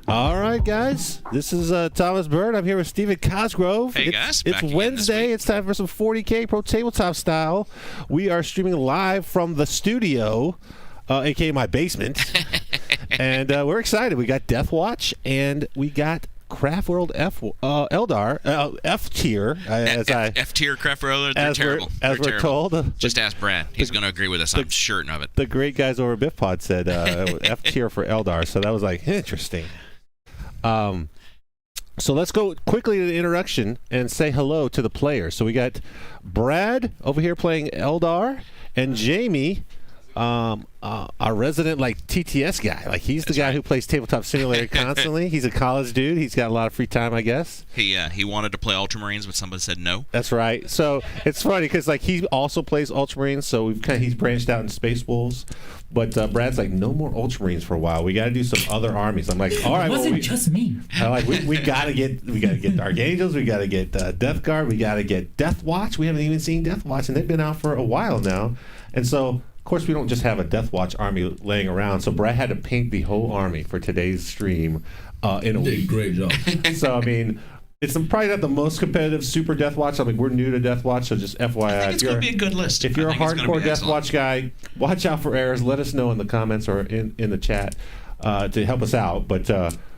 All right, guys. This is Thomas Bird. I'm here with Stephen Cosgrove. Hey, guys. It's Wednesday. It's time for some 40K Pro Tabletop style. We are streaming live from the studio, a.k.a. my basement. And we're excited. We got Death Watch, and we got CraftWorld Eldar, F tier. F tier CraftWorld Eldar. They're terrible. As we're told. Just ask Brad. He's going to agree with us. I'm certain of it. The great guys over at BiffPod said F tier for Eldar. So that was like interesting. So let's go quickly to the introduction and say hello to the players. So we got Brad over here playing Eldar, and Jamie, our resident like TTS guy. Like he's the guy who plays Tabletop Simulator constantly. He's a college dude. He's got a lot of free time, I guess. He wanted to play Ultramarines, but somebody said no. That's right. So it's funny because like he also plays Ultramarines. So he's branched out in Space Wolves. But Brad's like, no more Ultramarines for a while. We got to do some other armies. I'm like, all right. It wasn't just me. I'm like, we got to get Dark Angels. We got to get Death Guard. We got to get Death Watch. We haven't even seen Death Watch, and they've been out for a while now. And so, of course, we don't just have a Death Watch army laying around. So Brad had to paint the whole army for today's stream in a week. Great job. So I mean. It's probably not the most competitive Super Death Watch. I mean, we're new to Death Watch, so just FYI. I think it's going to be a good list. If you're a hardcore Death Watch guy, watch out for errors. Let us know in the comments or in the chat to help us out. But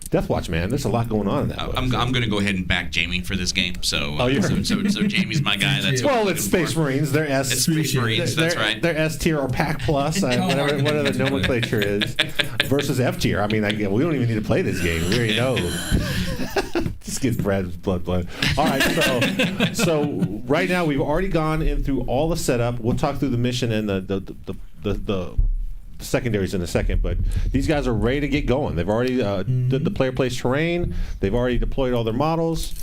Death Watch, man, there's a lot going on in that. I'm going to go ahead and back Jamie for this game. So, so Jamie's my guy. That's well, it's Space Marines. They're S. It's Space Marines. That's right. They're S tier or Pack Plus, whatever the nomenclature is, versus F tier. I mean, we don't even need to play this game. We already know. Just gets Brad's blood. All right, so right now we've already gone in through all the setup. We'll talk through the mission and the secondaries in a second, but these guys are ready to get going. They've already did the player place terrain. They've already deployed all their models.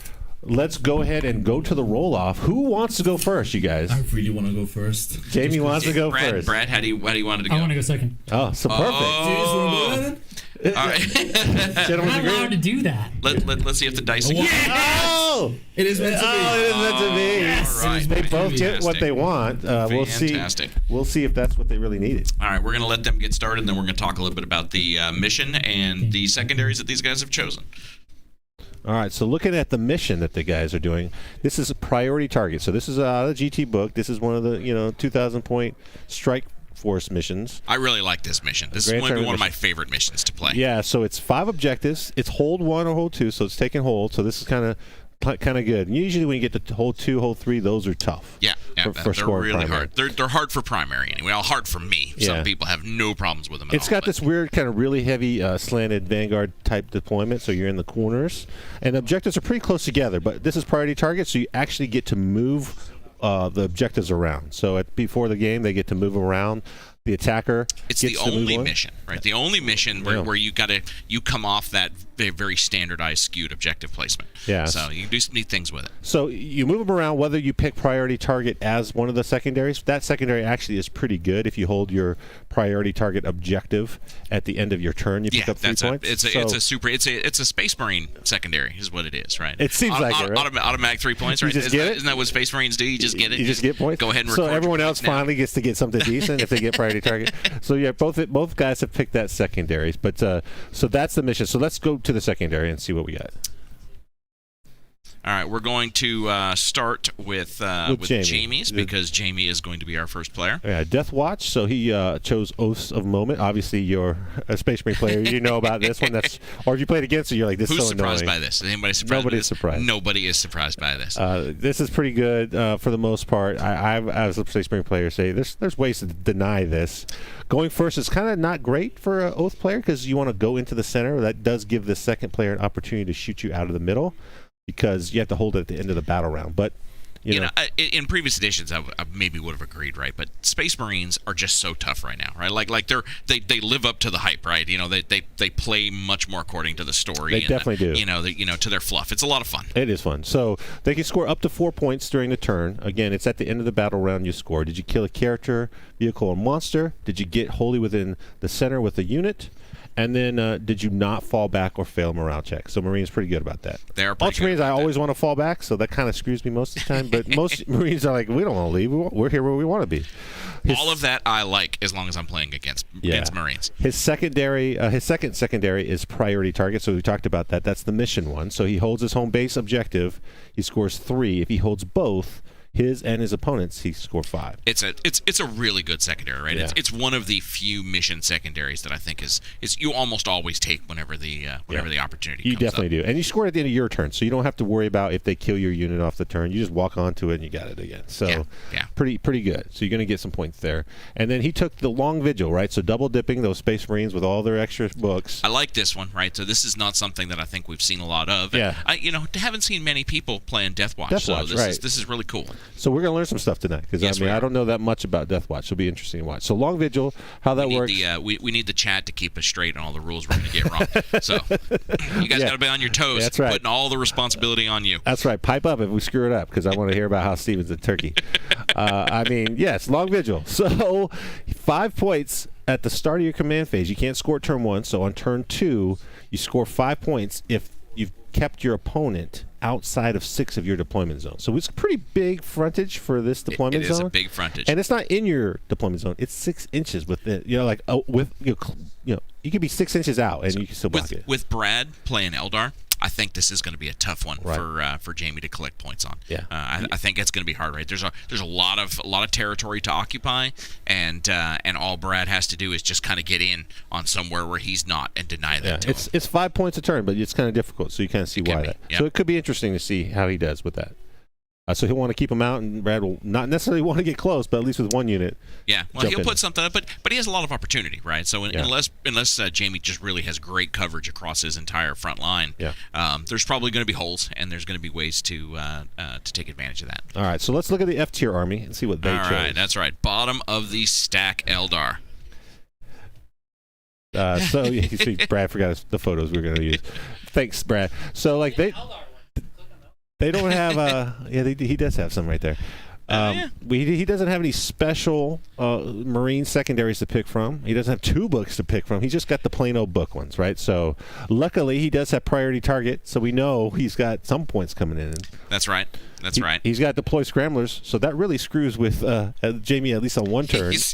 Let's go ahead and go to the roll-off. Who wants to go first, you guys? I really want to go first. Jamie wants to go first. Brad, how do you want to go? I want to go second. Oh, so perfect. All right. I'm not allowed to do that. Let's see if the dice agree. Oh! It is meant to be. Oh, it is meant to be. Yes. All right. They both get what they want. We'll see. We'll see if that's what they really needed. All right, we're going to let them get started, and then we're going to talk a little bit about the mission and the secondaries that these guys have chosen. All right, so looking at the mission that the guys are doing, this is a priority target. So this is out of the GT book. This is one of the 2,000-point strike force missions. I really like this mission. This is going to be one of my favorite missions to play. Yeah, so it's 5 objectives. It's hold 1 or hold 2, so it's taking hold. So this is kind of good. And usually when you get to hold 2, hold 3, those are tough. Yeah, for they're really primary. hard. They're hard for primary anyway. Well, hard for me. Yeah. Some people have no problems with them at all. It's got this weird kind of really heavy slanted Vanguard type deployment, so you're in the corners. And the objectives are pretty close together, but this is priority target, so you actually get to move the objectives around. So before the game, they get to move around. The attacker. It's the only mission, right? The only mission where you come off that very standardized, skewed objective placement. Yeah. So you can do some neat things with it. So you move them around. Whether you pick priority target as one of the secondaries, that secondary actually is pretty good. If you hold your priority target objective at the end of your turn, you pick up 3 points. It's a Space Marine secondary, is what it is, right? It seems like it, right? Automatic 3 points, right? Isn't that what Space Marines do? You just get it. You just get points. Go ahead and so everyone else finally gets to get something decent if they get priority target. So yeah, both guys have picked that secondaries, but so that's the mission. So let's go to the secondary and see what we got. All right, we're going to start with Jamie's because Jamie is going to be our first player. Yeah, Death Watch. So he chose Oaths of Moment. Obviously, you're a Space Marine player. You know about this one. Or if you played against it, you're like, this is so annoying. Who's surprised by this? Is anybody surprised? Nobody's surprised. Nobody is surprised by this. This is pretty good for the most part. I as a Space Marine player, say there's ways to deny this. Going first is kind of not great for an Oath player because you want to go into the center. That does give the second player an opportunity to shoot you out of the middle, because you have to hold it at the end of the battle round. But you know, in previous editions, I maybe would have agreed, right? But Space Marines are just so tough right now, right? Like they live up to the hype, right? You know, they play much more according to the story. They definitely do. You know, to their fluff. It's a lot of fun. It is fun. So they can score up to 4 points during the turn. Again, it's at the end of the battle round you score. Did you kill a character, vehicle, or monster? Did you get wholly within the center with a unit? And then did you not fall back or fail morale check? So Marine's pretty good about that. They are pretty Ultramarines, good I about always want to fall back, so that kind of screws me most of the time. But most Marines are like, we don't want to leave. We're here where we want to be. All of that I like as long as I'm playing against Marines. His second secondary is priority target, so we talked about that. That's the mission one. So he holds his home base objective. He scores 3. If he holds both, his and his opponents, he scored 5. It's a really good secondary, right? Yeah. It's one of the few mission secondaries that I think is you almost always take whenever the opportunity you comes definitely up. do. And you score at the end of your turn, so you don't have to worry about if they kill your unit off the turn. You just walk onto it and you got it again. So pretty good. So you're going to get some points there. And then he took the Long Vigil, right? So double dipping those Space Marines with all their extra books. I like this one, right? So this is not something that I think we've seen a lot of. Yeah. I haven't seen many people playing Deathwatch. This is really cool. So we're going to learn some stuff tonight because I don't know that much about Deathwatch. It'll be interesting to watch. So Long Vigil, how that works. We need the chat to keep us straight on all the rules we're going to get wrong. So you guys got to be on your toes. That's right. Putting all the responsibility on you. That's right. Pipe up if we screw it up because I want to hear about how Steven's a turkey. Yes, Long Vigil. So 5 points at the start of your command phase. You can't score turn 1. So on turn 2, you score 5 points if you've kept your opponent outside of 6 of your deployment zone. So it's pretty big frontage for this deployment zone. It is a big frontage. And it's not in your deployment zone. It's 6 inches within. You could be 6 inches out and you can still block it. With Brad playing Eldar, I think this is going to be a tough one for Jamie to collect points on. Yeah. I think it's going to be hard, right? There's a lot of territory to occupy, and all Brad has to do is just kind of get in on somewhere where he's not and deny that to him. It's 5 points a turn, but it's kind of difficult, so you kind of see why that. Yep. So it could be interesting to see how he does with that. So he'll want to keep him out, and Brad will not necessarily want to get close, but at least with one unit. Yeah, well, he'll put something up, but he has a lot of opportunity, right? So unless Jamie just really has great coverage across his entire front line, there's probably going to be holes, and there's going to be ways to take advantage of that. All right, so let's look at the F tier army and see what they chose. All right, that's right. Bottom of the stack, Eldar. So you see, Brad forgot the photos we were going to use. Thanks, Brad. So they don't have he does have some right there. He doesn't have any special Marine secondaries to pick from. He doesn't have 2 books to pick from. He's just got the plain old book ones, right? So luckily he does have priority target, so we know he's got some points coming in. That's right. He's got deploy scramblers, so that really screws with Jamie at least on one turn as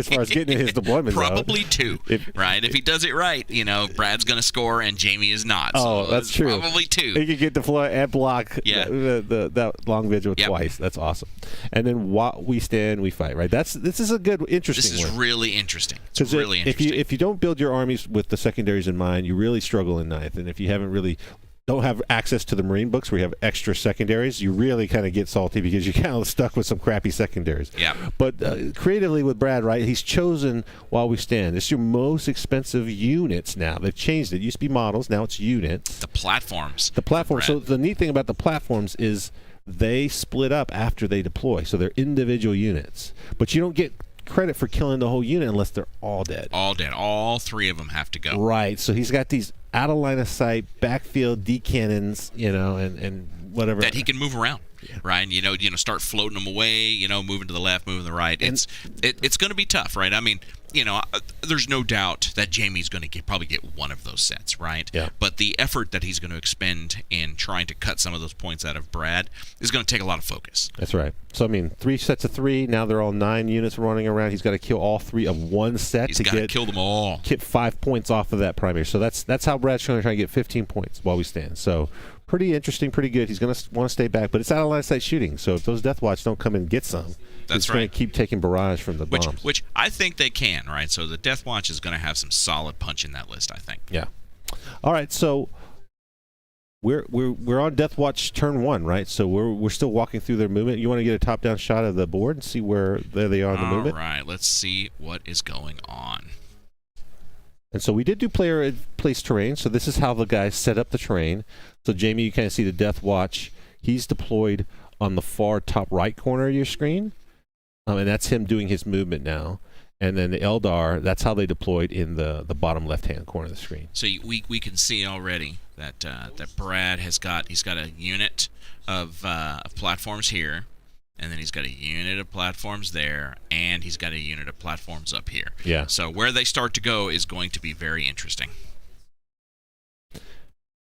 far as getting in his deployment zone. Probably 2, right? If he does it right, Brad's going to score and Jamie is not. Oh, so that's true. Probably 2. He could get deploy and block that Long Vigil twice. That's awesome. And then while we stand, we fight, right? This is a good, interesting one. This is really interesting. It's really interesting. If you don't build your armies with the secondaries in mind, you really struggle in 9th. And if you don't have access to the Marine books where you have extra secondaries, you really kind of get salty because you're kind of stuck with some crappy secondaries. Yeah. But creatively with Brad, right, he's chosen While We Stand. It's your most expensive units now. They've changed it. It used to be models. Now it's units. The platforms. So the neat thing about the platforms is they split up after they deploy. So they're individual units. But you don't get credit for killing the whole unit unless they're all dead. All dead. All 3 of them have to go. Right. So he's got these out of line of sight backfield D cannons, and whatever that he can move around. Yeah. Right, start floating them away. Moving to the left, moving to the right. It's going to be tough, right? I mean, there's no doubt that Jamie's going to probably get one of those sets, right? Yeah. But the effort that he's going to expend in trying to cut some of those points out of Brad is going to take a lot of focus. That's right. So 3 sets of 3. Now they're all 9 units running around. He's got to kill all 3 of one set to kill them all. Get 5 points off of that primary. So that's how Brad's going to try to get 15 points while we stand. So pretty interesting, pretty good. He's going to want to stay back, but it's out of line of sight shooting. So if those Deathwatch don't come and get some, that's going to keep taking barrage from the bombs. Which I think they can, right? So the Deathwatch is going to have some solid punch in that list, I think. Yeah. All right, so we're on Deathwatch turn 1, right? So we're still walking through their movement. You want to get a top-down shot of the board and see where they are in the movement? All right, let's see what is going on. And so we did do player place terrain. So this is how the guys set up the terrain. So Jamie, you kind of see the Deathwatch. He's deployed on the far top right corner of your screen. And that's him doing his movement now. And then the Eldar, that's how they deployed in the bottom left-hand corner of the screen. So we can see already that Brad he's got a unit of platforms here, and then he's got a unit of platforms there, and he's got a unit of platforms up here. Yeah. So where they start to go is going to be very interesting.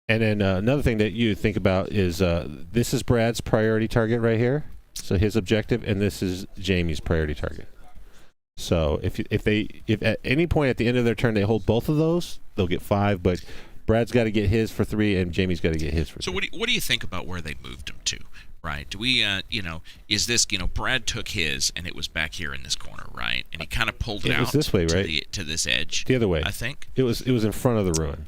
And then another thing that you think about is this is Brad's priority target right here. So his objective, and this is Jamie's priority target. So if at any point at the end of their turn they hold both of those, they'll get 5. But Brad's got to get his for 3, and Jamie's got to get his for 3. So what do you think about where they moved him to? Right? Do we, is this, Brad took his, and it was back here in this corner, right? And he kind of pulled it out. It was this way, right? To this edge. The other way. I think. It was in front of the ruin.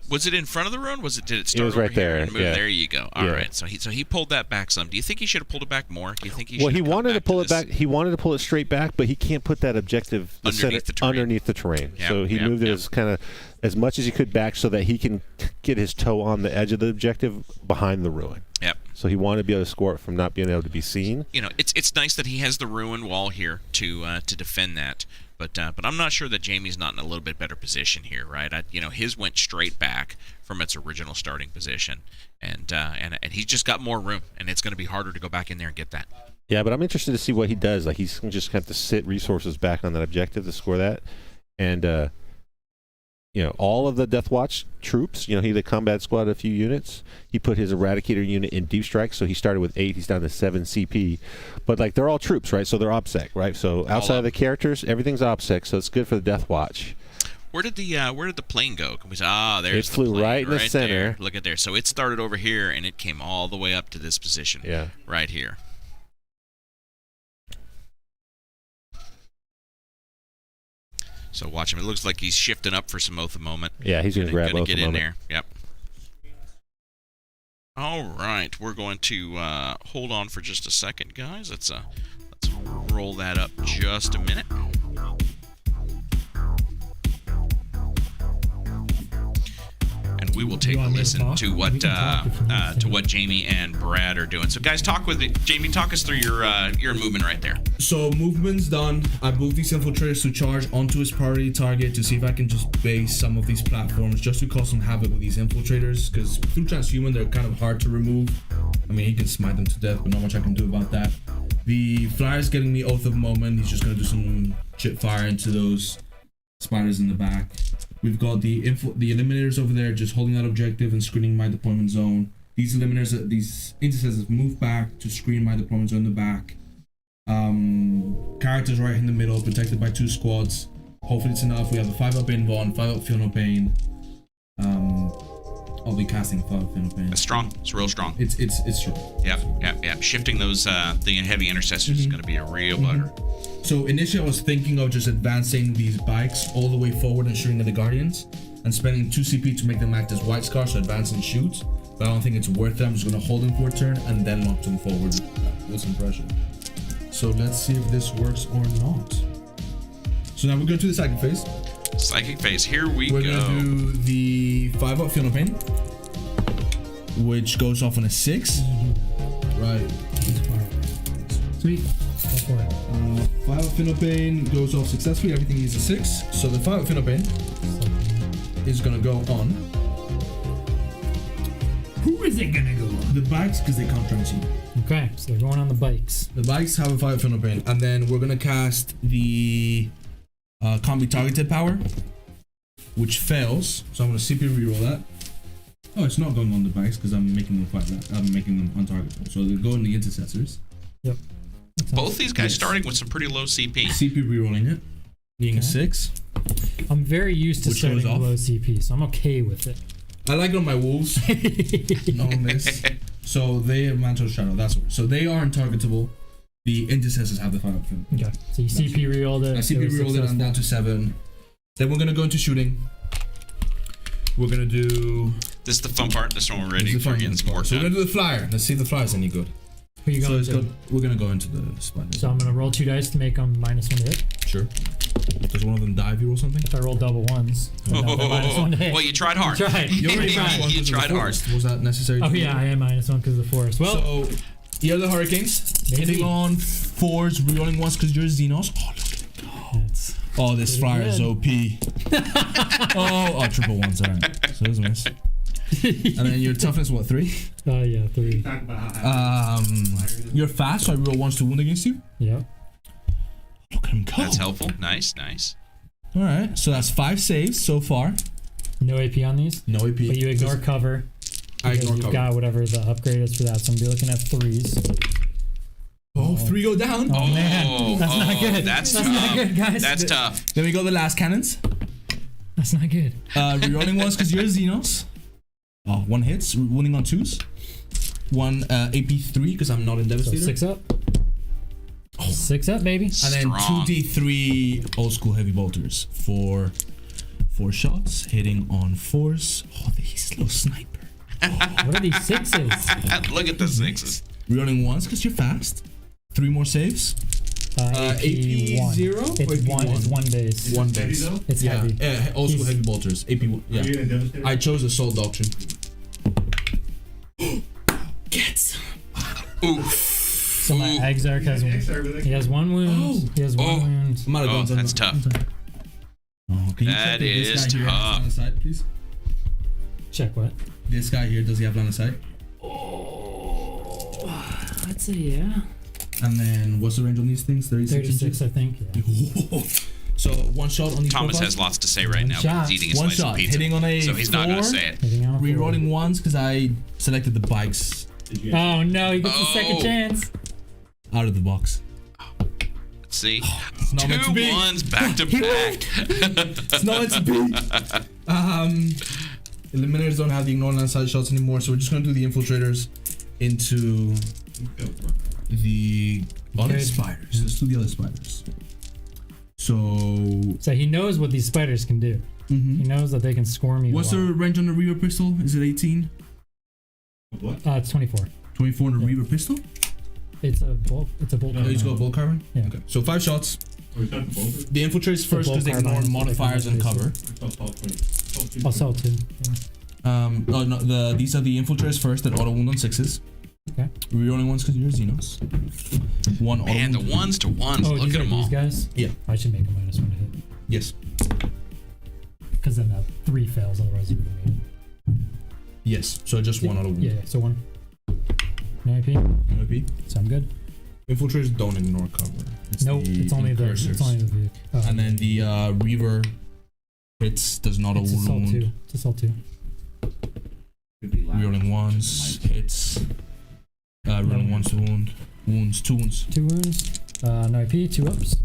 Was it in front of the ruin? Did it start? It was right there. And move? Yeah. There you go. All right. So he pulled that back some. Do you think he should have pulled it back more? Do you think he? Well, he wanted to pull it back. He wanted to pull it straight back, but he can't put that objective underneath the terrain. Yep, so he moved it as much as he could back so that he can get his toe on the edge of the objective behind the ruin. Yep. So he wanted to be able to score it from not being able to be seen. It's nice that he has the ruin wall here to defend that. But I'm not sure that Jamie's not in a little bit better position here, right? His went straight back from its original starting position, and he's just got more room, and it's going to be harder to go back in there and get that. Yeah, but I'm interested to see what he does. Like he's going to just have to sit resources back on that objective to score that, and all of the Death Watch troops. He the combat squad a few units. He put his Eradicator unit in deep strike, so he started with 8. He's down to 7 CP, but they're all troops, right? So they're OBSEC, right? So outside of the characters, everything's OBSEC, so it's good for the Death Watch. Where did the plane go? Can we say, there's it flew the plane right in the center. There. Look at there. So it started over here and it came all the way up to this position. Yeah. Right here. So watch him. It looks like he's shifting up for some Oath of Moment. Yeah, he's going to grab Oath of Get in Moment. there. Yep. All right, we're going to hold on for just a second, guys. Let's roll that up just a minute. And we will take a listen to what Jamie and Brad are doing. So, guys, Jamie. Talk us through your movement right there. So, movement's done. I moved these infiltrators to charge onto his priority target to see if I can just base some of these platforms just to cause some havoc with these infiltrators. Because through transhuman, they're kind of hard to remove. I mean, he can smite them to death, but not much I can do about that. The flyer's getting me Oath of Moment. He's just gonna do some chip fire into those spiders in the back. We've got the eliminators over there just holding that objective and screening my deployment zone. These intercessors move back to screen my deployment zone in the back. Characters right in the middle, protected by 2 squads. Hopefully it's enough. We have a 5-up Invon, 5-up Feel No Pain. I'll be casting 5-up Feel No Pain. It's strong. It's real strong. It's strong. Yep. Shifting those the heavy intercessors is going to be a real butter. So initially I was thinking of just advancing these bikes all the way forward and shooting at the Guardians and spending 2 CP to make them act as White Scars, so advance and shoot. But I don't think it's worth it. I'm just going to hold them for a turn and then launch them forward with some pressure. So let's see if this works or not. So now we're going to the psychic phase. Psychic phase, here we go. We're going to do the 5-up Feel No Pain, which goes off on a 6. Right. Sweet. Go for it. 5-up Feel No Pain goes off successfully. Everything is a 6. So the 5-up Feel No Pain is going to go on. Who is it going to go on? The bikes, because they can't transcend. Okay, so they're going on the bikes. The bikes have a 5-up Feel No Pain. And then we're going to cast the can't be targeted power, which fails. So I'm going to CP reroll that. Oh, it's not going on the bikes because I'm making them I'm making them untargetable. So they go in the intercessors. Yep. Both these guys starting with some pretty low CP. CP rerolling it, being a 6. I'm very used to starting low CP, so I'm okay with it. I like it on my wolves. Not on this. So they have Mantle of Shadow. That's what. So they are untargetable. The intercessors have the 5-up Feel. Okay. So you CP rerolled it. I CP rerolled it. I'm down to 7. Then we're gonna go into shooting. We're gonna do. This is the fun part. This one we're ready for getting some more So we're gonna do the flyer. Let's see if the flyer's any good. Who you going to? We're gonna go into the spider. So I'm gonna roll 2 dice to make them -1 to hit. Sure. Does one of them die if you roll something? If I roll double ones. -1 to hit. Well, you tried hard. You tried. You already tried. You tried hard. Was that necessary? Oh yeah, I am -1 because of the forest. Well, so here are the Hurricanes. Hitting on 4s, rerolling 1s because you're Xenos. Oh, look at it go. Oh, this flyer is OP. oh, triple 1s. Alright. So this miss. And then your toughness, what, 3? Yeah, 3. You're fast, so I roll 1 to wound against you. Yep. Look at him go. That's helpful. Nice. All right, so that's 5 saves so far. No AP on these. No AP. But you ignore cover. I ignore cover. You've got whatever the upgrade is for that, so I'm gonna be looking at 3s. Oh, 3 go down. Oh man, that's not good. That's tough. not good, guys. That's tough. Then we go the last cannons. That's not good. Rerolling ones because you're Xenos. Oh, 1 hits, wounding on 2s. 1 AP 3 because I'm not in Devastator. So 6 up. Oh. 6 up, baby. And then 2d3 old school heavy bolters for 4 shots, hitting on 4s. Oh, he's a little sniper. What are these 6s? Look at the 6s. Rerolling 1s because you're fast. 3 more saves. AP 1. 0? It's 1. It's 1 base. 1 base. It's heavy. Yeah, old school heavy bolters. AP 1. Yeah. I chose Assault Doctrine. Get some. Oof. So my Exarch has 1 wound. Oh. He has 1 wound. I'm out of guns. That's tough. Oh, can you That check if this is guy here has line of tough. sight, please? Check what? This guy here, does he have line of sight? I'd say yeah. And then what's the range on these things? 36, I think. Yeah. So 1 shot on these Thomas profiles? has lots to say right now, shot. but he's eating a 1 slice of shot, pizza. hitting on a So he's not going to 4, say it. Rerolling 1s because I selected the bikes Oh no, he gets a second chance. out of the box. See? not meant to 2 be. 1s back to back. It's not meant to be. Eliminators don't have the ignore line side shots anymore, so we're just gonna do the infiltrators into the other spiders. Let's do the other spiders. So he knows what these spiders can do. He knows that they can score me. what's the range on the Reaver pistol? Is it 18? What? It's 24. 24 on the Reaver pistol? It's a bolt. It's a bolt. Oh, you just got bolt carbine? Yeah. Okay. So 5 shots. Oh, is that the bolter? The infiltrators first bolt because they ignore carbine, modifiers and cover. I'll sell 2. Yeah. Oh no, these are the infiltrators first that auto wound on 6s. Okay. Rerolling 1s because you're Xenos. 1 auto Man, the wound. 1s to 1s. Oh, Look these at are them all. these guys? Yeah. I should make a -1 to hit. Yes. Because then that 3 fails, otherwise you would have made it. Yes. So just 1 auto wound. Yeah, so 1. No AP. No AP. So I'm good. Infiltrators don't ignore cover. Nope, it's only the vehicle. And then the Reaver hits does not it's auto assault wound. 2. It's assault 2. Rerolling 1s, hits. Rerolling 1s to wound. Wounds, 2 wounds. 2 wounds. No AP, 2 ups.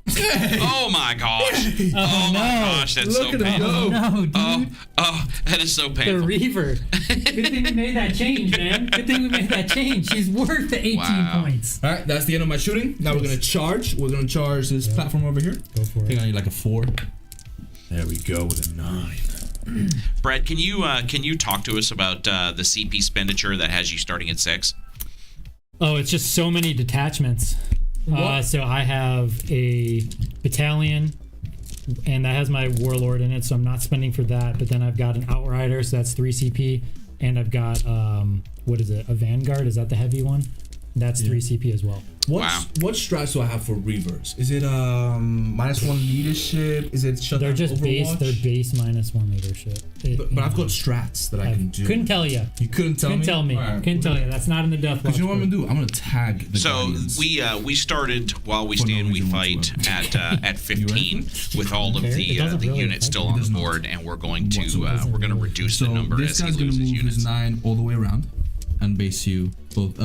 Oh my gosh. Oh my gosh, that's Look so at him painful. go. No, dude. Oh, that is so The painful. Reaver. Good thing we made that change, man. Good thing we made that change. She's worth the 18 points. Alright, that's the end of my shooting. Now we're gonna charge. We're gonna charge this platform over here. Go for I think it. I need like a 4. There we go with a 9. Brad, can you talk to us about the CP expenditure that has you starting at 6? Oh, it's just so many detachments. So I have a battalion, and that has my warlord in it, so I'm not spending for that. But then I've got an outrider, so that's 3 CP, and I've got what is it? A Vanguard? Is that the heavy one? That's 3 CP as well. What strats do I have for Reavers? Is it -1 leadership? Is it shut They're down just base. Overwatch? They're base -1 leadership. But I've got strats that I can do. Couldn't tell you. You couldn't tell me? Couldn't tell me. Alright, Couldn't tell you. That's not in the death. Because you know what I'm gonna do? I'm gonna tag the So Guardians. we started while we For no stand we reason fight whatsoever. at 15 with all of Okay. the It doesn't really units affect still me. on It does the not. board, and we're going to Whatsoever. reduce So the number this as he guy's gonna loses move units. his 9 all the way around and base you both.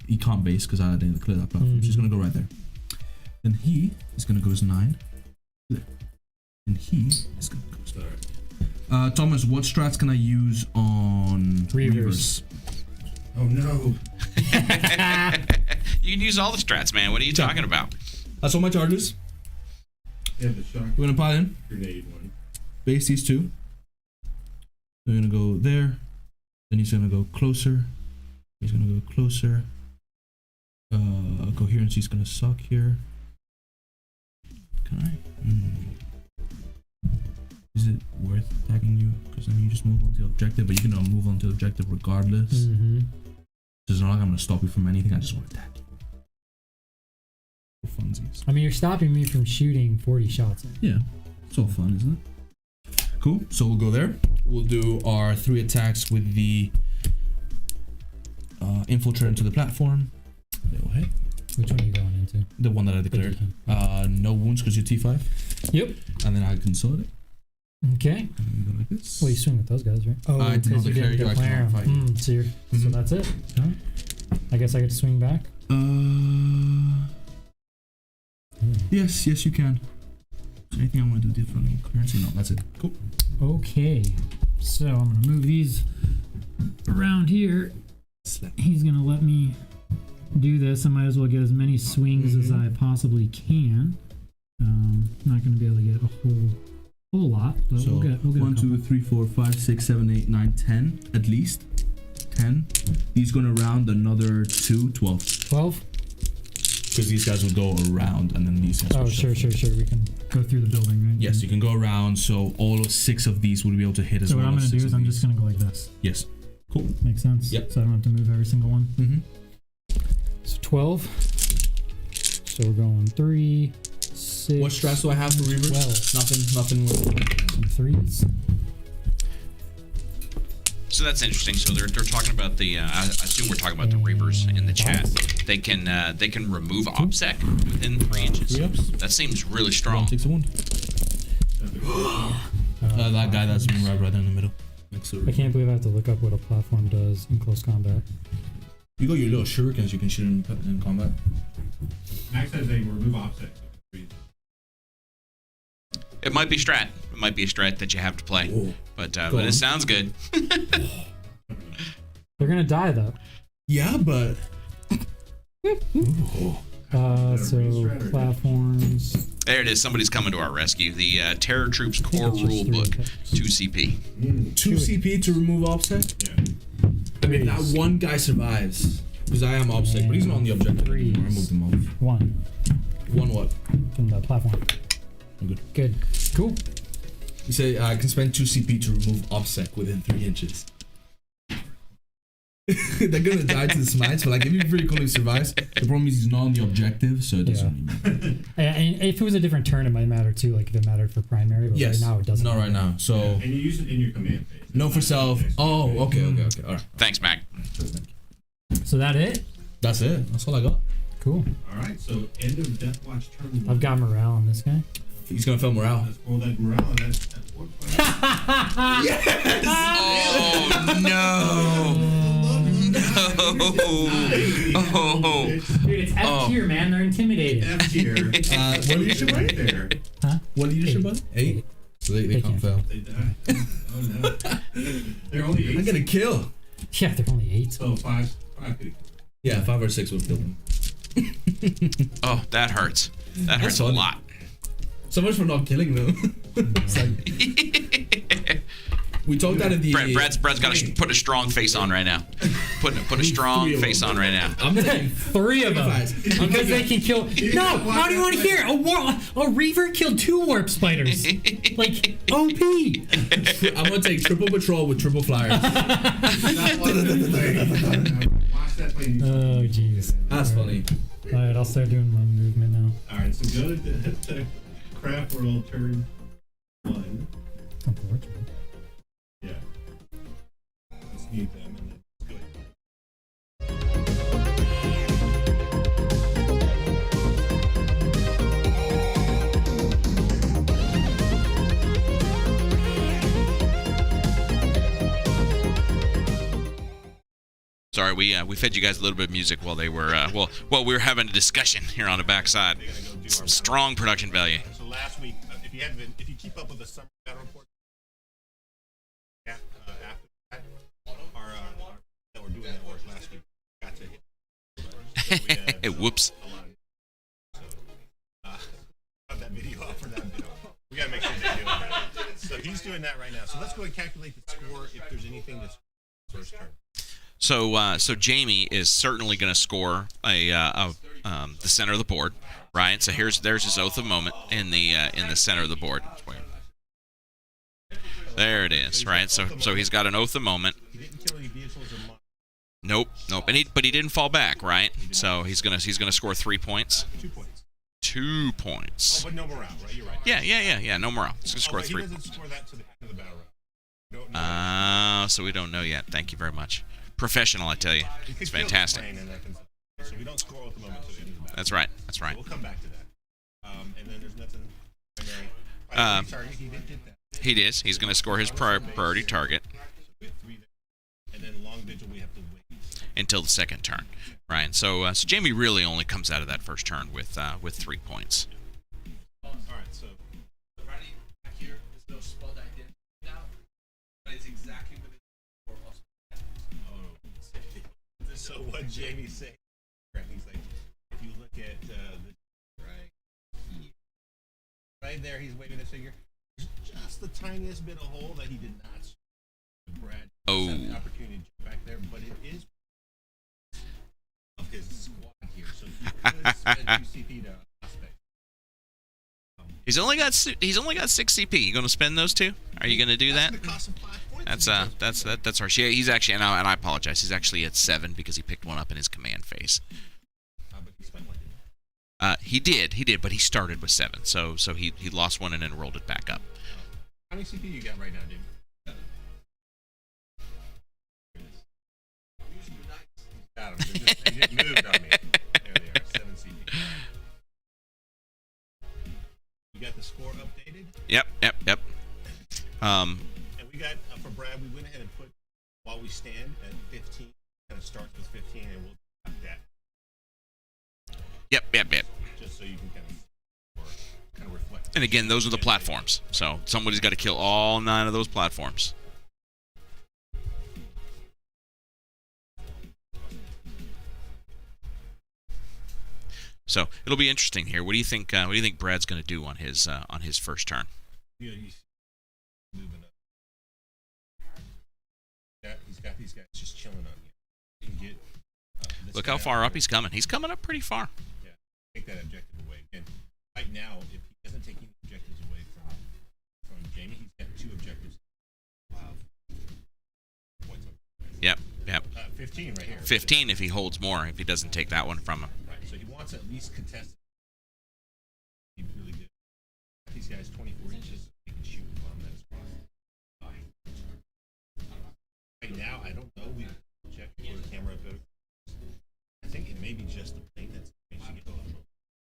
He can't base because I didn't clear that platform. So he's gonna go right there. Then he is gonna go his 9 there, and he is gonna go his there. Thomas, what strats can I use on Reavers? Oh no! You can use all the strats, man. What are you talking about? That's all my charges. Yeah, the shock We're gonna pile in. grenade one. Base these 2. They're gonna go there. Then he's gonna go closer. He's gonna go closer. Coherency's gonna suck here. Can I? Is it worth tagging you? Because I mean, you just move on to the objective, but you can move on to the objective regardless. Mm-hmm. So it's not like I'm gonna stop you from anything. I just want to tag you. For funsies. I mean, you're stopping me from shooting 40 shots. Yeah, it's all fun, isn't it? Cool. So we'll go there. we'll do our 3 attacks with the infiltrator into the platform. They'll hit. Which one are you going into? The one that I declared. No wounds because you're T5. Yep. And then I consolidate. Okay. And go like this. Well, you swing with those guys, right? Oh, I did not you declare didn't you, I declare cannot them. fight. So that's it. Huh? I guess I get to swing back. Yes, you can. Is there anything I want to do differently? Currency? No, that's it. Cool. Okay. So I'm gonna move these around here. He's gonna let me do this. I might as well get as many swings as I possibly can. Not gonna be able to get a whole lot, but So we'll get 1, 2, 3, 4, 5, 6, 7, 8, 9, 10 at least. 10. He's gonna round another 2, 12. 12. Because these guys will go around and then these guys will Sure. We can go through the building, right? Yes, you can go around, so all 6 of these will be able to hit as So well. what I'm gonna do as 6 is of I'm these. just gonna go like this. Yes. Cool. Makes sense? Yep. So I don't have to move every single one. Mm-hmm. So 12. So we're going 3, 6. What strats do I have for Reavers? 12. Nothing with Some 3s. So that's interesting. So they're talking about the. I assume we're talking about the Reavers in the chat. They can remove OBSEC within 3 inches. 3 ups. That seems really strong. Takes a wound. That guy that's been right there in the middle. Next to I can't believe I have to look up what a platform does in close combat. You got your little shurikens you can shoot in combat. Max says they remove offset. It might be strat. It might be a strat that you have to play. Whoa. But it sounds good. They're gonna die though. Yeah, but So platforms. There it is. Somebody's coming to our rescue. The Terror Troops Core it's just Rule 3 Book, attacks. 2 CP. 2 CP to remove offset. Yeah. I mean, that one guy survives because I am offset, but he's not on the objective anymore. I moved him off. 1 One what? from the platform. I'm good. Good. Cool. You say I can spend 2 CP to remove OBSEC within 3 inches. They're gonna die to the smites, but like it'd be pretty cool if he survives. The problem is he's not on the objective, so it doesn't really matter. And if it was a different turn, it might matter too. Like if it mattered for primary, but Yes. right now it doesn't. Not matter. right now. So And you use it in your command phase. no for self. Oh, okay. All right. Thanks, Mac. So that it? That's it. That's all I got. Cool. All right, so end of Death Watch turn 1. I've got morale on this guy. He's gonna fail morale. Let's roll that morale on that. Oh no! Oh. Dude, it's F tier, man. They're intimidated. F tier. What leadership right button? there. Huh? What leadership button? 8. So they They can't can't. fail. They die. Oh no. They're only 8. I'm gonna kill. Yeah, they're only 8. So 5 could. Yeah, 5 or 6 would kill him. Oh, that hurts. That hurts a funny. lot. So much for not killing them. It's like we talked out of the. Brad's got to put a strong face on right now. Put a strong 3 of face them. on right now. I'm taking 3 of them. Because they can kill. No, how do you want to hear? A Reaver killed 2 warp spiders. Like, OP. I'm gonna take triple patrol with triple flyers. Watch that play. Oh, jeez. That's funny. Alright, I'll start doing my movement now. All right, so go to Craft World turn 1. Unfortunately. Yeah. Let's mute them and then go ahead. Sorry, we fed you guys a little bit of music while they were while we were having a discussion here on the backside. Some strong production value. So last week, if you keep up with the summer battle report, after that, our that we're doing that work last week got to hit. Whoops. So, put that video up for that video. We gotta make sure he's doing that. So he's doing that right now. So let's go and calculate the score if there's anything that's first turn. So Jamie is certainly going to score the center of the board, right? So there's his Oath of Moment in the center of the board. There it is, right? So he's got an Oath of Moment. He didn't kill any vehicles or monsters. Nope. But he didn't fall back, right? So he's gonna score 3 points. 2 points. 2 points. Oh, but no morale, right? You're right. Yeah. No morale. He's gonna score But 3 he doesn't points. score that to the end of the battle round. So we don't know yet. Thank you very much. Professional, I tell you. It's fantastic. So we don't score at the moment. That's right. That's right. We'll come back to that. And then there's nothing primary. Target. He did get that. He is. He's going to score his priority target. And then Long Vigil, we have to wait until the second turn, right? So Jamie really only comes out of that first turn with 3 points. All right, so right back here, there's no spell that I didn't put out, but it's exactly within the 4 so what Jamie's saying, he's like, if you look at the right there, he's waving his finger. There's just the tiniest bit of hole that he did not. Brad have the opportunity to jump back there, but it is of his squad here, so he could spend 2 CP to aspect. He's only got 6 CP. You going to spend those 2? Are you going to do that? Cost him 5 points. That's harsh. Yeah, he's actually, and I apologize. He's actually at 7 because he picked one up in his command phase. But he spent 1. He did, but he started with 7, so he lost 1 and then rolled it back up. How many CP you got right now, dude? Got him. They just moved on me. There they are. 7 CP. You got the score updated? Yep. And we got for Brad. We went ahead and put while we stand at 15. Kind of starts with 15, and we'll have that. Yep. Just so you can kind of reflect. And again, those are the platforms. So somebody's got to kill all 9 of those platforms. So it'll be interesting here. What do you think? What do you think Brad's going to do on his first turn? Yeah, he's moving up. He's got these guys just chilling on you. You can get. Look how far up he's coming. He's coming up pretty far. Yeah, take that objective away. And right now, if he doesn't take any objectives away from Jamie, he's got 2 objectives. Points up. Yep. 15 right here. 15 if he holds more. If he doesn't take that one from him. So he wants at least contested. He really did. These guys 24 inches, they can shoot a bomb that's right now, I don't know. We check before the camera. I think it may be just the plane that's makes you get off.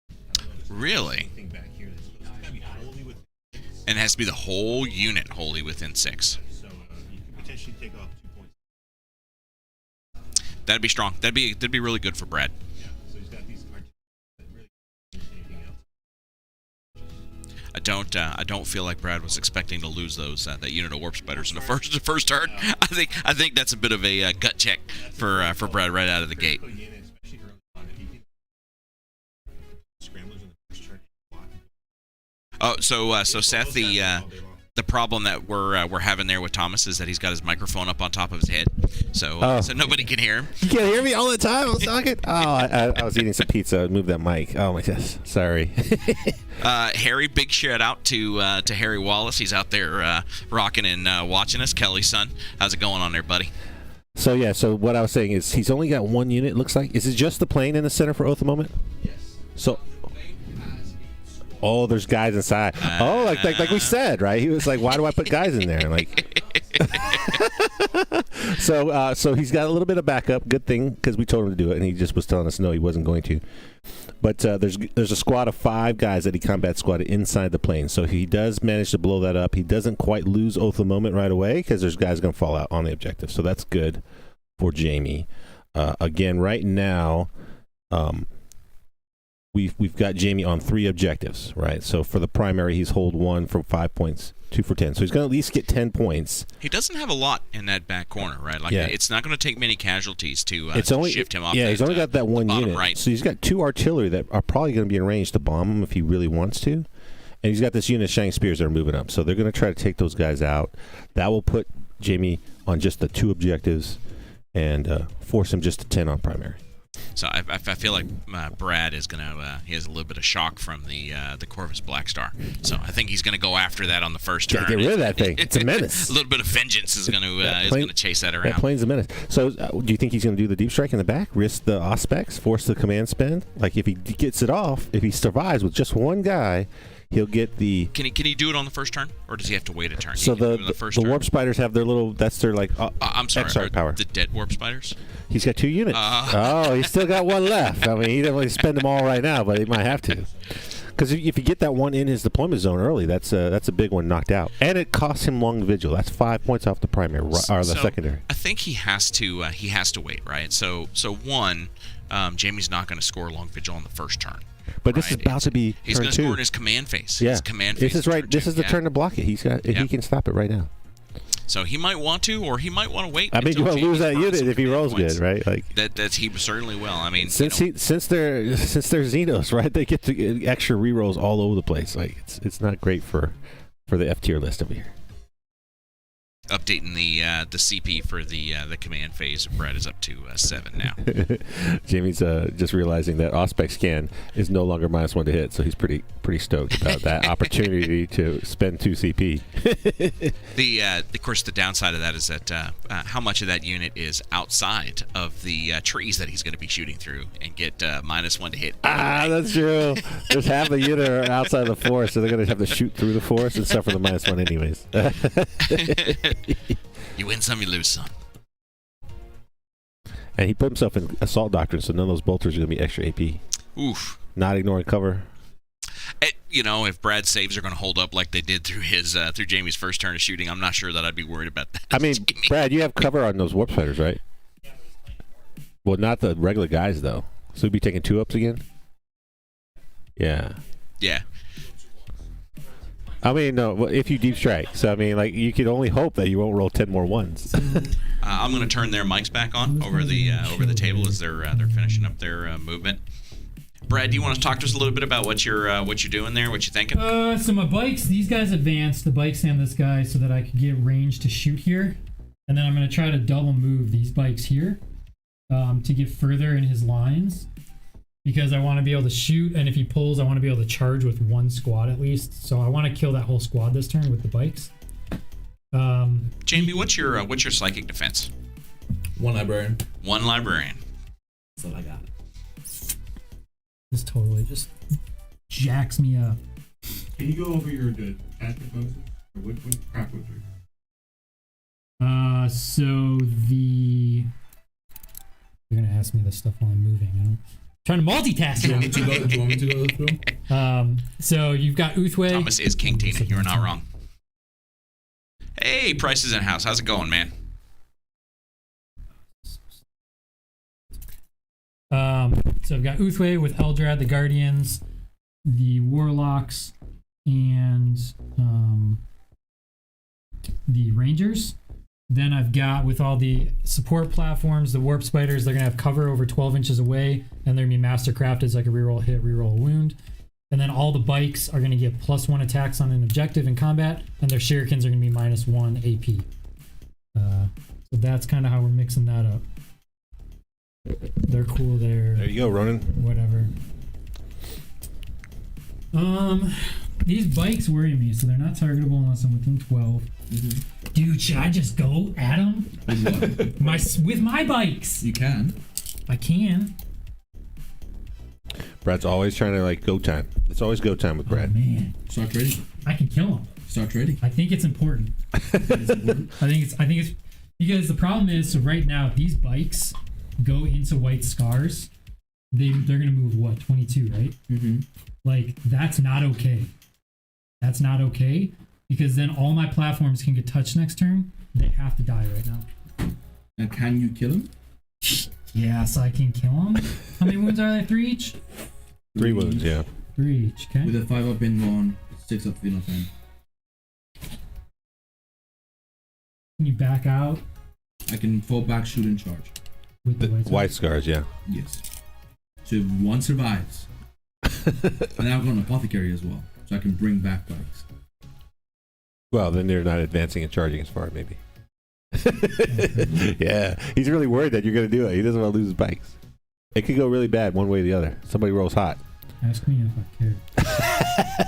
I don't know if there's really anything back here that's supposed to be wholly within 6. And it has to be the whole unit wholly within 6. So you could potentially take off 2 points. That'd be strong. That'd be really good for Brad. Yeah. So he's got these cards that really can't see anything else. I don't feel like Brad was expecting to lose those that unit of warp spiders in the first turn. I think that's a bit of a gut check for Brad right out of the gate. Scramblers in the first turn. Oh, so Seth, the problem that we're having there with Thomas is that he's got his microphone up on top of his head, so nobody can hear him. You can't hear me all the time. I was talking. I was eating some pizza. Move that mic. Oh my gosh. Sorry. Harry, big shout out to Harry Wallace. He's out there rocking and watching us. Kelly's son. How's it going on there, buddy? So what I was saying is he's only got 1 unit. It looks like. Is it just the plane in the center for Oath of Moment? Yes. So. Oh, there's guys inside. Like we said, right? He was like, "Why do I put guys in there?" Like, so he's got a little bit of backup. Good thing because we told him to do it, and he just was telling us no, he wasn't going to. But there's a squad of 5 guys that he combat squatted inside the plane. So he does manage to blow that up. He doesn't quite lose Oath of Moment right away because there's guys going to fall out on the objective. So that's good for Jamie. Again, right now. We've got Jamie on 3 objectives, right? So for the primary, he's hold 1 for 5 points, 2 for 10. So he's going to at least get 10 points. He doesn't have a lot in that back corner, right? Like it's not going to take many casualties to shift him off. Yeah, he's only got that 1 unit. Right. So he's got 2 artillery that are probably going to be in range to bomb him if he really wants to. And he's got this unit of Shining Spears that are moving up. So they're going to try to take those guys out. That will put Jamie on just the 2 objectives and force him just to 10 on primary. So I feel like Brad is he has a little bit of shock from the Corvus Blackstar. So I think he's gonna go after that on the first turn. Get rid of that thing. It's a menace. A little bit of vengeance is gonna chase that around. That plane's a menace. So do you think he's gonna do the deep strike in the back, risk the Auspex, force the command spend? Like if he gets it off, if he survives with just 1 guy, He'll get the. Can he do it on the first turn, or does he have to wait a turn? So the warp spiders have their little. That's their like. I'm sorry. Power. The dead warp spiders. He's got 2 units. He's still got 1 left. I mean, he doesn't really spend them all right now, but he might have to. Because if you get that one in his deployment zone early, that's a big one knocked out, and it costs him Long Vigil. That's 5 points off the primary or the secondary. I think he has to wait, right? So one, Jamie's not going to score Long Vigil on the first turn. But this is about to be he's turn going to 2. score in his command phase. Yeah, his command phase this is right. This is the turn to block it. He can stop it right now. So he might want to, or he might want to wait. I mean, you want to lose that unit if he rolls points. good, right? Like that he certainly will. I mean, since they're Xenos, right? They get to get extra rerolls all over the place. Like it's not great for the F tier list over here. Updating the CP for the command phase of Brad is up to 7 now. Jamie's just realizing that Auspex scan is no longer -1 to hit, so he's pretty stoked about that opportunity to spend 2 CP. Of course, the downside of that is that how much of that unit is outside of the trees that he's going to be shooting through and get -1 to hit. That's true. There's half the unit are outside the forest, so they're going to have to shoot through the forest and suffer the -1 anyways. You win some, you lose some. And he put himself in assault doctrine, so none of those bolters are going to be extra AP. Oof. Not ignoring cover. If Brad's saves are going to hold up like they did through through Jamie's first turn of shooting, I'm not sure that I'd be worried about that. I mean, Brad, you have cover on those warp spiders, right? Well, not the regular guys, though. So we'd be taking 2-ups again? Yeah. Yeah. I mean, no, if you deep strike. So, I mean, like, you could only hope that you won't roll 10 more 1s. I'm going to turn their mics back on over the table as they're finishing up their movement. Brad, do you want to talk to us a little bit about what you're doing there, what you're thinking? So my bikes, these guys advanced the bikes and this guy so that I could get range to shoot here. And then I'm going to try to double move these bikes here to get further in his lines. Because I want to be able to shoot, and if he pulls, I want to be able to charge with 1 squad at least. So I want to kill that whole squad this turn with the bikes. Jamie, what's your psychic defense? 1 librarian. 1 librarian. That's all I got. This totally just jacks me up. Can you go over your attachment bonuses? Or what crap was it? So you're gonna ask me this stuff while I'm moving. I'm trying to multitask. Do you want me to go through? So you've got Uthway. Thomas is King Tina. You're not wrong. Hey, Price is in house. How's it going, man? So I've got Uthway with Eldrad, the Guardians, the Warlocks, and the Rangers. Then I've got, with all the support platforms, the Warp Spiders, they're going to have cover over 12 inches away, and they're going to be mastercrafted so I can reroll a hit, reroll a wound. And then all the bikes are going to get +1 attacks on an objective in combat, and their shurikens are going to be -1 AP. So that's kind of how we're mixing that up. They're cool there. There you go, Ronan. Whatever. These bikes worry me, so they're not targetable unless I'm within 12. Mm-hmm. Dude, should I just go at them? With my bikes? You can. I can. Brad's always trying to go time. It's always go time with Brad. Oh, man. Start trading. I can kill him. Start trading. I think it's important. I think it's because the problem is, so right now, if these bikes go into White Scars, they're gonna move 22, right? Mm-hmm. That's not okay. That's not okay, because then all my platforms can get touched next turn. They have to die right now. And can you kill him? Yes, I can kill him. How many wounds are there? 3 each? 3 wounds, yeah. 3 each, okay. With a 5-up in gone, 6-up feel nothing. Can you back out? I can fall back, shoot, and charge. With the White Scars, yeah. Yes. So if one survives, and I've got an apothecary as well, so I can bring back bikes. Well, then they're not advancing and charging as far, maybe. Yeah, he's really worried that you're going to do it. He doesn't want to lose his bikes. It could go really bad one way or the other. Somebody rolls hot. Ask me if I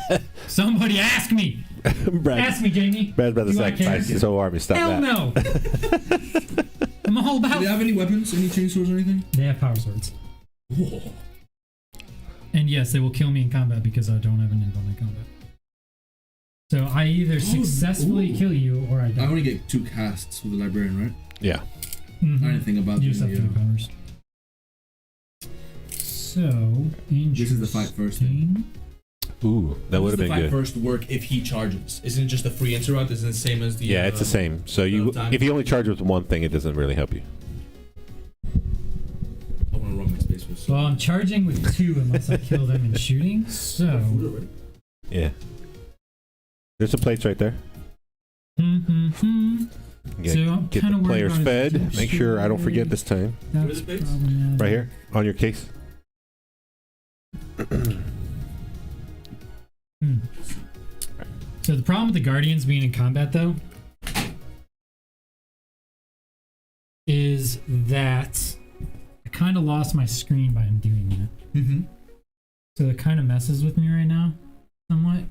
care. Somebody ask me. Ask me, Jamie. Brad's about to sacrifice his whole army. Stop Hell that. No. I'm all about. Do they have any weapons? Any chainswords or anything? They have power swords. Whoa. And yes, they will kill me in combat because I don't have an invuln in combat. So I either successfully kill you or I die. I only get 2 casts with the Librarian, right? Yeah. Mm-hmm. I didn't think about You just have 3 powers. So, this is the fight first thing. Ooh, that would have been good. Fight first work if he charges. Isn't it just a free interrupt? Isn't it the same as the? Yeah, it's the same. So if you only charge with one thing, it doesn't really help you. I want to run my space first. Well, I'm charging with 2 unless I kill them in shooting. So. Yeah. There's some plates right there. Mm-hmm. Get, So I'm get kinda the worried players about fed. Make sure I don't forget this time. That's problematic. Right here on your case. So the problem with the Guardians being in combat, though, is that I kind of lost my screen by undoing that. Mm-hmm. So it kind of messes with me right now, somewhat.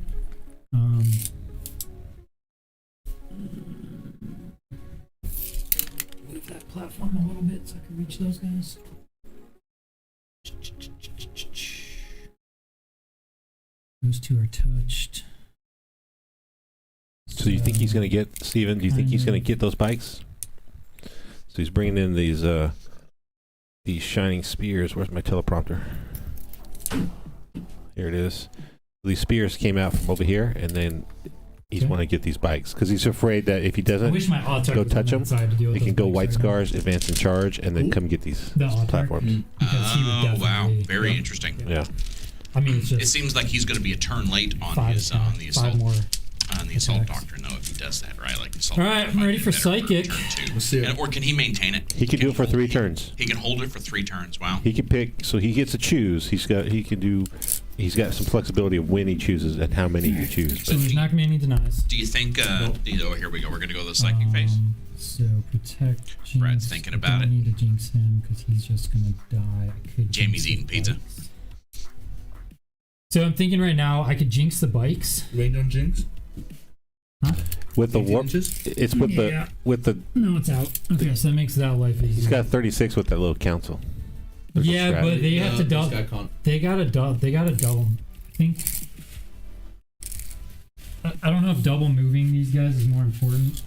Move that platform a little bit so I can reach those guys. Those 2 are touched. So you think he's going to get, Steven, do you think he's going to get those bikes? So he's bringing in these shining spears. Where's my teleprompter? Here it is. These spears came out from over here, and then he's want to get these bikes because he's afraid that if he doesn't go touch them, he can go white scars, advance and charge, and then come get these platforms. Oh, wow. Very interesting. Yeah. I mean, it's just it seems like he's going to be a turn late on the assault doctrine, though, if he does that, right? Like assault. All right, I'm ready for psychic. Or can he maintain it? He can do it for 3 turns. He can hold it for 3 turns. Wow. He can pick, so he gets to choose. He's got some flexibility of when he chooses and how many he chooses. So there's not gonna be any denies. Do you think? Oh, here we go. We're gonna go to the psychic phase. So protect. Jinx. Brad's thinking about it. I don't need to jinx him because he's just gonna die. I could. Jamie's eating pizza. So I'm thinking right now I could jinx the bikes. Rain on jinx. Huh? With the warp, it's with the. No, it's out. Okay, so that makes that life easier. He's got 36 with that little council. There's yeah, but they have to double. They got a double. I think. I don't know if double moving these guys is more important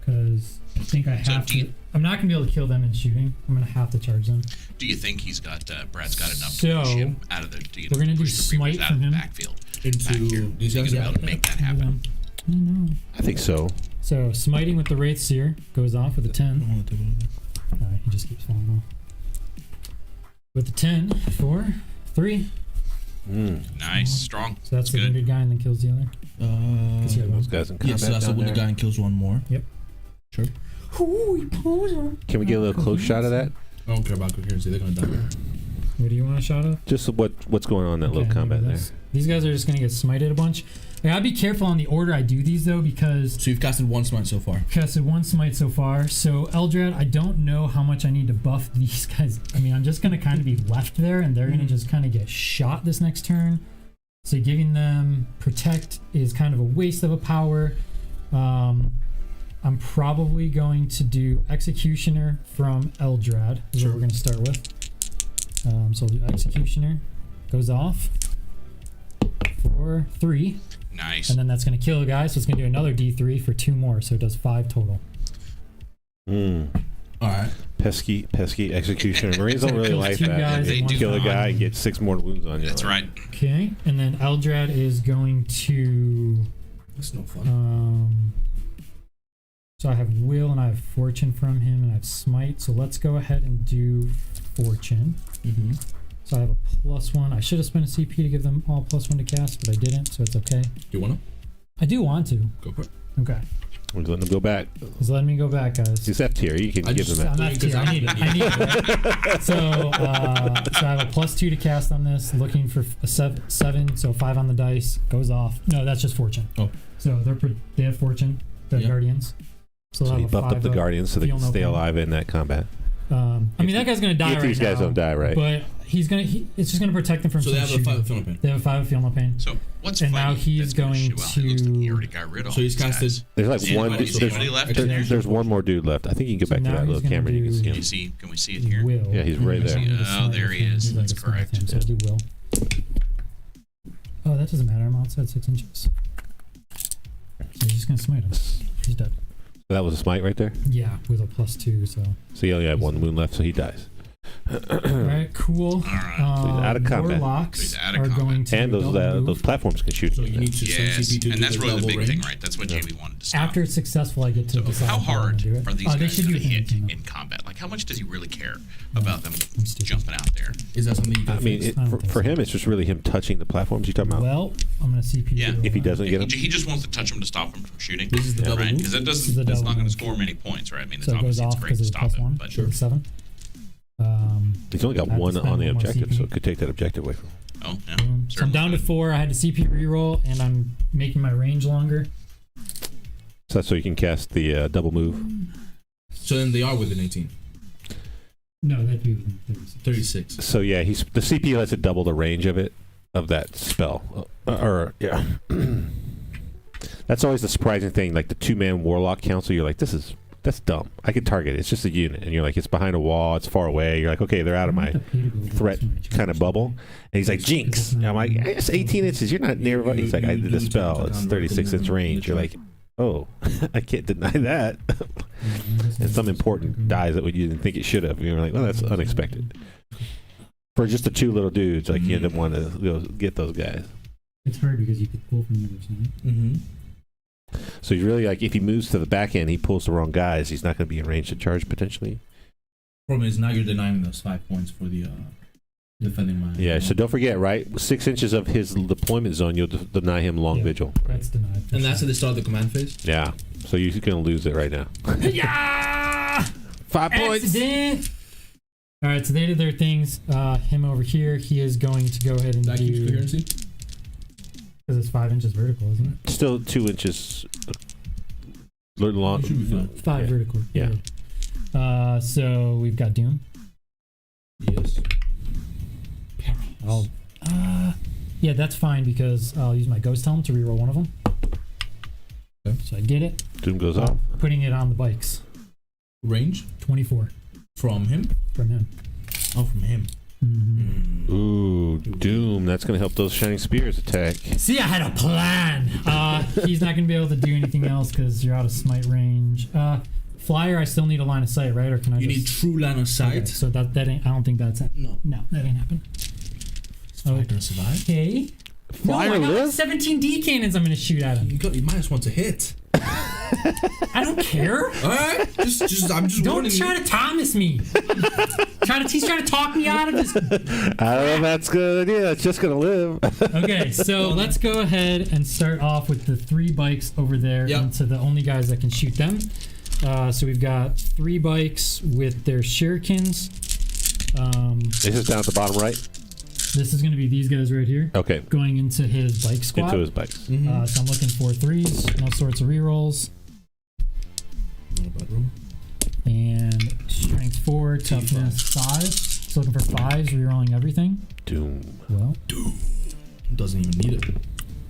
because I think I have to. I'm not gonna be able to kill them in shooting. I'm gonna have to charge them. Do you think he's got Brad's got enough to push him out of the? We're gonna do smite out from of the him backfield into these guys. Be able to make that happen. I don't know. I think so. So smiting with the Wraith Seer goes off with a 10. He just keeps falling off. With the 10, 4, 3. Nice, strong. So that's the wounded guy and then kills the other. Those guys in combat. Yes, that's the wounded guy and kills 1 more. Yep. Sure. Can we get a little close shot of that? I don't care about coherency. They're gonna die. What do you want a shot of? Just what's going on in that little combat there. These guys are just gonna get smited a bunch. I gotta be careful on the order I do these though because. So you've casted 1 smite so far. Casted 1 smite so far. So Eldrad, I don't know how much I need to buff these guys. I mean, I'm just gonna kind of be left there, and they're gonna just kind of get shot this next turn. So giving them protect is kind of a waste of a power. I'm probably going to do Executioner from Eldrad. Is what we're gonna start with. So I'll do Executioner. Goes off. 4, 3. Nice. And then that's going to kill a guy, so it's going to do another D3 for 2 more, so it does 5 total. Alright. Pesky Executioner. Marines don't really like that. They do kill a guy and get 6 more wounds on you. That's right. Okay, and then Eldrad is going to... That's no fun. So I have Will and I have Fortune from him and I have Smite, so let's go ahead and do Fortune. So I have a +1. I should have spent a CP to give them all +1 to cast, but I didn't, so it's okay. Do you want to? I do want to. Go for it. Okay. We're letting them go back. He's letting me go back, guys. He's F tier. You can give them I'm that. F tier. I need it. So I have a +2 to cast on this, looking for a 7, so 5 on the dice. Goes off. No, that's just Fortune. Oh. So they have Fortune, the Guardians. So he buffed up the Guardians so they can stay alive in that combat. I mean, that guy's going to die right now. These guys don't die, right? But it's just going to protect them from some shooting. So they have a 5 of Feel No Pain. They have a 5 of Feel No Pain. So what's and now he's going to... He looks like he already got rid of So he's casted... There's like one... There's one more dude left. I think you can go back to that little camera. You can see him. Can we see it here? Will. Yeah, he's right there. Oh, there he is. That's correct. So I'll do Will. Oh, that doesn't matter. I'm outside 6 inches. just gonna smite him. He's dead. That was a smite right there. Yeah, with a +2. So you only have one wound left, so he dies. All right, cool. All right. So he's out of combat. Warlocks So he's out of are combat. going to And those platforms can shoot. So you need to send Yes, CP to and do that's really the big range. thing, right? That's what Jamie wanted to stop. After it's successful, I get to So decide how if I wanna hard do it. are these They guys should going do to hit anything, though. in combat? Like, how much does he really care about them jumping out there? Is that something you can I mean, fix? I don't think for so. him, it's just really him touching the platforms. You talking about? Well, I'm gonna CP. Yeah. If he doesn't get him, He just wants to touch him to stop him from shooting. This is the double right? move? Because that This is doesn't. the That's double not going to move. score many points, right? I mean, it's So it goes obviously it's off great because to of the stop him, +1. but Sure. 7. he's only got I had to one spend on the one more objective, CP. so it could take that objective away from him. oh yeah. So I'm certainly down to could. 4. I had to CP reroll, and I'm making my range longer. So that's so you can cast the double move. So then they are within 18. No, that'd be within 36. 36. So yeah, the CPU lets it double the range of that spell. Yeah. That's always the surprising thing. Like the 2-man Warlock Council, you're like, that's dumb. I can target it. It's just a unit, and you're like, it's behind a wall. It's far away. You're like, okay, they're out of my threat kind of bubble. And he's like, Jinx. And I'm like, it's 18 inches. You're not near. He's like, I did the spell. It's 36-inch range. You're like, oh, I can't deny that. And some important dies that you didn't think it should have. You're like, well, that's unexpected. For just the 2 little dudes, like you end up wanting to get those guys. It's hard because you could pull from either side. Mm-hmm. So he's really like, if he moves to the back end, he pulls the wrong guys. He's not going to be in range to charge potentially. Problem is now you're denying those 5 points for the defending my. Yeah. So don't forget, right? 6 inches of his deployment zone, you'll deny him Long Vigil. That's denied. And that's at the start of the command phase. Yeah. So you're going to lose it right now. Yeah! 5 points. Accident! All right, so they did their things. Him over here, he is going to go ahead and That keeps do... coherency. Because it's 5 inches vertical, isn't it? Still 2 inches long. You should be fine. 5 Yeah. vertical. Yeah. So we've got Doom. Yes. Yeah, that's fine because I'll use my Ghost Helm to reroll one of them. Okay. So I get it. Doom goes off. Putting it on the bikes. Range 24 from him. from him. Oh, from him. Mm-hmm. Ooh, Doom. That's going to help those Shining Spears attack. See, I had a plan. He's not going to be able to do anything else because you're out of smite range. Flyer, I still need a line of sight, right? Or can I You just... need true line of sight. Okay, so that ain't... I don't think that's... No. No, that ain't happen. Is Flyer gonna survive? Okay. Flyer no, I got lives? 17 D cannons I'm going to shoot at him. You might just want to hit. I don't care. All right. I'm just Don't warning try you. to Thomas me. He's trying to talk me out of this. I don't know if that's a good idea. It's just going to live. Okay, so let's go ahead and start off with the 3 bikes over there Yep. into the only guys that can shoot them. So we've got 3 bikes with their shurikens. This is down at the bottom right. This is going to be these guys right here. Okay. Going into his bike squad. Into his bikes. Mm-hmm. So I'm looking for 3s, no sorts of rerolls. Not a bad roll. And strength 4, toughness 5. So looking for 5s, rerolling everything. Doom. Well, Doesn't even need it.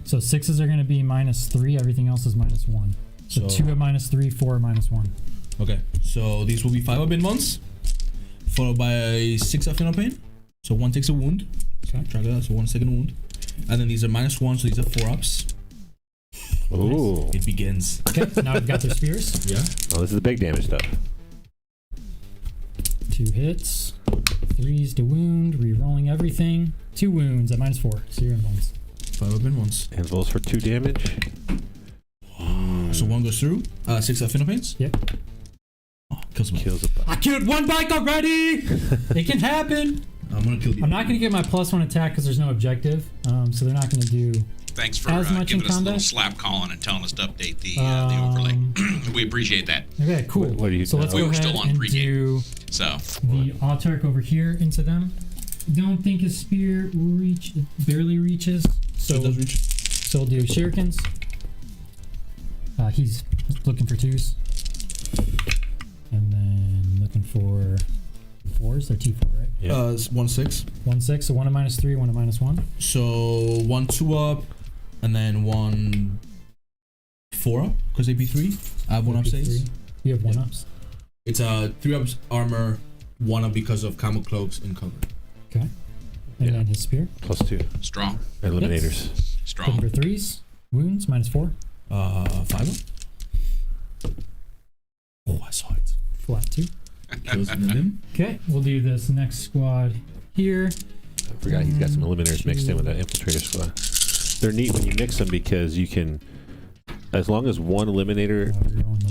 so 6s are going to be -3, everything else is -1. So 2 at -3, 4 at -1. Okay. So these will be 5 bin ones, followed by a 6 at final pain. So 1 takes a wound. Okay. Track that. So 1 second wound. And then these are -1, so these are 4 ups. Ooh. It begins. Okay, now we've got their spears. Yeah. Oh, this is the big damage stuff. 2 hits, 3s to wound, re-rolling everything. 2 wounds at -4, so you're in bones. 5 bin ones. Anvils for 2 damage. So 1 goes through. 6 at final pains. Yep. Oh, kills him. Kills a bike. I killed 1 bike already! It can happen! I'm gonna kill you. I'm not going to get my +1 attack because there's no objective, so they're not going to do Thanks for as much in giving us a little combat. slap calling and telling us to update the overlay. We appreciate that. Okay, cool. What do you So let's We go were ahead still on and pregame. do So the Autarch over here into them. Don't think his spear barely reaches, So it does reach. so we'll do shurikens. He's looking for 2s. And then looking for 4s. They're T4, right? Yeah. 1 6. 1 6, so 1 at -3, 1 at -1. So 1 2 up, and then 1 4 up because AP3. I have 1 up saves. You have 1 Yeah. ups. It's 3 ups armor, 1 up because of camo cloaks and cover. Okay. And Yeah. then his spear. +2. strong, Eliminators. strong. Looking for 3s. Wounds, -4. 5. Oh, I saw it. Flat 2. Kills in the limb. Okay, we'll do this next squad here. I forgot he's got some eliminators mixed in with that infiltrator squad. They're neat when you mix them because you can, as long as one eliminator,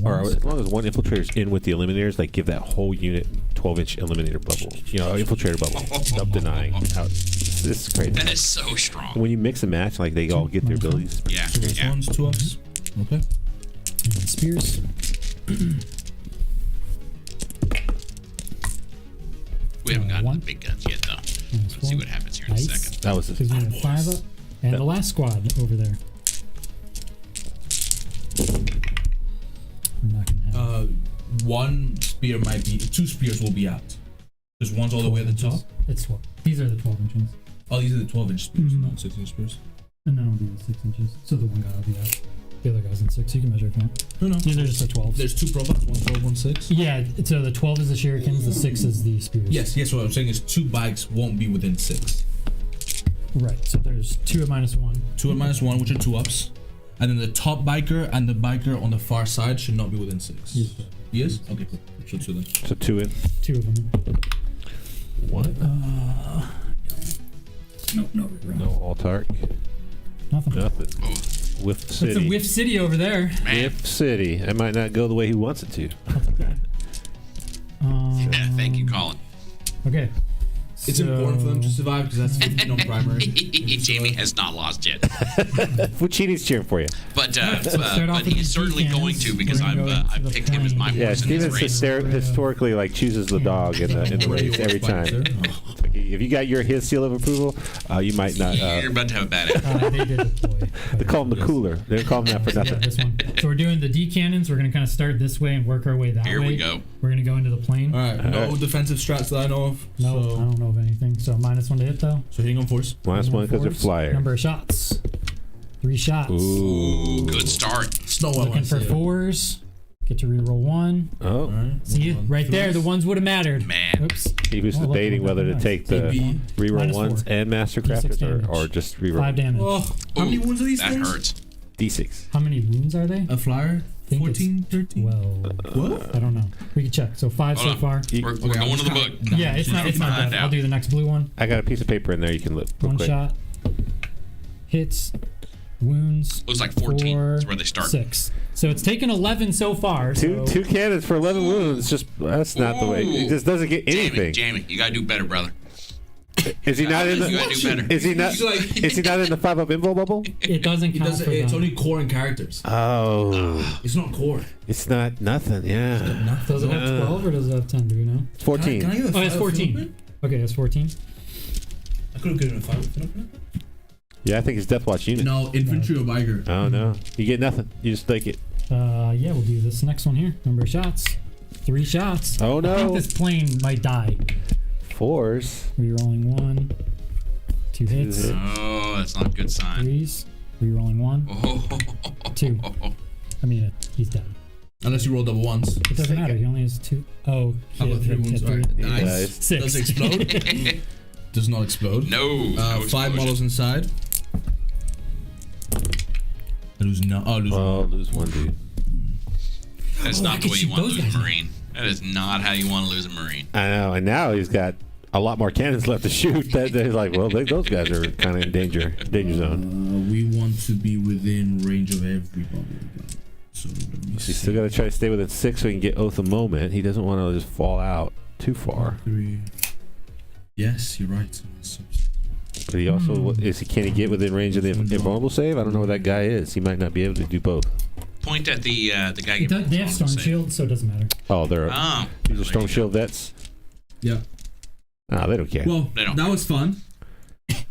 or as long as one infiltrator's in with the eliminators, like give that whole unit 12-inch eliminator bubble, infiltrator bubble, up denying out. This is crazy. That is so strong. When you mix and match, like they all get their abilities. Yeah. This one's 2 ups. Okay. And spears. We haven't gotten one. the big guns yet, though. Minus Let's see 4. what happens here in a Nice. second. That was Because we have 5 up. And the last squad over there. I'm not gonna have 1 spear might be. 2 spears will be out. There's one's all the way at the top. It's 12. These are the 12-inch ones. Oh, these are the 12-inch spears, Mhm. not 6-inch spears. And then I'll do the 6 inches. So the one guy will be out. The other guy's in 6. You can measure if you want. No. These are just the 12s. There's 2 profiles, 1 12, 1 6. Yeah, so the 12 is the shurikens, the 6 is the spears. Yes. What I'm saying is 2 bikes won't be within 6. Right, so there's 2 at -1. 2 at -1, which are 2 ups. And then the top biker and the biker on the far side should not be within 6. Yes? Okay, cool. So 2 then. So 2 in. 2 of them. One. No alt-arc. Nothing. Nothing. Whiff That's City. a whiff city over there. Man. Whiff City. That might not go the way he wants it to. Yeah, thank you, Colin. Okay. It's important for them to survive because that's 15 on primary. Jamie has not lost yet, Fuccini's cheering for you. but start off but with he's the certainly Deacons. going to because We're gonna go I've into picked the him as my plane. Yeah, horse in this Steven's race. historically like chooses the dog in the race every time. If you got his seal of approval, you might not. You're about to have a bad attitude. They did deploy. They call him the cooler. They don't call him that for Yeah, nothing. this one. So we're doing the D cannons. We're going to kind of start this way and work our way that way. Here we go. We're going to go into the plane. Alright, no defensive strats that I know of. No, I So, don't know of anything. So -1 to hit though. so hitting on force. Last one because they're Force. flyer. Number of shots. 3 shots. Ooh, good start. Snow Looking for 4s. Get to reroll 1. Oh, Alright. See, right there, the ones would have mattered. Man. Oops. he was Oh, look, debating look, whether to nice. take the TB. reroll -4. ones and Mastercrafters damage. or just 5 reroll damage. Oh, how many Ooh, wounds are these that things? hurts. D6. How many wounds are they? A flyer? think it's 14, 13? 12. What? I don't know. We can check. So 5 Hold so on. far. We're Okay, going I'll to the just book. count. Yeah, it's not Find bad. out. I'll do the next blue one. I got a piece of paper in there. You can look real 1 quick. shot. Hits. Wounds. Looks like 14 4, is where they start. 6. So it's taken 11 so far. Two so cannons for 11 wounds. Just that's not the way. It just doesn't get anything. Jamie, you gotta do better, brother. Is he not in You gotta do the? better. Is he not? He's like- Is he not in the 5-up info bubble? it doesn't It count doesn't, for it's them. only core and characters. Oh, It's not core. it's not nothing. Yeah, Does it have 12 or does it have 10? Do we know? it's 14. Can I get a Oh, it's 5 14. Okay, it's 14. I could have given a 5. Yeah, I think it's Death Watch unit. No, infantry or biker. Oh no, you get nothing. You just take it. Yeah, we'll do this next one here. Number of shots. 3 shots. Oh, I no. think this plane might die. 4s. Rerolling 1. 2 hits. hits. Oh, that's not a good sign. 3s. Rerolling 1. Oh, 2. I mean, he's dead. Unless you roll double ones. It doesn't matter. He only has 2. Oh, How about 3 wounds? Alright, nice. Nice. 6. Does it explode? Does not explode. no. no 5 explosion. models inside. I lose no. Oh, I lose Oh, one. lose one dude. That's Oh, I not the could way you shoot want to those lose a guys. Marine. That is not how you want to lose a Marine. I know, and now he's got a lot more cannons left to shoot. That he's like, well, those guys are kind of in danger zone. We want to be within range of everybody. So let me He's see. still got to try to stay within 6 so he can get Oath of Moment. He doesn't want to just fall out too far. 3. Yes, you're right. So, But he also can he get within range of the invulnerable save? I don't know where that guy is. He might not be able to do both. Point at the guy. They have getting Storm save. Shield, so it doesn't matter. Oh, they're Oh, these are Storm there you Shield vets. yeah. Ah, they don't care. Well, They don't. that was fun.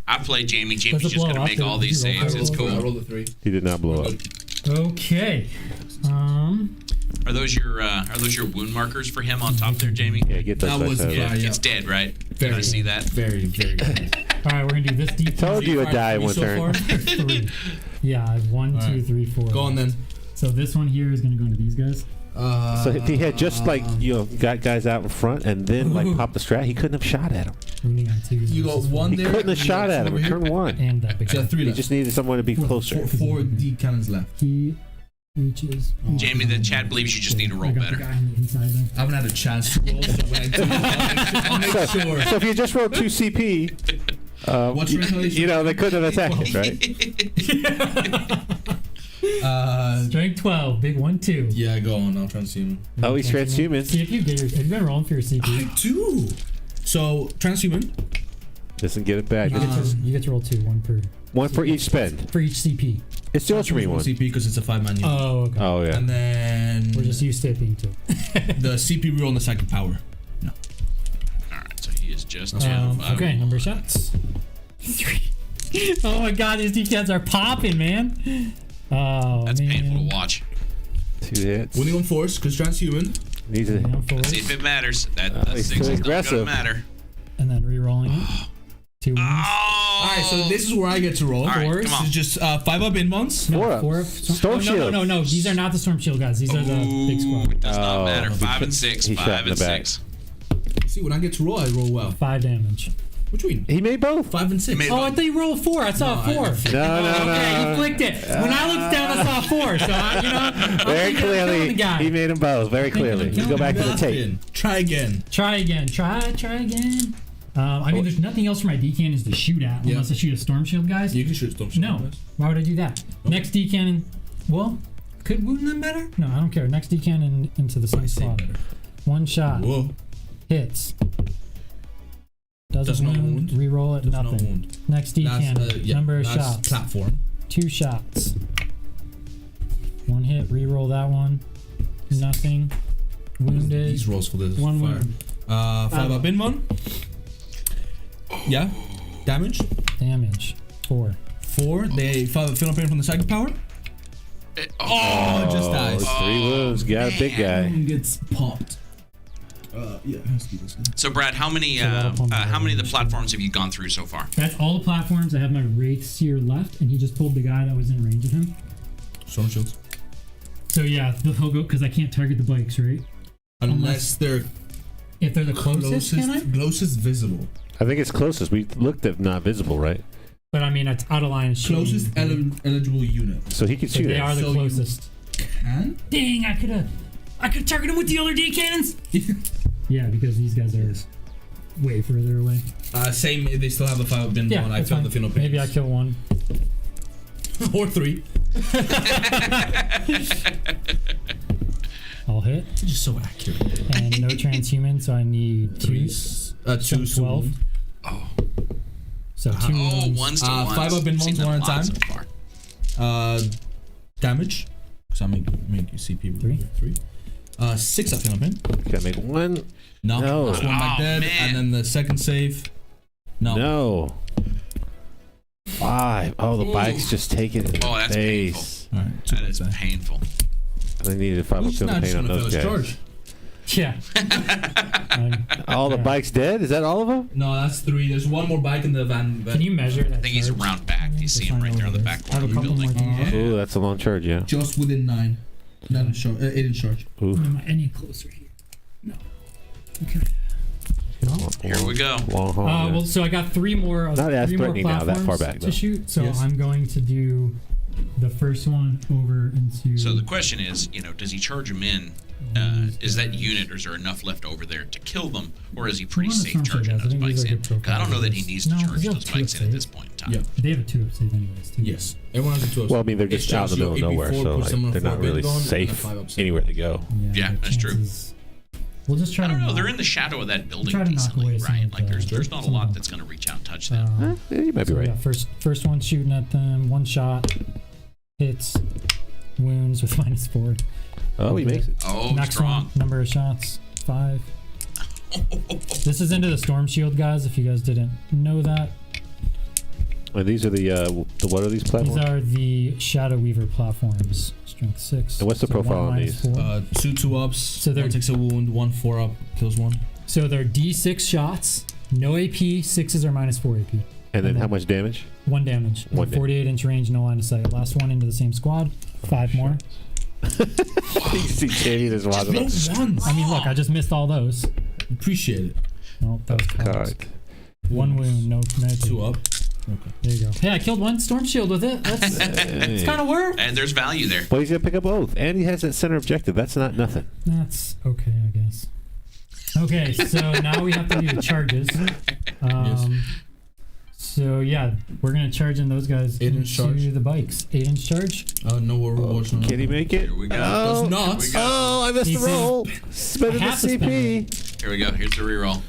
I play Jamie. Does Jamie's it just blow gonna up? make all Did these you roll saves. It's high roll? I cool. rolled a 3. He did not blow up. Okay. Are those your wound markers for him on top there, Jamie? Yeah, get those That was dice out of Yeah, there. yeah. it's dead, right? Very Did I see that? Very, very good. All right, we're gonna do this deep. Told you a die one so turn. far? 3. Yeah, I have 1, All 2, right. 3, 4. Go on then. So this one here is gonna go into these guys. So if he had just got guys out in front and then popped the strat, he couldn't have shot at him. Wounding on 2. You got one He there. couldn't have you shot got at him over in here. turn 1. And that big So you guy. have 3 He left. just needed someone to be closer. 4 D cannons left. He Reaches. Jamie, the chat believes you just need to roll I got better. The guy on the inside there. I haven't had a chance to roll, so when I do, I'll make sure. So if you just rolled 2 CP, What's you know, they couldn't have attacked it, right? Strength 12, big 1-2. Yeah, go on. I'll transhuman. Oh, he's transhuman. See if you get have you been rolling for your CP? I do. So transhuman. Doesn't get it back. You get to roll 2, One for each spend. for each CP. It's the Ultramarine one. CP because it's a 5-man unit. Oh, okay. Oh, yeah. And then We're just used to it being 2. the CP reroll on the psychic power. No. Alright, so he is just okay, number of shots. 3. Oh my god, these DKs are popping, man. Oh, That's man. painful to watch. 2 hits. Winning on force because transhuman. Needs a, Down forward. See if it matters. That he's 6 too is not aggressive. gonna matter. And then re-rolling. 2 wounds. Oh! All right, so this is where I get to roll. All right, Force come on. is just 5 up in months. No, 4 up. 4 up. Storm no, Shield. No. These are not the Storm Shield guys. These are the big squad. It does not Oh, matter. he 5 and shot- 6. he shot 5 in and the back. 6. See, when I get to roll, I roll well. 5 damage. What do you mean? He made both. 5 and 6. Made- Oh, I thought you rolled a 4. I saw a 4. No, Okay, you flicked it. When I looked down, I saw a 4. So, I'm Very thinking I'm killing clearly, the guy. he made them both. Very clearly. You go back to the tape. Try again. Try again. Try again. I mean, there's nothing else for my D cannons to shoot at unless I shoot a Storm Shield, guys. You can shoot Storm Shield. No. Why would I do that? Next D cannon. Well, could wound them better? No, I don't care. Next D cannon into the same say slot. better. 1 shot. Whoa. Hits. Does Doesn't not wound. wound. Reroll it. Does not Nothing. wound. Next D That's, cannon. Number of that's shots. platform. 2 shots. 1 hit. Reroll that one. Nothing. Wounded. These rolls for this 1 fire. wound. 5 up in 1. Yeah. Damage. Damage. 4. 4. They fill up in from the psychic power. Oh, it just dies. 3 wounds. Got a big guy. Gets popped. Yeah, it has to be this guy. So, Brad, how many of the platforms have you gone through so far? That's all the platforms. I have my Wraiths here left, and he just pulled the guy that was in range of him. Storm Shields. So yeah, he'll go because I can't target the bikes, right? Unless they're If they're the closest, can I? closest visible. I think it's closest. We looked at not visible, right? But I mean, it's out of line. Closest eligible unit. So he could So shoot they it. are the So you- closest. Can? Dang! I could target him with the other D cannons. Yeah, because these guys are way further away. Same. They still have the 5 up in Yeah, 1. I that's filled fine. the final Maybe I kill one. or 3. I'll hit. Just so accurate. And no transhuman, so I need 2. 2 12. Oh, So 2 wounds. 1s to 1s. 5 up in Seen 1s, them 1 a at a lot time. so far. Damage. Because I make you CP with 3. 6 up in. Gotta make 1. No. No. That's 1 back Oh, dead. man. And then the second save. No. No. 5. Oh, the bike's just taking it in Oh, the that's face. All right. That is painful. They needed 5 up Who's to the not paint just on gonna those fill guys. his charge? Yeah. All the bikes dead? Is that all of them? No, that's 3. There's 1 more bike in the van. Can you measure that? I think he's charge? around back. You see him right there on the back I have corner a of the couple more building. things. Ooh, that's a long charge, yeah. Just within 9. 9 in charge. 8 in charge. Ooh. Am I any closer here? No. Okay. Here we go. Long haul. yeah. Well, so I got 3 more. Not as 3 more threatening now, that far platforms back, though. to shoot. So Yes. I'm going to do the first one over into. So the question is, does he charge him in? Is that unit, or is there enough left over there to kill them, or is he pretty One of the safe Storm charging Shield guys, I those think bikes these are in? good 'Cause I don't know that he profiles. needs to No, charge they have those 2 bikes in at save. this point in time. Yeah. They have a 2 up save anyways. Too. Yes. Everyone has a 2 up. Well, I mean, they're just It's out in the middle of your nowhere, AP4 so puts them on they're not 4 really bend on and a safe 5 up save. anywhere to go. Yeah, the that's true. chances- We'll just try I don't to know. knock- They're in the shadow of that building try to knock decently, away some right? of Like the- there's not a some lot of that's going to reach out and touch them. Yeah, you might be So, right. yeah, first one shooting at them. 1 shot. Hits. Wounds with -4. Oh, he makes it. Oh, Next strong. one. Number of shots. 5. This is into the Storm Shield, guys, if you guys didn't know that. And these are the what are these These platforms? are the Shadow Weaver platforms. Strength 6. And what's the profile on these? 4. 2 2 ups. So they're- 1 takes a wound. 1 4 up. Kills 1. So they're D6 shots. No AP. 6s are -4 AP. And then how much damage? 1 damage. 48-inch range, no line of sight. Last one into the same squad. 5 more. You see Jamie just walking up. Just once. I mean, look, I just missed all those. Appreciate it. No, that was close. God. 1 wound, no 2 up. Okay. There you go. Hey, I killed one storm shield with it. That's kind of work. And there's value there. Well, he's gonna pick up Oath, and he has that center objective. That's not nothing. That's okay, I guess. Okay, so now we have to do the charges. So yeah, we're gonna charge in those guys 8-inch into charge. the bikes. 8-inch charge. No rewards. No. Can he make it? Here we go. Oh, Does not. Here we go. oh, I missed the CP. roll. Spending the I have to spend CP. Here we go. Here's the reroll.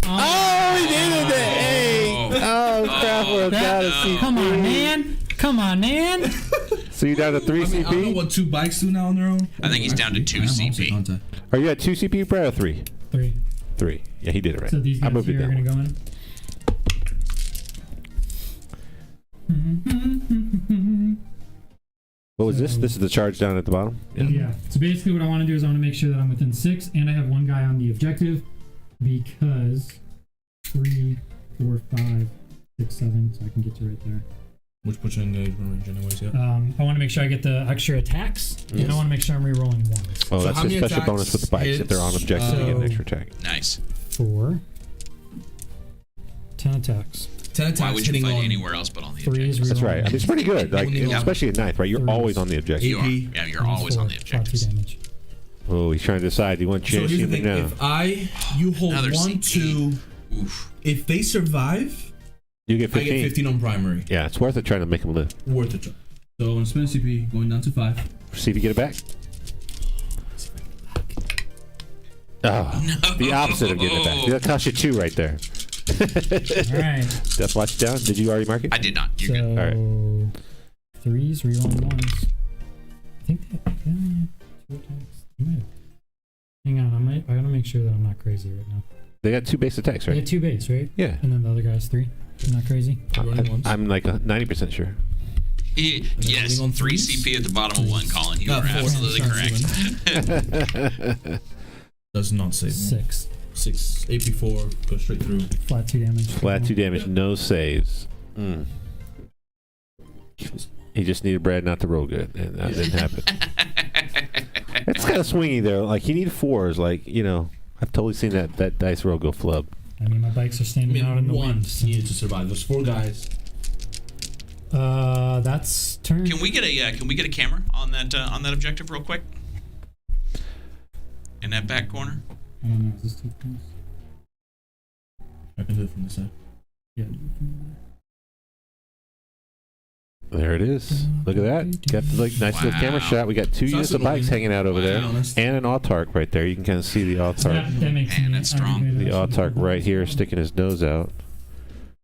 Oh, he needed it. Hey. Oh, CRAFTWORLD got a CP. Come on, man. Come on, man. So you're down to 3 I don't know CP? what 2 bikes do now on their own. I think he's down to 2 I am also CP. contact. Are you at 2 CP, Brad, or 3? 3. 3. Yeah, he did it right. So these I guys moved it here are down. gonna go in. What was this? This is the charge down at the bottom? Yeah. So basically what I want to do is I want to make sure that I'm within 6 and I have one guy on the objective because 3, 4, 5, 6, 7, so I can get to right there. Which puts you in engagement range anyways, yeah. I want to make sure I get the extra attacks and I want to make sure I'm re-rolling ones. Oh, So that's how a many special attacks, bonus with the bikes. If they're on hits, objective, they get an so- extra attack. Nice. 4, 10 attacks. 10 attacks Why would you hitting fight on anywhere else but on the 3 objective? is That's re-rolling. right. I mean, it's pretty good. Like, Yeah. especially at ninth, right? You're Threes. always on the objective. You are. Yeah, you're always on the Flat 2 objectives. damage. Oh, he's trying to decide. Do you want to So chance here's the human thing, now? if you hold Another 1, CP. 2, Oof. if they survive, You get I 15. get 15 on primary. Yeah, it's worth it trying to make him live. Worth it. So I'm spending CP, going down to 5. See if you get it back. Oh, the opposite of getting it back. That costs you 2 right there. Alright. That's watch it down. Did you already mark it? I did not. You're So good. All 3s, re-rolling 1s. I think they have 2 attacks. They might have- Hang on, I gotta make sure that I'm not crazy right now. They got 2 base attacks, They right? had 2 base, right? Yeah. And then the other guy's 3. I'm not crazy. Running once. I'm like 90% sure. Yes, on 3 threes? CP at the bottom of 1, Colin. You are 4. absolutely correct. Does not save me. 6. 6, 8 before, go straight through. Flat 2 damage. Flat 2 damage, no saves. He just needed Brad not to roll good, and that didn't happen. It's kind of swingy though. Like you need 4s. Like I've totally seen that dice roll go flub. I mean, my bikes are standing out in the one wind. So. needed to survive. There's 4 guys. That's turn. Can we get a camera on that objective real quick? In that back corner. I don't know. Is this too close? I can do it from the side. Yeah. There it is. Look at that. Got the nice little camera Wow. shot. We got 2 So units that's of bikes annoying. hanging out over there, Wow. and an autark right there. You can kind of see the autark. That makes Man, me. that's strong. The autark right here, sticking his nose out.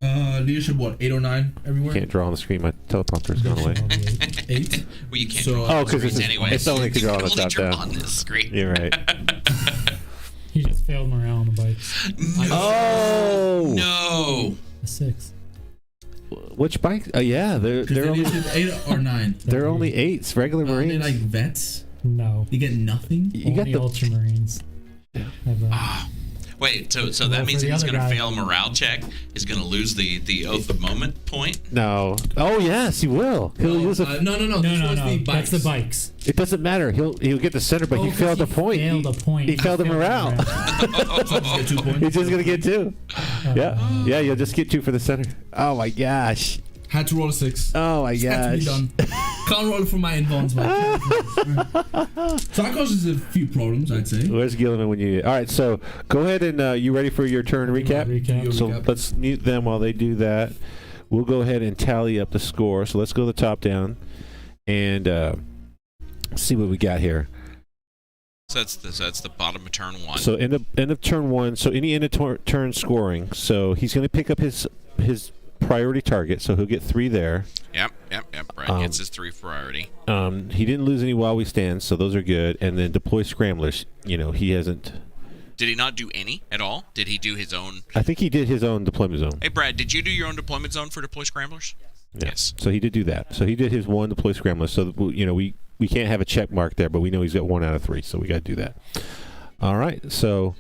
Leadership, what, 8 or 9 everywhere? Can't draw on the screen. My teleprompter's gone away. 8. Well, you can't So- draw Oh, on 'cause screens it's- anyway. it's only to draw on You the can only top draw down. on this screen. You're right. He just failed morale on the bikes. Oh No. A 6. Which bike? Yeah, they're only Leadership 8 or 9. they're only 8s. Regular Are they Marines. like vets? No. You get nothing? You got Only the Ultramarines. Have, Wait, so Well, that means for the he's other going to guy- fail a morale check. He's going to lose the oath of moment point. no. Oh yes, he will. He'll lose a. No. no, This was no. the That's the bikes. It doesn't matter. He'll get the center, but he 'cause failed the point. Failed a point. He failed the morale. Get 2 points. He's just gonna get 2. Yeah. You'll just get 2 for the center. Oh my gosh. Had to roll a 6. Oh my Had to be gosh. done. Can't roll it for my invulns. So that causes a few problems, I'd say. Where's Gilliman when you? All right. So go ahead and you ready for your turn recap? Recap. So Recap. let's mute them while they do that. We'll go ahead and tally up the score. So let's go the top down and see what we got here. So that's the bottom of turn 1. So end of turn 1. So any end of turn scoring. So he's going to pick up his priority target. So he'll get 3 there. Yep. Brad gets his 3 priority. He didn't lose any while we stand, so those are good. And then deploy scramblers. He hasn't. Did he not do any at all? Did he do his own? I think he did his own deployment zone. Hey, Brad, did you do your own deployment zone for deploy scramblers? Yeah. Yes. So he did do that. So he did his 1 deploy scrambler. So we can't have a check mark there, but we know he's got 1 out of 3. So we got to do that. All right. So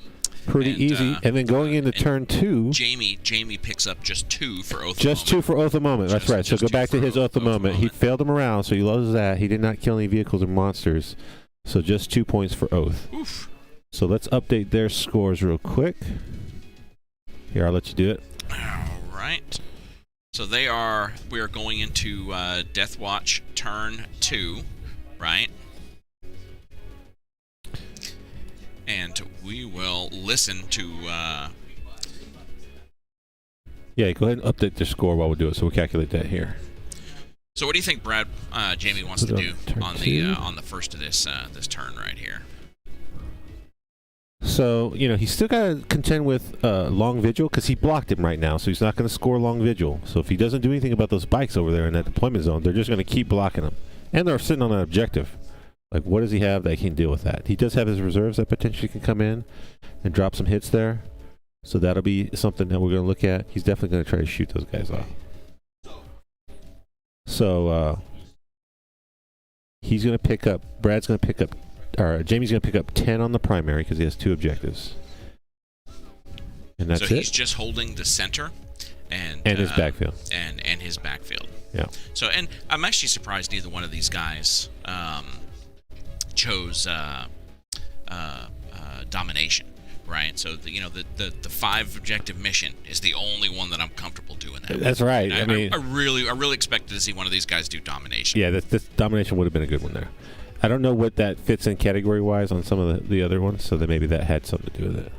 pretty And, easy. And then going into turn 2. Jamie picks up just 2 for oath. Just 2 for Oath of Moment. That's right. So just go 2 back to for his Oath of Moment. He Moment. failed him around, so he loses that. He did not kill any vehicles or monsters. So just 2 points for Oath. Oof. So let's update their scores real quick. Here, I'll let you do it. All right. So we are going into Death Watch turn 2, right? And we will listen to... Yeah, go ahead and update the score while we do it, so we'll calculate that here. So what do you think Jamie wants to do on the first of this turn right here? So, he's still got to contend with Long Vigil because he blocked him right now, so he's not going to score Long Vigil. So if he doesn't do anything about those bikes over there in that deployment zone, they're just going to keep blocking him. And they're sitting on an objective. Like, what does he have that can deal with that? He does have his reserves that potentially can come in and drop some hits there. So that'll be something that we're going to look at. He's definitely going to try to shoot those guys off. So he's going to pick up, Jamie's going to pick up 10 on the primary because he has 2 objectives. And that's it. So he's just holding the center and his backfield. And his backfield. Yeah. So, and I'm actually surprised neither one of these guys chose domination. Right, so the 5 objective mission is the only one that I'm comfortable doing that. That's right. I mean, I really expected to see one of these guys do domination. Yeah, this domination would have been a good one there. I don't know what that fits in category-wise on some of the other ones, so that maybe that had something to do with it.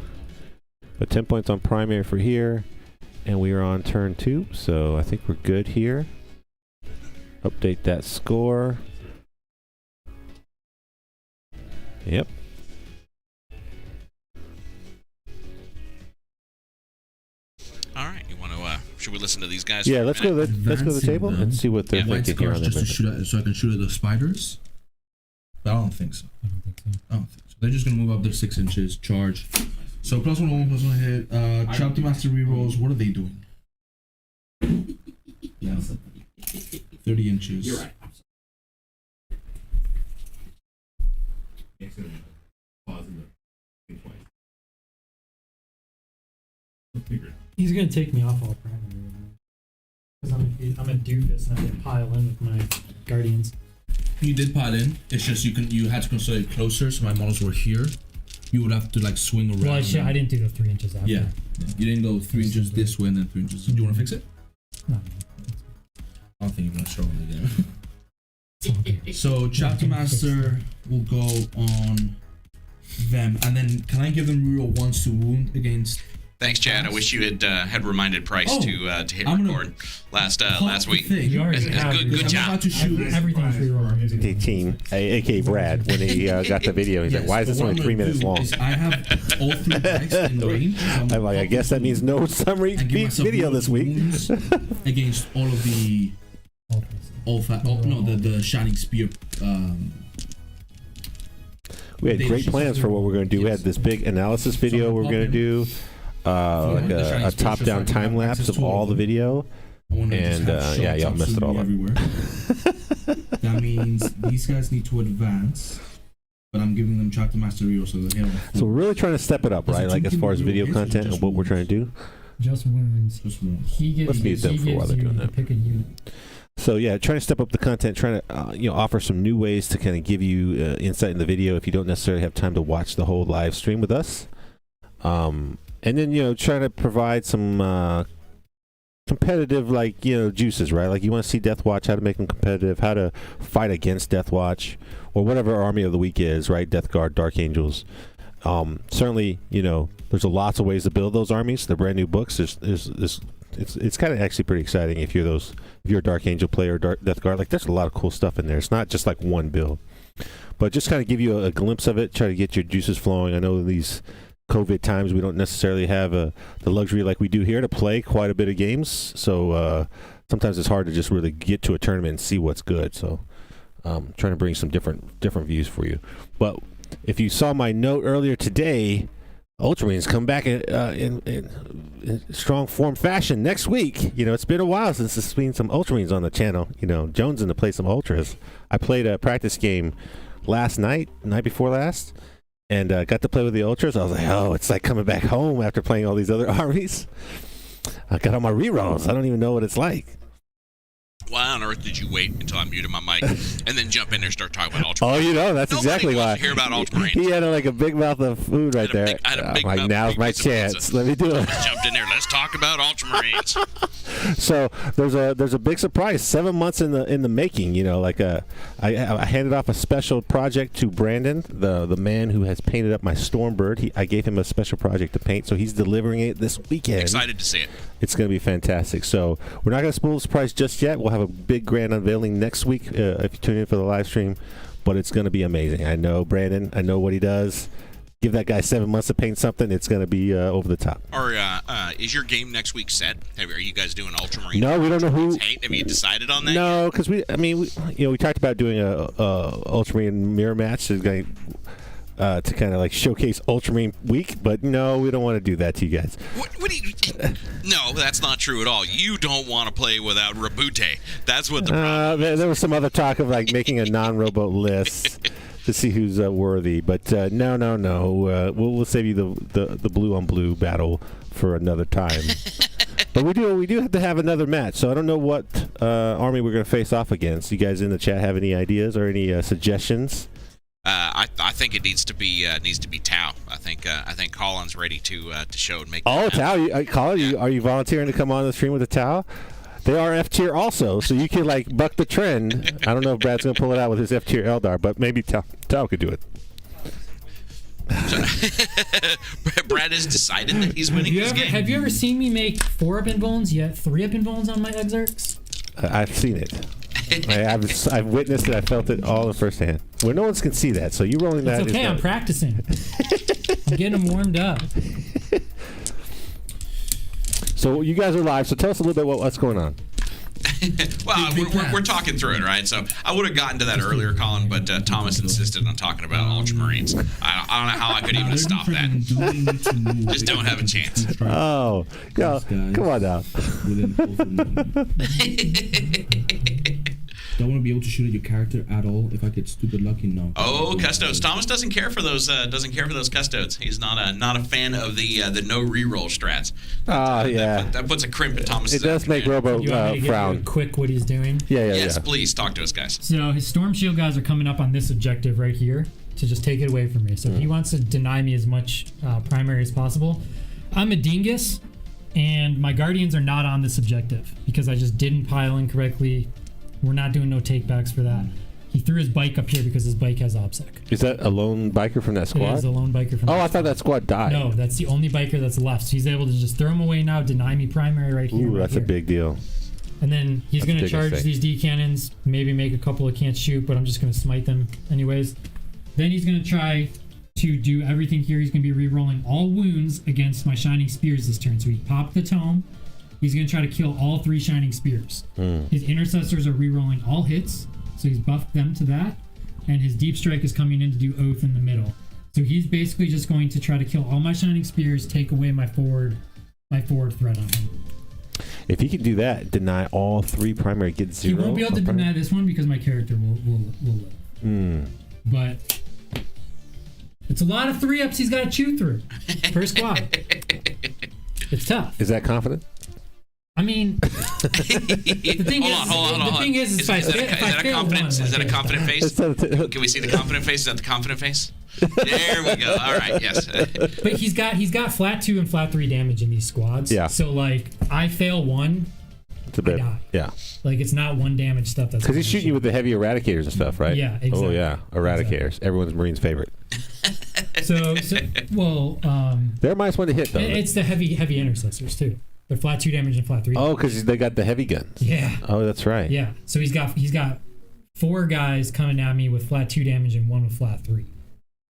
But 10 points on primary for here, and we are on turn 2, so I think we're good here. Update that score. Yep. All right, you want to? Should we listen to these guys? Yeah, let's go to the table and see what they're thinking here on just so I can shoot at the spiders. But I don't think so. They're just gonna move up their 6 inches, charge. So +1 hit. Chapter Master rerolls. What are they doing? Yeah, 30 inches. You're right. He's gonna take me off all primary because I'm a doofus and I can pile in with my guardians. You did pile in. It's just you had to consolidate closer, so my models were here. You would have to like swing around. Well, I didn't do the 3 inches after. Yeah, you didn't go 3 inches this way and then 3 inches. Do you want to fix it? No. I don't think you're gonna struggle again. So Chapter Master will go on them, and then can I give them reroll once to wound against? Thanks, Chad. I wish you had reminded Price to hit record last week. Good job. Everything's reroll. 18, aka Brad, when he got the video, he's like, "Why is this only 3 minutes long?" I have all 3 dice in range. I'm like, I guess that means no summary video this week. Against all of the the shining spear. We had great plans for what we're going to do. We had this big analysis video we're going to do. Like a top-down time lapse of all the video, and y'all messed it all up. That means these guys need to advance, but I'm giving them Chapter Master reroll so that So we're really trying to step it up, right? Like as far as video content and what we're trying to do. Just wounds. Let's mute them for while they're doing that. Pick a unit. So yeah, trying to step up the content, trying to offer some new ways to kind of give you insight in the video if you don't necessarily have time to watch the whole live stream with us. And then, try to provide some competitive, juices, right? Like you want to see Death Watch, how to make them competitive, how to fight against Death Watch, or whatever Army of the Week is, right? Death Guard, Dark Angels. Certainly, there's lots of ways to build those armies. They're brand new books. It's kind of actually pretty exciting if you're a Dark Angel player or Death Guard. Like there's a lot of cool stuff in there. It's not just like one build, but just kind of give you a glimpse of it. Try to get your juices flowing. I know these COVID times we don't necessarily have the luxury like we do here to play quite a bit of games. So sometimes it's hard to just really get to a tournament and see what's good. So trying to bring some different views for you. But if you saw my note earlier today, Ultramarines come back in strong form fashion next week. It's been a while since there's been some Ultramarines on the channel. Jones in to play some Ultras. I played a practice game night before last, and got to play with the Ultras. I was like, oh, it's like coming back home after playing all these other armies. I got all my rerolls. I don't even know what it's like. Why on earth did you wait until I muted my mic and then jump in there and start talking about Ultramarines? Oh, that's exactly why. Nobody wants to hear about Ultramarines. He had a big mouth of food right there. I had a big mouth. Now's my chance. Let me do it. Jumped in there. Let's talk about Ultramarines. So there's a big surprise. 7 months in the making. You know, like I handed off a special project to Brandon, the man who has painted up my Stormbird. I gave him a special project to paint, so he's delivering it this weekend. Excited to see it. It's going to be fantastic. So we're not going to spoil the surprise just yet. We'll have a big grand unveiling next week if you tune in for the live stream. But it's going to be amazing. I know Brandon. I know what he does. Give that guy 7 months to paint something. It's going to be over the top. Or is your game next week set? Are you guys doing Ultramarine? No, we don't know who. Have you decided on that? No, because we talked about doing a Ultramarine mirror match to kind of like showcase Ultramarine week, but no, we don't want to do that to you guys. What do you? No, that's not true at all. You don't want to play without Rabute. That's what the problem is. There was some other talk of like making a non-robot list to see who's worthy, but no. We'll save you the blue on blue battle for another time. But we do have to have another match, so I don't know what army we're going to face off against. You guys in the chat have any ideas or any suggestions? I think it needs to be Tau. I think Colin's ready to show and make. Oh, Tau! Colin, are you volunteering to come on the stream with the Tau? They are F tier also, so you can like buck the trend. I don't know if Brad's gonna pull it out with his F tier Eldar, but maybe Tau could do it. Brad has decided that he's winning this game. Have you ever seen me make 4 up in bones yet 3 up in bones on my Exarchs? I've seen it. I've witnessed it. I felt it all in firsthand. Well, no one can see that, so you rolling that. It's okay. I'm practicing. I'm getting them warmed up. So you guys are live. So tell us a little bit what's going on. Well, we're talking through it, right? So I would have gotten to that earlier, Colin, but Thomas insisted on talking about Ultramarines. I don't know how I could even stop that. Just don't have a chance. Oh, yeah. Come on now. Don't want to be able to shoot at your character at all if I get stupid lucky. No. Oh, custodes. Thomas doesn't care for those. Doesn't care for those custodes. He's not a fan of the no reroll strats. Yeah. That puts a crimp in Thomas. It does make Robo frown. Quick, what he's doing. Yes, please talk to us, guys. So his Storm Shield guys are coming up on this objective right here to just take it away from me. So if he wants to deny me as much primary as possible, I'm a dingus, and my Guardians are not on this objective because I just didn't pile in correctly. We're not doing no takebacks for that. He threw his bike up here because his bike has OBSEC. Is that a lone biker from that squad? It is a lone biker from that I thought that squad died. No, that's the only biker that's left. So he's able to just throw him away now, deny me primary right here. Ooh, that's a big deal. And then he's going to charge these D cannons, maybe make a couple of can't shoot, but I'm just going to smite them anyways. Then he's going to try to do everything here. He's going to be re-rolling all wounds against my Shining Spears this turn. So he popped the tome. He's going to try to kill all 3 Shining Spears. His Intercessors are re-rolling all hits, so he's buffed them to that. And his Deep Strike is coming in to do Oath in the middle. So he's basically just going to try to kill all my Shining Spears, take away my forward threat on him. If he can do that, deny all 3 primary, get 0. He won't be able to deny this one because my character will live. But it's a lot of 3-ups he's got to chew through per squad. It's tough. Is that confident? I mean, the thing is, is that a confident face? Can we see the confident face? Is that the confident face? There we go. All right, yes. But he's got flat 2 and flat 3 damage in these squads. Yeah. So like, I fail 1, it's a bit. I die. Yeah. Like it's not 1 damage stuff. That's because he's shooting you with the heavy eradicators and stuff, right? Yeah. Exactly. Oh yeah, eradicators. Exactly. Everyone's Marine's favorite. So they're -1 to hit though. It's the heavy intercessors too. They're flat 2 damage and flat 3 damage. Oh, because they got the heavy guns. Yeah. Oh, that's right. Yeah. So he's got 4 guys coming at me with flat 2 damage and 1 with flat 3.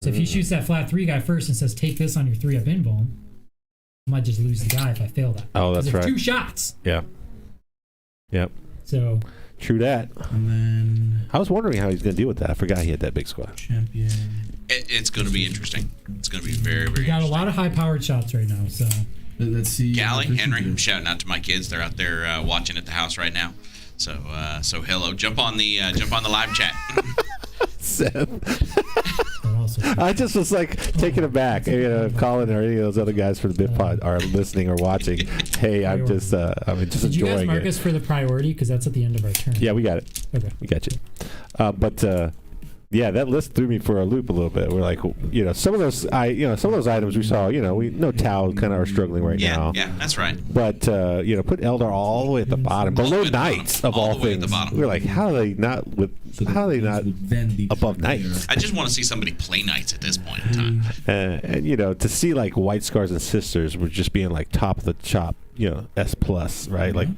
So if he shoots that flat 3 guy first and says, take this on your 3-up invuln, I might just lose the guy if I fail that. Oh, that's right. 2 shots. Yeah. Yep. So. True that. And then. I was wondering how he's going to deal with that. I forgot he had that big squad. Champion. It's going to be interesting. It's going to be very, very interesting. We got a lot of high-powered shots right now, so. Let's see. Callie, Henry, I'm shouting out to my kids. They're out there watching at the house right now. So hello. Jump on the live chat. Seth. I just was like taken aback. Colin or any of those other guys from the BitPod are listening or watching. Hey, I'm just enjoying it. Did you guys mark us for the priority? Because that's at the end of our turn. Yeah, we got it. Okay. We got you. But Yeah, that list threw me for a loop a little bit. We're like, some of those items we saw, we know Tau kind of are struggling right now. Yeah, that's right. But put Eldar all the way at the bottom, below Knights of all things. We're like, how are they not above Knights? I just want to see somebody play Knights at this point in time. And to see like White Scars and Sisters were just being like top of the chop, S plus, right? Like,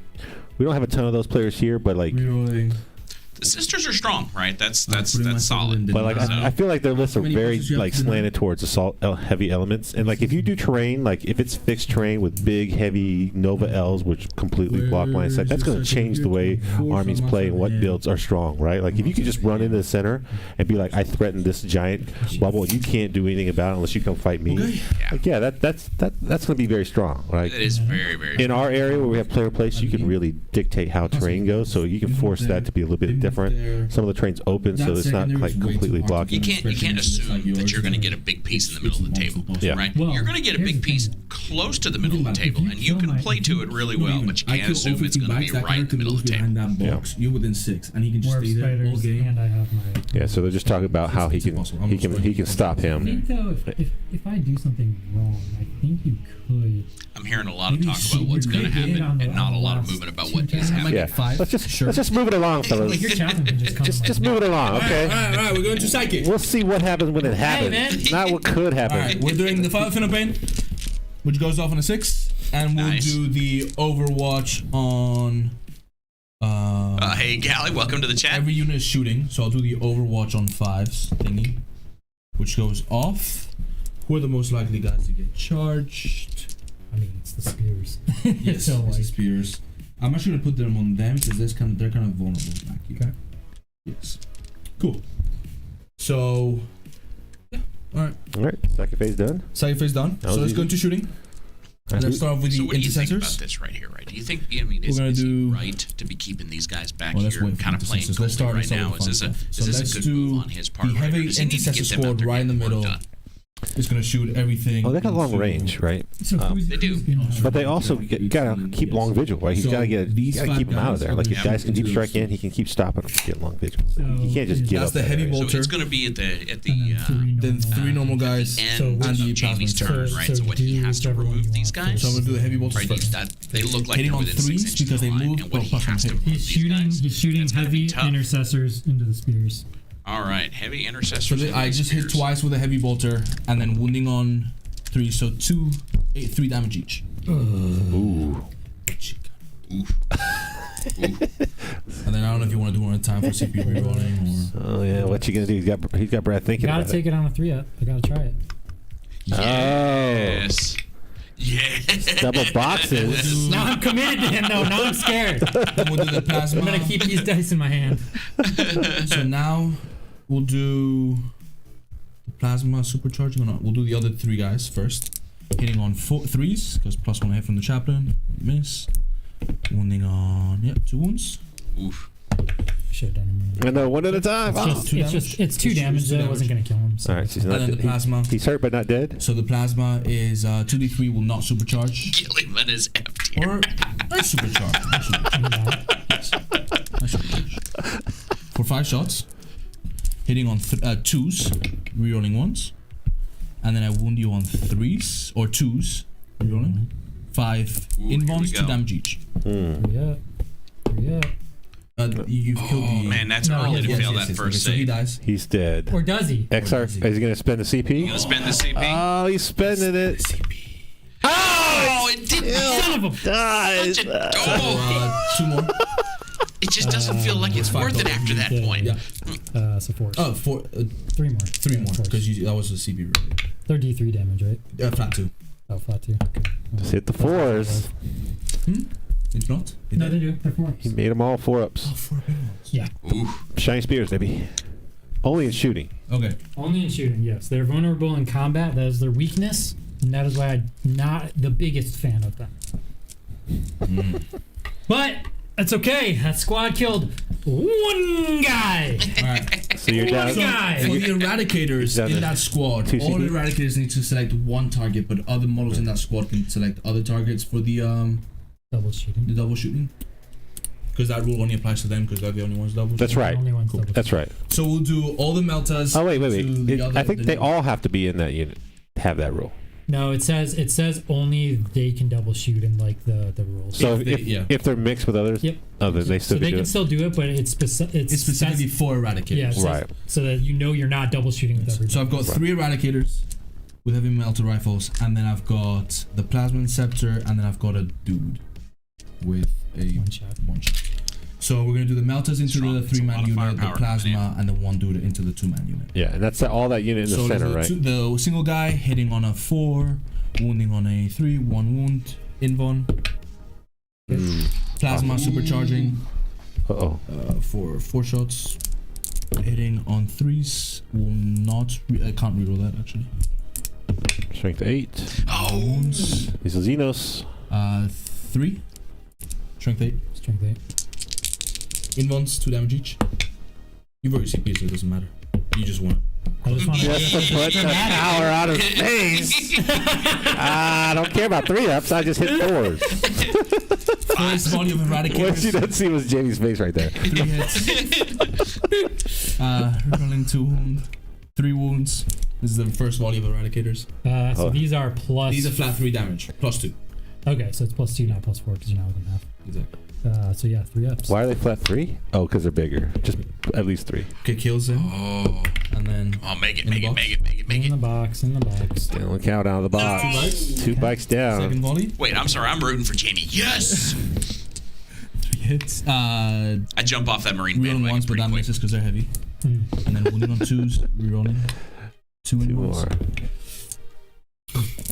we don't have a ton of those players here, but like. The Sisters are strong, right? That's solid. But like I feel like their lists are very like slanted towards assault heavy elements, and like if you do terrain, like if it's fixed terrain with big heavy Nova Elves which completely block line of sight, that's going to change the way armies play and what builds are strong, right? Like if you could just run into the center and be like, I threaten this giant bubble, you can't do anything about it unless you come fight me. Like that's going to be very strong, right? It is very, very strong. In our area where we have player place, you can really dictate how terrain goes, so you can force that to be a little bit different. Some of the trains open, so it's not like completely blocked. You can't assume that you're going to get a big piece in the middle of the table, right? You're going to get a big piece close to the middle of the table, and you can play to it really well, but you can't assume it's going to be right in the middle of the table. You're within 6, and he can just stay there all game. Yeah, so they're just talking about how he can stop him. I think though, if I do something wrong, I think you could. I'm hearing a lot of talk about what's going to happen, and not a lot of movement about what is happening. Yeah, let's just move it along, fellas. Just move it along, okay? All right, we're going to Psychic. We'll see what happens when it happens, not what could happen. All right, we're doing the Final Pain, which goes off on a 6, and we'll do the Overwatch on. Hey, Gally, welcome to the chat. Every unit is shooting, so I'll do the Overwatch on 5s thingy, which goes off. Who are the most likely guys to get charged? I mean, it's the spears. Yes, so it's the spears. I'm actually gonna put them on them because they're kind of vulnerable back here. Okay. Yes. Cool. So, yeah. All right. Second phase done. Second phase done. So let's go into shooting. Let's start off with the what do you think Intercessors. about this right here, right? Do you think, is it right to be keeping these guys back here, kind of playing coldly right now? Is this a good move on his part? The heavy Intercessor squad right in the middle. It's gonna shoot everything. Oh, they got long range, right? They do. But they also gotta keep long vigil, right? He's gotta keep him out of there. Like if guys can deep strike in, he can keep stopping them to get long vigil. He can't just get that's up the heavy bolter. So it's gonna be at the then 3 normal guys and the Jamie's turn, right? So what he has to remove these guys. So I'm gonna do the heavy bolter first. They look like hitting they're on within 3s 6 inches because they of the line, move. and what he has to remove He's shooting heavy intercessors into the spears. All right, heavy intercessors. So I just hit twice with a heavy bolter and then wounding on 3, so 3 damage each. Ooh. And then I don't know if you want to do one at a time for CPU rerolling or. Oh yeah, what you gonna do? He's got Brad thinking. Gotta take it on a 3-up. I gotta try it. Yes. Yes. Double boxes. Now I'm committed to him though. Now I'm scared. We'll do the plasma. I'm gonna keep these dice in my hand. So now we'll do the plasma supercharging or not. We'll do the other 3 guys first. Hitting on 3s because +1 hit from the chaplain. Miss. Wounding on 2 wounds. Oof. Should have done it. I know, one at a time. It's 2 damage though. I wasn't gonna kill him. So. All right, so he's not and then the plasma. He's hurt but not dead. So the plasma is 2d3 will not supercharge. Kill him in his empty. Or I supercharge. I supercharge. For 5 shots. Hitting on 2s, rerolling 1s, and then I wound you on 3s or 2s, rerolling 5 invons, 2 damage each. Yeah. You've killed the. Man, that's early to fail that first so he save. dies. He's dead. Or does he? XR, is he gonna spend the CP? Gonna spend the CP. Oh, he's spending it. Oh, it didn't. Son of a. Such a 2 more. It just doesn't feel like it's worth it after that point. Yeah. So 4. Oh, 4. 3 more. 3 more because that was the CP rating. They're D3 damage, right? Flat 2. Oh, flat 2. Okay. Just hit the 4s. It's not? No, they do. They're 4. He made them all 4-ups. Oh, 4 big ones. Yeah. Oof. Shiny spears, baby. Only in shooting. Okay. Only in shooting, yes. They're vulnerable in combat. That is their weakness. And that is why I'm not the biggest fan of them. But that's okay. That squad killed 1 guy. Alright. So you're down. guy. For the Eradicators in that squad, all the Eradicators need to select 1 target, but other models in that squad can select other targets for the Double shooting. double shooting. because that rule only applies to them because they're the only ones double. That's right. Only one's double. That's right. So we'll do all the meltas. Oh wait. I think they new- all have to be in that unit. Have that rule. No, it says only they can double shoot in like the rules. So If if they're mixed with others, Yep. then they still So they do can it. still do it, but it's specifically for eradicators. Yeah, it says- Right. So that you know you're not double shooting with everybody. So I've got 3 eradicators with heavy melter rifles, and then I've got the plasma Inceptor, and then I've got a dude with a One shot. So we're gonna do the melters into Strong. the It's a 3-man lot of unit, the firepower plasma, coming and the 1 dude into the 2-man unit. Yeah, and that's all that unit in the So center, there's right? the single guy hitting on a 4, wounding on a 3, 1 wound, invuln, plasma supercharging Uh-oh. for 4 shots, hitting on 3s. Will not. I can't reroll that actually. Strength 8. Oh, Wounds. These are Xenos. 3. Strength 8. Strength 8. Invulns, 2 damage each. You've already CP, so it doesn't matter. You just want it. I just want Just to put the power out of space. I don't care about 3-ups. I just hit 4s. First volume of What you eradicators. didn't see was Jamie's face right there. 3 hits. Rolling 2 wound. 3 wounds. This is the first volley of eradicators. So Oh. these are plus. These are flat 3 damage. +2. Okay, so it's +2, not +4, because you're not within half. Exactly. So yeah, 3 ups. Why are they flat 3? Oh, because they're bigger. Just at least 3. Okay, kills him. oh, And then. make it, In the make it, box? make it, make it, make In the it. box, in the box. Down the count out of the box. 2 bikes. 2 bikes down. Second volley. Wait, I'm sorry. I'm rooting for Jamie. Yes. 3 hits. I jump off that Marine Rerolling bandwagon ones, but pretty that quick. misses because they're heavy. Hmm. And then wounding on 2s. Rerolling. 2 2 invulns. more.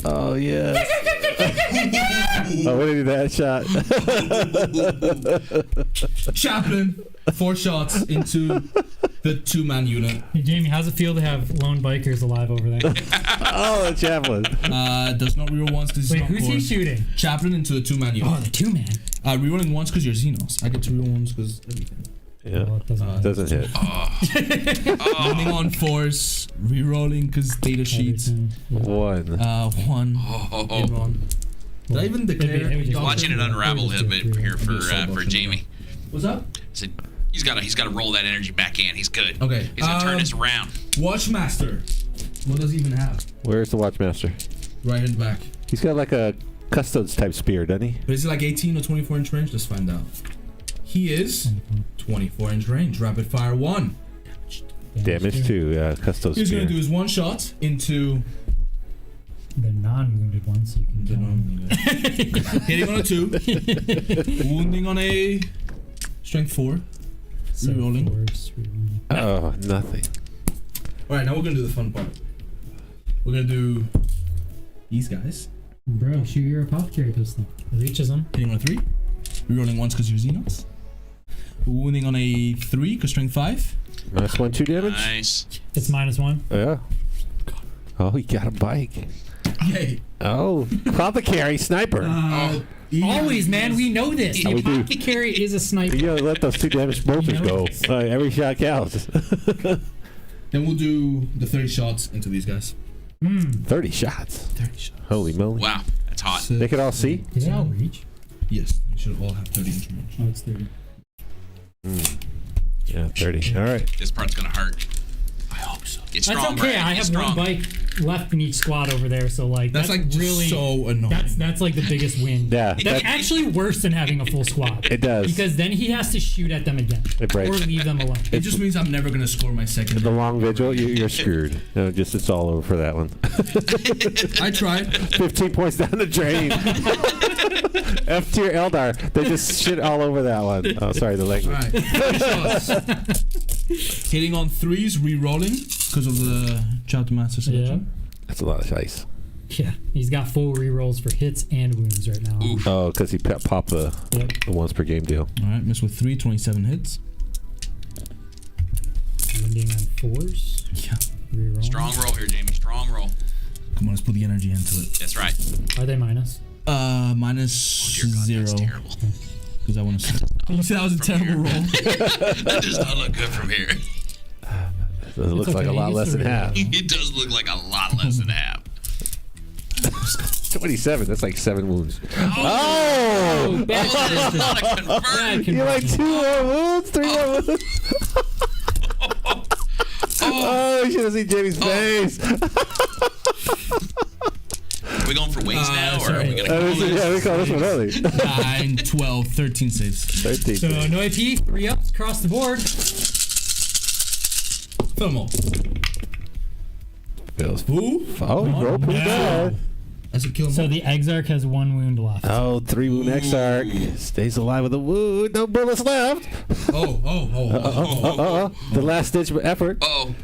Oh, yeah. Oh, we did that shot. Chaplain. 4 shots into the 2-man unit. Hey Jamie, how's it feel to have lone bikers alive over there? Oh, the chaplain. Does not reroll once because Wait, he's not who's he core. shooting? Chaplain into the 2-man Oh, unit. the 2-man. Rerolling once because you're Xenos. I get to reroll once because everything. Yeah. Well, it doesn't. Doesn't hit. Running on force, rerolling because data sheets. Everything. Yeah. 1. Oh, Invuln. Did I even declare? It would just- watching it unravel a Just bit do it. here for I'll do Jamie. What's up? So he's got to roll that energy back in. He's good. Okay. He's gonna turn this around. Watchmaster. What does he even have? Where's the Watchmaster? Right in the back. He's got like a Custodes type spear, doesn't he? But is it like 18 or 24 inch range? Let's find out. He is 24 inch range. Rapid fire 1. Damage 2. Yeah, Custodes He's spear. gonna do his 1 shot into The non-wounded ones, so you can the kill them. hitting on a 2, wounding on a strength 4. So Rerolling. force, rerolling. Oh, nothing. All right, now we're gonna do the fun part. We're gonna do these guys. Bro, shoot your apothecary pistol. It reaches them. Hitting on a 3. Rerolling once because you're Xenos. Wounding on a 3 because strength 5. -1, 2 damage? Nice. It's -1. Yeah. Oh, he got a bike. Yay. Oh, apothecary sniper. Always, man. We know this. The we do. apothecary is a sniper. You gotta let those 2 damage bolters You know go. Every shot counts. Then we'll do the 30 shots into these guys. 30 shots. 30 shots. Holy moly. Wow, that's hot. They could all see? Did it all reach? Yes, they should all have 30 inch range. Oh, it's 30. Yeah, 30. All right. This part's gonna hurt. I hope so. It's That's strong, okay. Brad. I It's have one strong. bike left in each squad over there, so like That's like just really so annoying. That's like the biggest win. Yeah, That's that- actually worse than having a full squad. It does. Because then he has to shoot at them again It or breaks. leave them alone. It just means I'm never gonna score my second. The long vigil, you're screwed. No, just it's all over for that one. I tried. 15 points down the drain. F tier Eldar, they just shit all over that one. Oh, sorry, the All language. right. 30 shots. Hitting on 3s, re-rolling because of the chapter master Yeah. selection. That's a lot of dice. Yeah. He's got full rerolls for hits and wounds right now. Oof. Oh, because he popped the Yep. once per game deal. All right, miss with 3, 27 hits. Wounding on 4s. Yeah. Reroll. Strong roll here, Jamie. Strong roll. Come on, let's put the energy into it. That's right. Are they minus? Minus Dear God, 0 that's terrible. because I want to. You said that was a terrible roll. That does not look good from here. It looks like a okay, lot you less still than half. It does look like a lot less than half. 27. That's like 7 wounds. Oh, Oh! that is not a convert. You're like 2 more wounds, 3 more wounds. Oh, you should have seen Jamie's face. Are we going for ways now, or are sorry. we going to call this? Yeah, we call this one early. 9, 12, 13 saves. 13. So no AP, 3 ups across the board. Fill them all. Feels. Ooh. Oh, roll pretty bad. That's a kill. So the Exarch has 1 wound left. Oh, 3 wound Exarch. Stays alive with a wound. No bullets left. Oh. The last ditch effort. Uh-oh.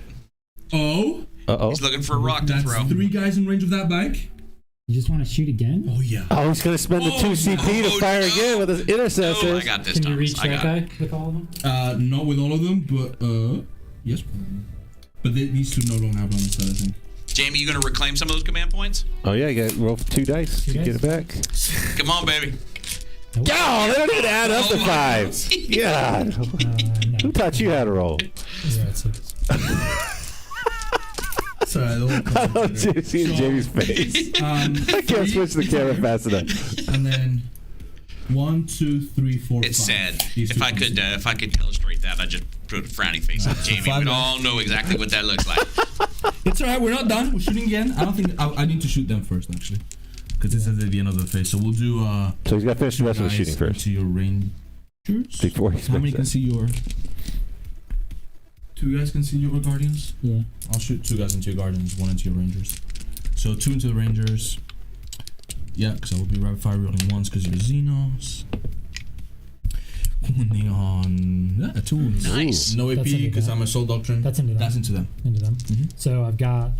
Oh. He's looking for a rock to That's throw. 3 guys in range of that bike. You just want to shoot again? Oh, yeah. Oh, he's going to spend the 2 CP to fire again with his Intercessors. Oh, I got this, Can you Thomas. reach I that got it. guy with all of them? Not with all of them, but, yes. But these 2 no longer have it on the side, I think. Jamie, you going to reclaim some of those command points? Oh, yeah, you got to roll 2 dice to get it back. Come on, baby. Nope. Oh, they don't even add up to Oh, my 5. God. No. Who taught you how to roll? Yeah, it's Sorry, the I love seeing Jamie's face. I can't switch the camera fast enough. And then 1, 2, 3, 4, 5. It's sad. These If two I could illustrate that, I'd just put a frowny face on Jamie. 5 We'd minutes. all know exactly what that looks like. It's alright, we're not done. We're shooting again. I don't think I need to shoot them first, actually, because this is at the end of the phase. So we'll do. So he's got to finish the rest of the shooting first. To your rangers. Before he How many spends can see your? 2 guys can see your guardians. Yeah. I'll shoot 2 guys into your guardians, 1 into your rangers. So 2 into the rangers. Yeah, because I will be rapid fire rolling once because you're Xenos. Wounding on 2 wounds. Nice. No AP That's into because them. I'm a soul doctrine. That's into them. That's into them. Into them. Mhm. So I've got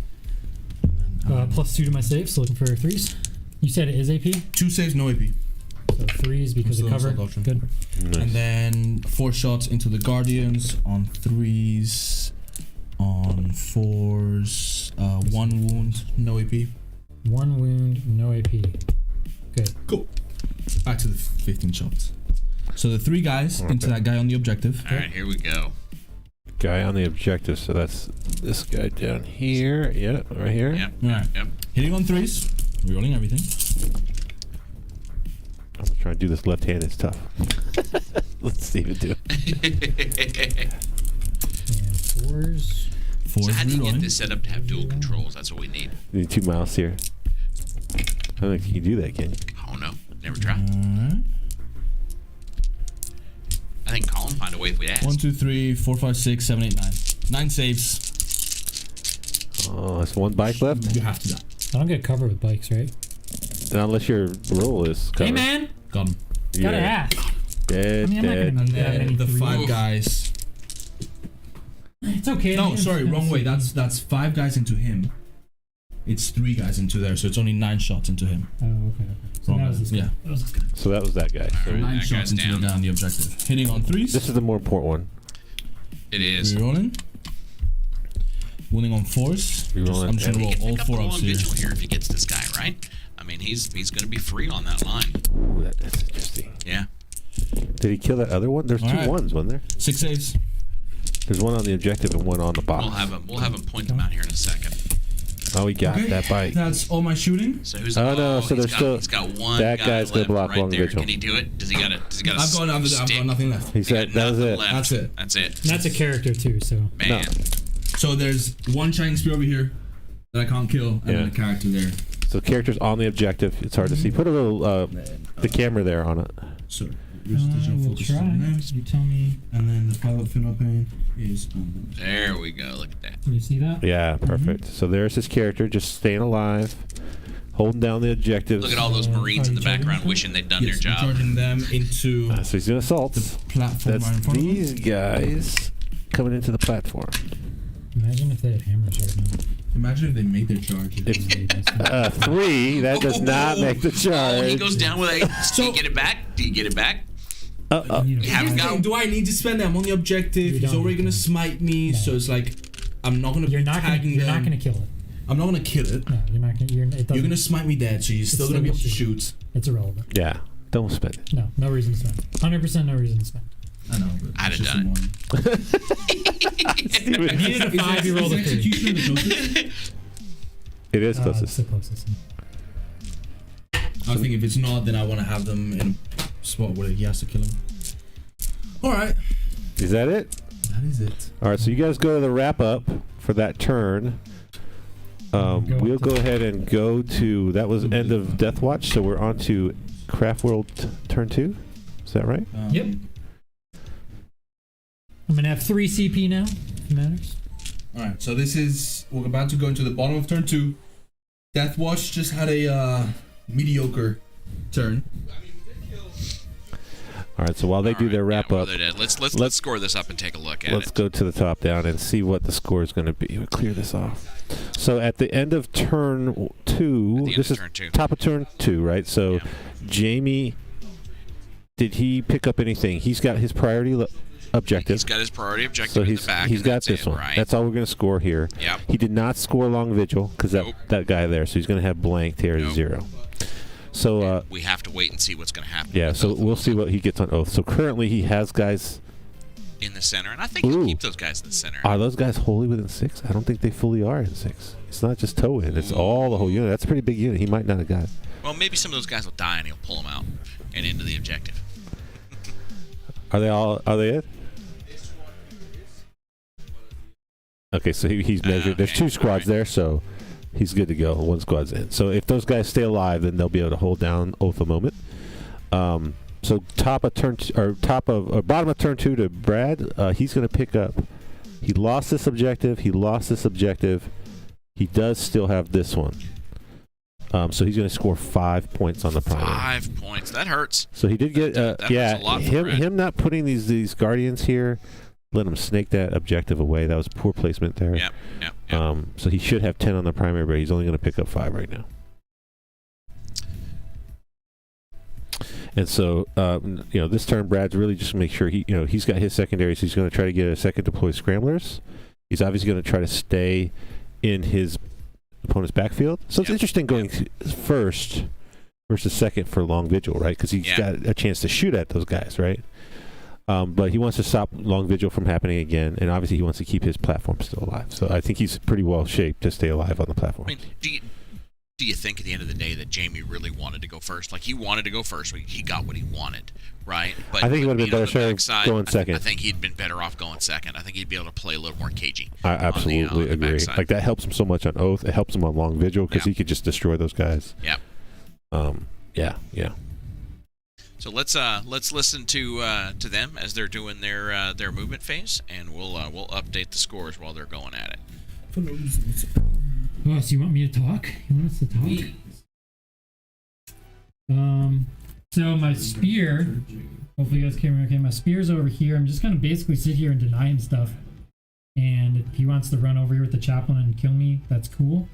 And then, +2 to my saves, so looking for 3s. You said it is AP? 2 saves, no AP. So 3s because of Still cover. assault doctrine. Good. Nice. And then 4 shots into the guardians on 3s, on 4s, 1 wound, no AP. 1 wound, no AP. Good. Cool. Back to the 15 shots. So the 3 guys into that guy on the objective. All right, here we go. Guy on the objective, so that's this guy down here. Yeah, right here. Yep. Alright. Yep. Hitting on 3s, rerolling everything. I'm trying to do this left hand. It's tough. Let's see if it do. And 4s. 4s So how do you get rerolling. this set up to have dual controls? That's what we need. You need 2 mouse here. I don't think you can do that, can you? I don't know. Never tried. Alright. I think Colin find a way if we ask. 1, 2, 3, 4, 5, 6, 7, 8, 9. 9 saves. Oh, that's 1 bike left. You have to die. I don't get cover with bikes, right? Unless your roll is covered. Hey, man! Got him. Gotta ask. Dead, I mean, I'm not dead. gonna And that many then the 3s. 5 guys. It's okay. No, sorry, wrong way. That's 5 guys into him. It's 3 guys into there, so it's only 9 shots into him. Oh, okay. So Wrong that was guy. this guy. Yeah. That was this guy. So that was that guy. So Alright. 9 That shots guy's into down. the guy on the objective. Hitting on 3s. this is the more important one. It is. Rerolling. Wounding on 4s. Rerolling. I'm just gonna He roll can all pick up 4 the Long ups here. Vigil here if he gets this guy, right? I mean, he's going to be free on that line. Ooh, that's interesting. Yeah. Did he kill that other one? There's 2 Alright. ones, wasn't there? 6 saves. There's 1 on the objective and 1 on the box. We'll have him point them out here in a second. Oh, he got Okay, that bike. That's all my shooting. So who's Oh, no, so he's there's got, still- he's got one that guy guy's gonna left block right Long there. Vigil. Can he do it? Does he got a I've got stick? nothing left. He He said got that was nothing it. left. That's it. That's it. And that's a character, too, so. Man. No. So there's 1 shining spear over here that I can't kill, and then Yeah. a character there. So characters on the objective. It's hard to see. Put a little the camera there on it. So I will try. You tell me. And then the pilot fin pane is on. There we go. Look at that. Can you see that? Yeah, perfect. So there's his character just staying alive, holding down the objectives. Look at all those Marines Are in you the charging background them? wishing they'd done Yes, their I'm job. charging them into So he's doing assaults. the platform That's right in front of them. these guys coming into the platform. Imagine if they had hammers right now. Imagine if they made their charge. It's 3. That does not make the charge. Oh, he goes down with a. Do you get it back? Do you get it back? You know, You haven't got. Do I need to spend that? I'm on the objective. You He's don't already need gonna to. smite me, No. so it's like I'm not gonna You're be not gonna. tagging You're them. not gonna kill it. I'm not gonna kill it. No, you're not gonna. It You're doesn't- gonna smite me dead, so you're still gonna be able to still shoot. It's irrelevant. Yeah, don't spend it. No, no reason to spend. 100% no reason to spend. I know, but I'd it's have just done annoying. I needed a 5 year old Is Executioner the closest? It is It's closest. the closest. I think if it's not, then I want to have them in a spot where he has to kill him. All right. Is that it? That is it. All right, so you guys go to the wrap up for that turn. We'll go ahead and go to, that was end of Death Watch, so we're on to CraftWorld turn 2. Is that right? Yep. I'm gonna have 3 CP now, if it matters. Alright, so this is, we're about to go into the bottom of turn 2. Death Watch just had a mediocre turn. All right, so while they do their wrap up, let's score this up and take a look at it. Let's go to the top down and see what the score is going to be. We'll clear this off. So at the end of turn 2, this is top of turn 2, right? So Jamie, did he pick up anything? He's got his priority objective. He's got his priority objective so in the back. He's got this one. Right? That's all we're going to score here. Yep. He did not score Long Vigil because that guy there, so he's going to have blanked here at 0. So we have to wait and see what's going to happen. Yeah, so we'll see what he gets on Oath. So currently he has guys in the center, and I think he'll keep those guys in the center. Are those guys wholly within 6? I don't think they fully are in 6. It's not just toe in; it's all the whole unit. That's a pretty big unit. He might not have got it. Well, maybe some of those guys will die, and he'll pull them out and into the objective. Are they it? Okay, so he's measured. There's 2 squads there, so he's good to go. 1 squad's in. So if those guys stay alive, then they'll be able to hold down Oath a moment. So bottom of turn 2 to Brad. He's going to pick up. He lost this objective. He does still have this one. So he's going to score 5 points on the primary. 5 points. That hurts. So he did get. That hurts a lot for Brad. Him not putting these guardians here. Let him snake that objective away. That was poor placement there. Yep. So he should have 10 on the primary, but he's only going to pick up 5 right now. And so, this turn, Brad's really just make sure he's got his secondaries. He's going to try to get a second deploy Scramblers. He's obviously going to try to stay in his opponent's backfield. So it's interesting going first versus second for Long Vigil, right? Because he's got a chance to shoot at those guys, right? But he wants to stop Long Vigil from happening again, and obviously he wants to keep his platform still alive. So I think he's pretty well shaped to stay alive on the platform. I mean, do you think at the end of the day that Jamie really wanted to go first? Like, he wanted to go first. He got what he wanted, right? But I think he would have been better going second. I think he'd been better off going second. I think he'd be able to play a little more cagey. I absolutely agree. Like, that helps him so much on Oath. It helps him on Long Vigil because he could just destroy those guys. Yeah. Yeah. So let's listen to them as they're doing their movement phase, and we'll update the scores while they're going at it. Oh, so you want me to talk? You want us to talk? So my spear, hopefully you guys can hear me okay. My spear's over here. I'm just gonna basically sit here and deny him stuff. And if he wants to run over here with the chaplain and kill me, that's cool.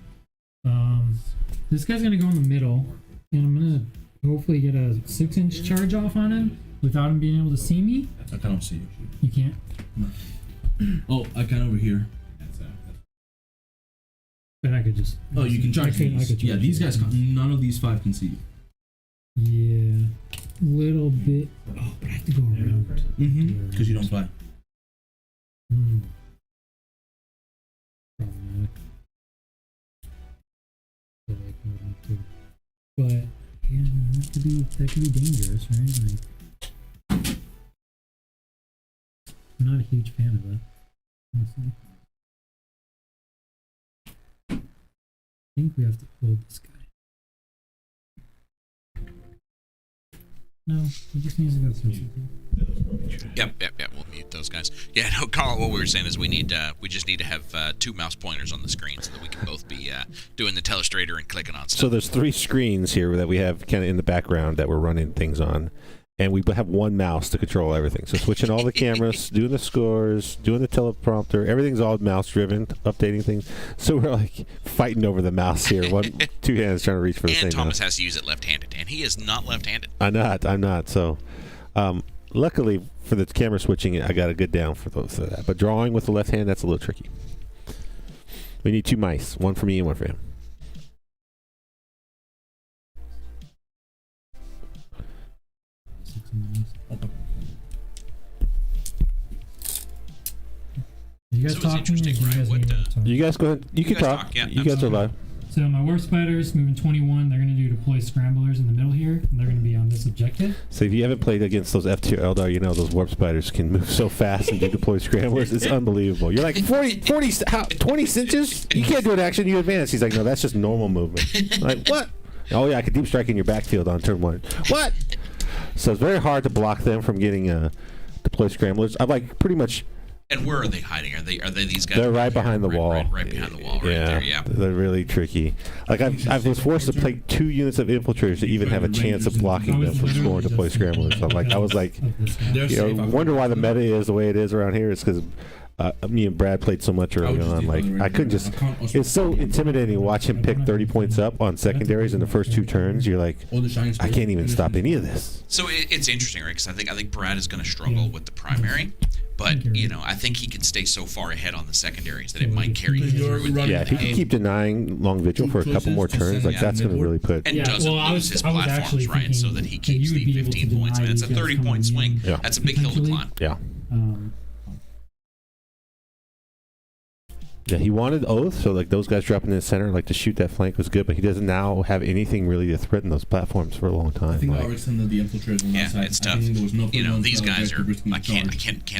This guy's gonna go in the middle, and I'm gonna hopefully get a 6-inch charge off on him without him being able to see me. I cannot see you. You can't? Oh, I can over here. Then I could just... Oh, you can charge these. Yeah, these guys can't. None of these 5 can see you. Yeah. Little bit... Oh, but I have to go around. Because you don't fly. Problematic. But... Yeah, that could be dangerous, right? Like, I'm not a huge fan of that, honestly. I think we have to hold this guy. No, he just needs to go closer. Yep. We'll mute those guys. Yeah, no, Carl. What we were saying is we just need to have 2 mouse pointers on the screen so that we can both be doing the telestrator and clicking on stuff. So there's 3 screens here that we have kind of in the background that we're running things on, and we have 1 mouse to control everything. So switching all the cameras, doing the scores, doing the teleprompter, everything's all mouse driven, updating things. So we're like fighting over the mouse here. 2 hands trying to reach for the same mouse. And Thomas has to use it left-handed, and he is not left-handed. I'm not. So, luckily for the camera switching, I got a good down for that. But drawing with the left hand, that's a little tricky. We need 2 mice, 1 for me and 1 for him. You guys So it's talking? interesting, right? You guys go ahead. You can talk. Yeah, you guys are live. So my Warp Spiders moving 21. They're going to do deploy Scramblers in the middle here, and they're going to be on this objective. So if you haven't played against those F-tier Eldar, you know those Warp Spiders can move so fast and do deploy Scramblers. It's unbelievable. You're like 20 inches? You can't do an action, you advance. He's like, no, that's just normal movement. Like, what? Oh, yeah, I could deep strike in your backfield on turn 1. What? So it's very hard to block them from getting deploy Scramblers. I'm like pretty much... And where are they hiding? Are they these guys? They're right behind the wall. Right behind the wall, right there. Yeah, they're really tricky. Like I was forced to play 2 units of infiltrators to even have a chance of blocking them from scoring deploy Scramblers. So I was like, wonder why the meta is the way it is around here. It's because me and Brad played so much early on. Like I couldn't just. It's so intimidating to watch him pick 30 points up on secondaries in the first 2 turns. You're like, I can't even stop any of this. So it's interesting, right? Because I think Brad is going to struggle with the primary. But, I think he can stay so far ahead on the secondaries that it might carry him through. Yeah, if he can keep denying Long Vigil for a couple more turns, like that's going to really put... And doesn't lose his platforms, right? So that he keeps the 15 points. I mean, it's a 30-point swing. Yeah. That's a big hill to climb. Yeah. Yeah, he wanted Oath, so like those guys dropping in the center, like to shoot that flank was good, but he doesn't now have anything really to threaten those platforms for a long time. I think I extended the infiltrators on that side. It's tough. These guys are. I can't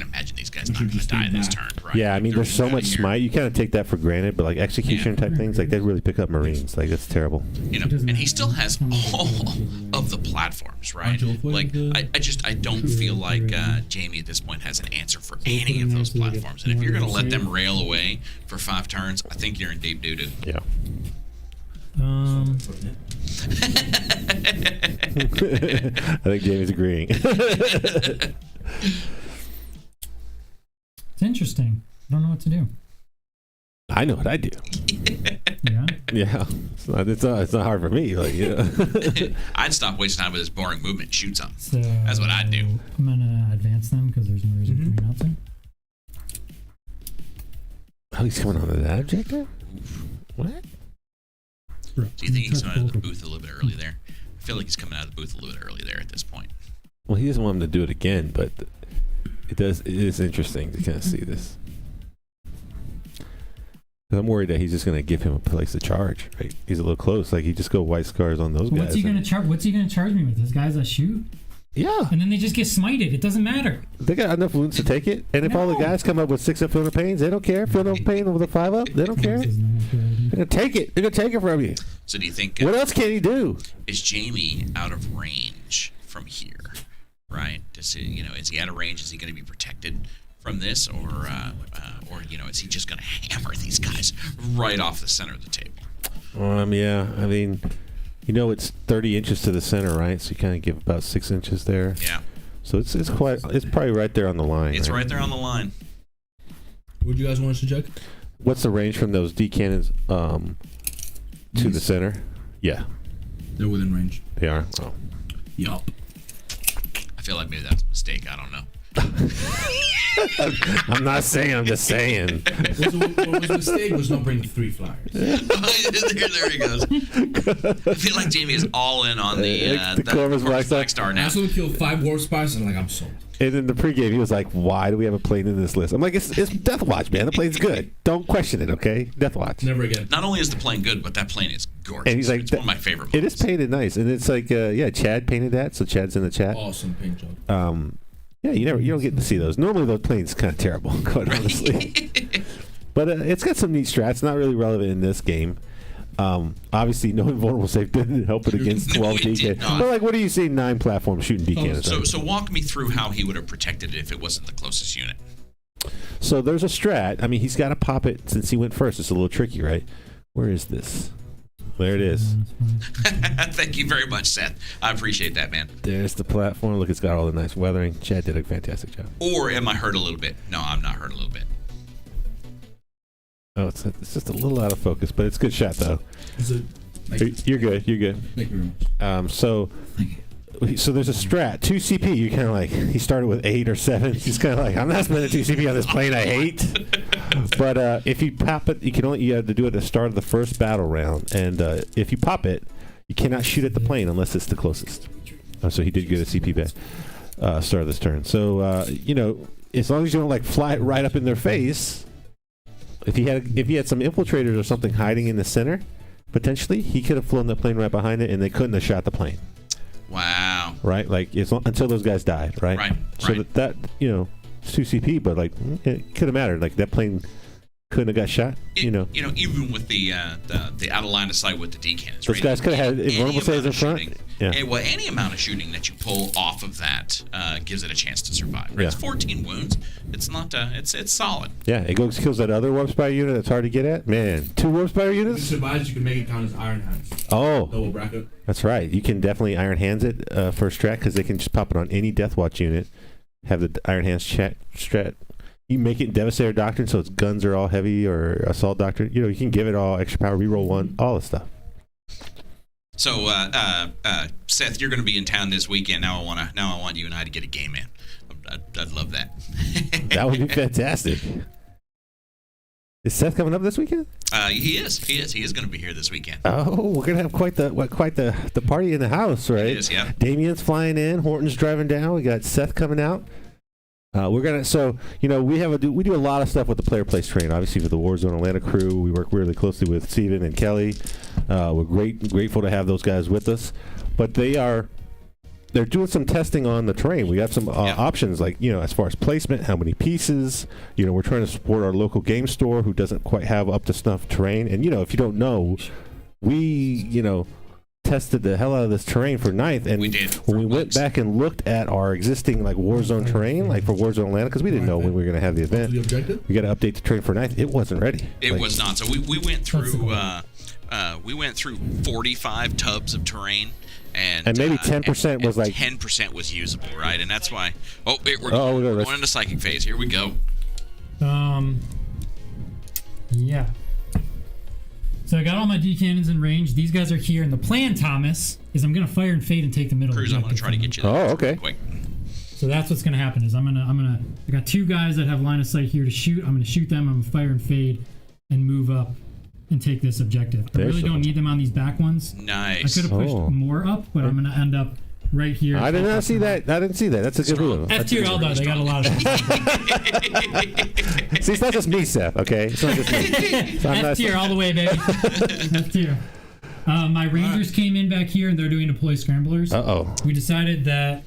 imagine these guys not going to die this turn. Right? Yeah, I mean, there's so much smite. You kind of take that for granted, but like execution type things, like they really pick up Marines. Like that's terrible. And he still has all of the platforms, right? Like I don't feel like Jamie at this point has an answer for any of those platforms. And if you're going to let them rail away for 5 turns, I think you're in deep doo-doo. Yeah. I think Jamie's agreeing. It's interesting. I don't know what to do. I know what I do. Yeah. Yeah. It's not hard for me. Like, I'd stop wasting time with this boring movement and shoot something. So that's what I'd do. I'm gonna advance them because there's no reason for me not to. Oh, he's coming onto that objective? What? Do you think he's coming out of the booth a little bit early there? I feel like he's coming out of the booth a little bit early there at this point. Well, he doesn't want him to do it again, but it is interesting to kind of see this. I'm worried that he's just going to give him a place to charge. Right? He's a little close. Like he just go white scars on those guys. What's he going to charge me with? Those guys that shoot? Yeah. And then they just get smited. It doesn't matter. They got enough wounds to take it. And if all the guys come up with 6 up Feel No Pains, they don't care. Feel No Pain with a 5 up, they don't care. They're going to take it. They're going to take it from you. So do you think... what else can he do? Is Jamie out of range from here? Right? Is he out of range? Is he going to be protected from this? Or is he just going to hammer these guys right off the center of the table? Yeah. I mean... it's 30 inches to the center, right? So you kind of give about 6 inches there. Yeah. So it's probably right there on the line. It's right there on the line. Would you guys want us to check? What's the range from those D cannons to the center? Yeah. They're within range. They are? Oh. Yup. I feel like maybe that's a mistake. I don't know. I'm not saying, I'm just saying. What was the mistake was not bringing 3 flyers. there he goes. I feel like Jamie is all in on the Corvus Black Star now. I also killed 5 Warp Spiders and I'm sold. And in the pregame, he was like, why do we have a plane in this list? I'm like, it's Death Watch, man. The plane's good. Don't question it, okay? Death Watch. Never again. Not only is the plane good, but that plane is gorgeous. And he's like, it's one of my favorite planes. It is painted nice. And it's like, Chad painted that. So Chad's in the chat. Awesome paint job. Yeah, you don't get to see those. Normally, those planes kind of terrible, quite honestly. But it's got some neat strats. Not really relevant in this game. Obviously, no invulnerable save didn't help it against 12 DK. But like, what do you see 9 platforms shooting DK? So walk me through how he would have protected it if it wasn't the closest unit. So there's a strat. I mean, he's got to pop it since he went first. It's a little tricky, right? Where is this? There it is. Thank you very much, Seth. I appreciate that, man. There's the platform. Look, it's got all the nice weathering. Chad did a fantastic job. Or am I hurt a little bit? No, I'm not hurt a little bit. Oh, it's just a little out of focus, but it's a good shot, though. You're good. You're good. Thank you very much. So there's a strat. 2 CP. You're kind of like, he started with 8 or 7. He's kind of like, I'm not spending 2 CP on this plane I hate. But if you pop it, you have to do it at the start of the first battle round. And if you pop it, you cannot shoot at the plane unless it's the closest. So he did get a CP back start of this turn. So as long as you don't like fly it right up in their face. If he had some infiltrators or something hiding in the center, potentially, he could have flown the plane right behind it, and they couldn't have shot the plane. Wow. Right? Like, until those guys died, right? Right. So that you know, it's 2 CP, but like, it could have mattered. Like, that plane couldn't have got shot, even with the out of line of sight with the D-cannons. Those guys could have had vulnerable saves in front. Any amount of shooting that you pull off of that gives it a chance to survive. Right? It's 14 wounds. It's not. It's solid. Yeah, it kills that other warp spider unit that's hard to get at. Man, 2 warp spider If it units. survives, you can make it count as Iron Hands. Oh, Double bracket. that's right. You can definitely Iron Hands it for a strat because they can just pop it on any Death Watch unit. Have the Iron Hands strat. You make it Devastator Doctrine, so its guns are all heavy, or Assault Doctrine. You know, you can give it all extra power, reroll 1, all the stuff. So, Seth, you're going to be in town this weekend. Now I want you and I to get a game in. I'd love that. That would be fantastic. Is Seth coming up this weekend? He is. He is going to be here this weekend. Oh, we're gonna have quite the party in the house, right? It is, yeah. Damien's flying in. Horton's driving down. We got Seth coming out. We do a lot of stuff with the player place train. Obviously, with the Warzone Atlanta crew, we work really closely with Steven and Kelly. We're grateful to have those guys with us. But they're doing some testing on the terrain. We got some options, like, as far as placement, how many pieces. We're trying to support our local game store who doesn't quite have up to snuff terrain. And if you don't know, we tested the hell out of this terrain for 9th, and we did. When we went back and looked at our existing like Warzone terrain, like for Warzone Atlanta, because we didn't know when we were going to have the event. We got to update the terrain for 9th. It wasn't ready. It was not. So we went through 45 tubs of terrain. And maybe 10% was like 10% was usable, right? And that's why. We're going into psychic phase. Here we go. Yeah. So I got all my D cannons in range. These guys are here, and the plan, Thomas, is I'm gonna fire and fade and take the middle. Cruz, I'm gonna try to get you. Oh, okay. Quick. So that's what's gonna happen. Is I got 2 guys that have line of sight here to shoot. I'm gonna shoot them. I'm gonna fire and fade, and move up and take this objective. I really don't need them on these back ones. Nice. I could have pushed more up, but I'm gonna end up right here. I did not see that. I didn't see that. That's a good move. F-tier Eldar, they got a lot of See, it's not just me, Seth, okay? It's not just me. So F-tier all the way, baby. F-tier. My Rangers came in back here, and they're doing deploy Scramblers. Uh-oh. We decided that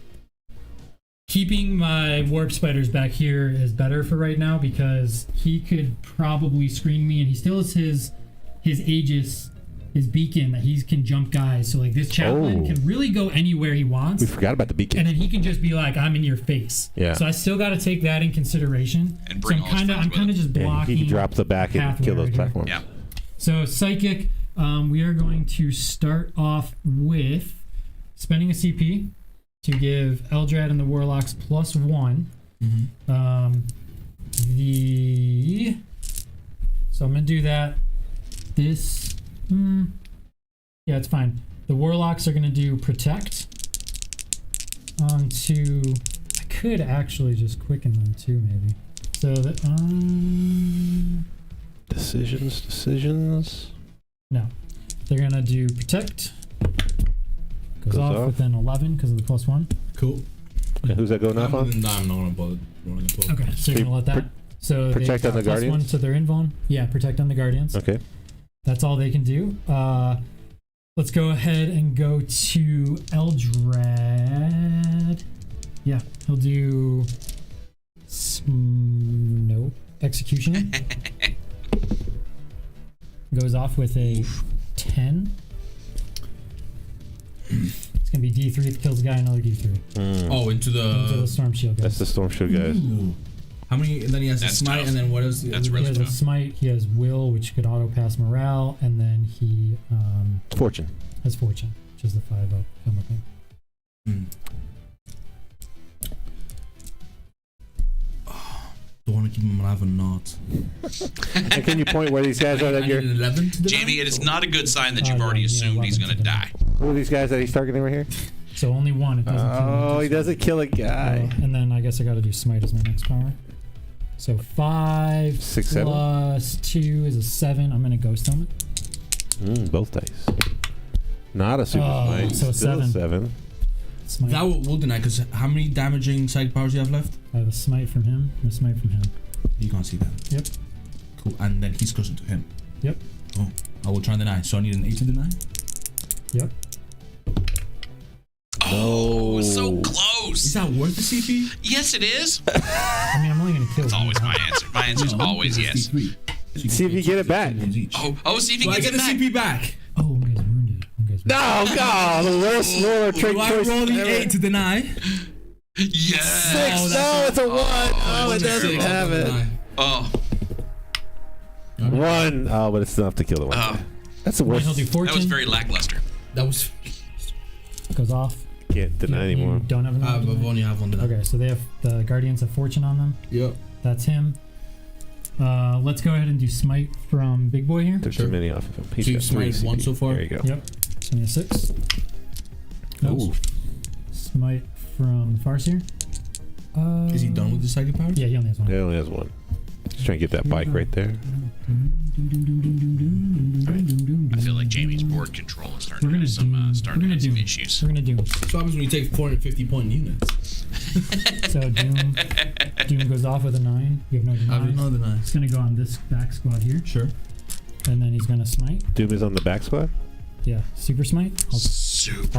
keeping my Warp Spiders back here is better for right now, because he could probably screen me, and he still has his Aegis, his beacon, that he can jump guys. So like this Chaplain can really go anywhere he wants. We forgot about the beacon. And then he can just be like, I'm in your face. Yeah. So I still got to take that in consideration. And bring so I'm kind of just blocking. He can drop the back and kill those platforms. Yeah. So Psychic, we are going to start off with spending a CP to give Eldrad and the Warlocks +1. Mm-hmm. So I'm going to do that. This, yeah, it's fine. The Warlocks are going to do Protect onto, I could actually just quicken them too, maybe. So that, Decisions. No. They're going to do Protect. Goes off within 11 because of the +1. Cool. Okay, who's that going off on? I'm not going to bother running the 12. Okay, so you're going to let that. So Protect on the Guardians? +1 to their invuln. Yeah, Protect on the Guardians. Okay. That's all they can do. Let's go ahead and go to Eldrad. Yeah, he'll do no Execution. Goes off with a 10. It's gonna be D3. If it kills a guy, another D3. Oh, into the Storm Shield guys. That's the Storm Shield guys. Ooh. How many? And then he has a smite, tough. and then what is? That's He really has a tough. smite. He has will, which could auto pass morale, and then he Fortune. has fortune, which is the 5 up. Film up. Don't want to keep him alive or not. And can you point where these guys are that I you're? need an 11 to Jamie, it is not a good sign that you've already assumed he's going to die. Who are these guys that he's targeting right here? So only one. It doesn't kill He doesn't kill a guy. and then I guess I got to do smite as my next power. So 5 6, 7? plus 2 is a 7. I'm gonna ghost helmet. Both dice. Not a super smite. So Still 7. 7. Smite. That will deny, because how many damaging psychic powers do you have left? I have a smite from him and a smite from him. You can't see that. Yep. Cool. And then he's closer to him. Yep. Oh, I will try and deny. So I need an 8 to deny. Yep. Oh, so close. Is that worth the CP? Yes, it is. I mean, I'm only gonna kill. That's always my answer. My answer is always yes. See if you get it back. Oh, see if you I get get it the back. CP back. Oh, one guy's wounded. No, God, the lowest roller trick Do I choice roll the ever. 8 to deny? Yes. 6. No, it's a 1. Oh, it doesn't Six. have it. Oh, 1. Oh, but it's enough to kill the one. Oh. That's the He'll worst. do fortune. that was very lackluster. That was. Goes off. Can't deny You anymore. don't have enough. I've only have one deny. Okay, so they have the Guardians of Fortune on them. Yep. That's him. Let's go ahead and do Smite from Big Boy here. There's too many off of him. He's So you got 3 smited 1 CP. so far? There you go. Yep. So a 6. Ooh. Smite from Farseer. Is he done with the psychic power? Yeah, he only has one. He only has 1. Just trying to get that bike right there. I feel like Jamie's board control is starting to have some issues. We're gonna do. So what happens when you take 450 point units? So Doom goes off with a 9. You have no deny. I don't know the He's gonna go on this back squad here, Sure. and then he's gonna smite. Doom is on the back squad. Yeah, super smite. I'll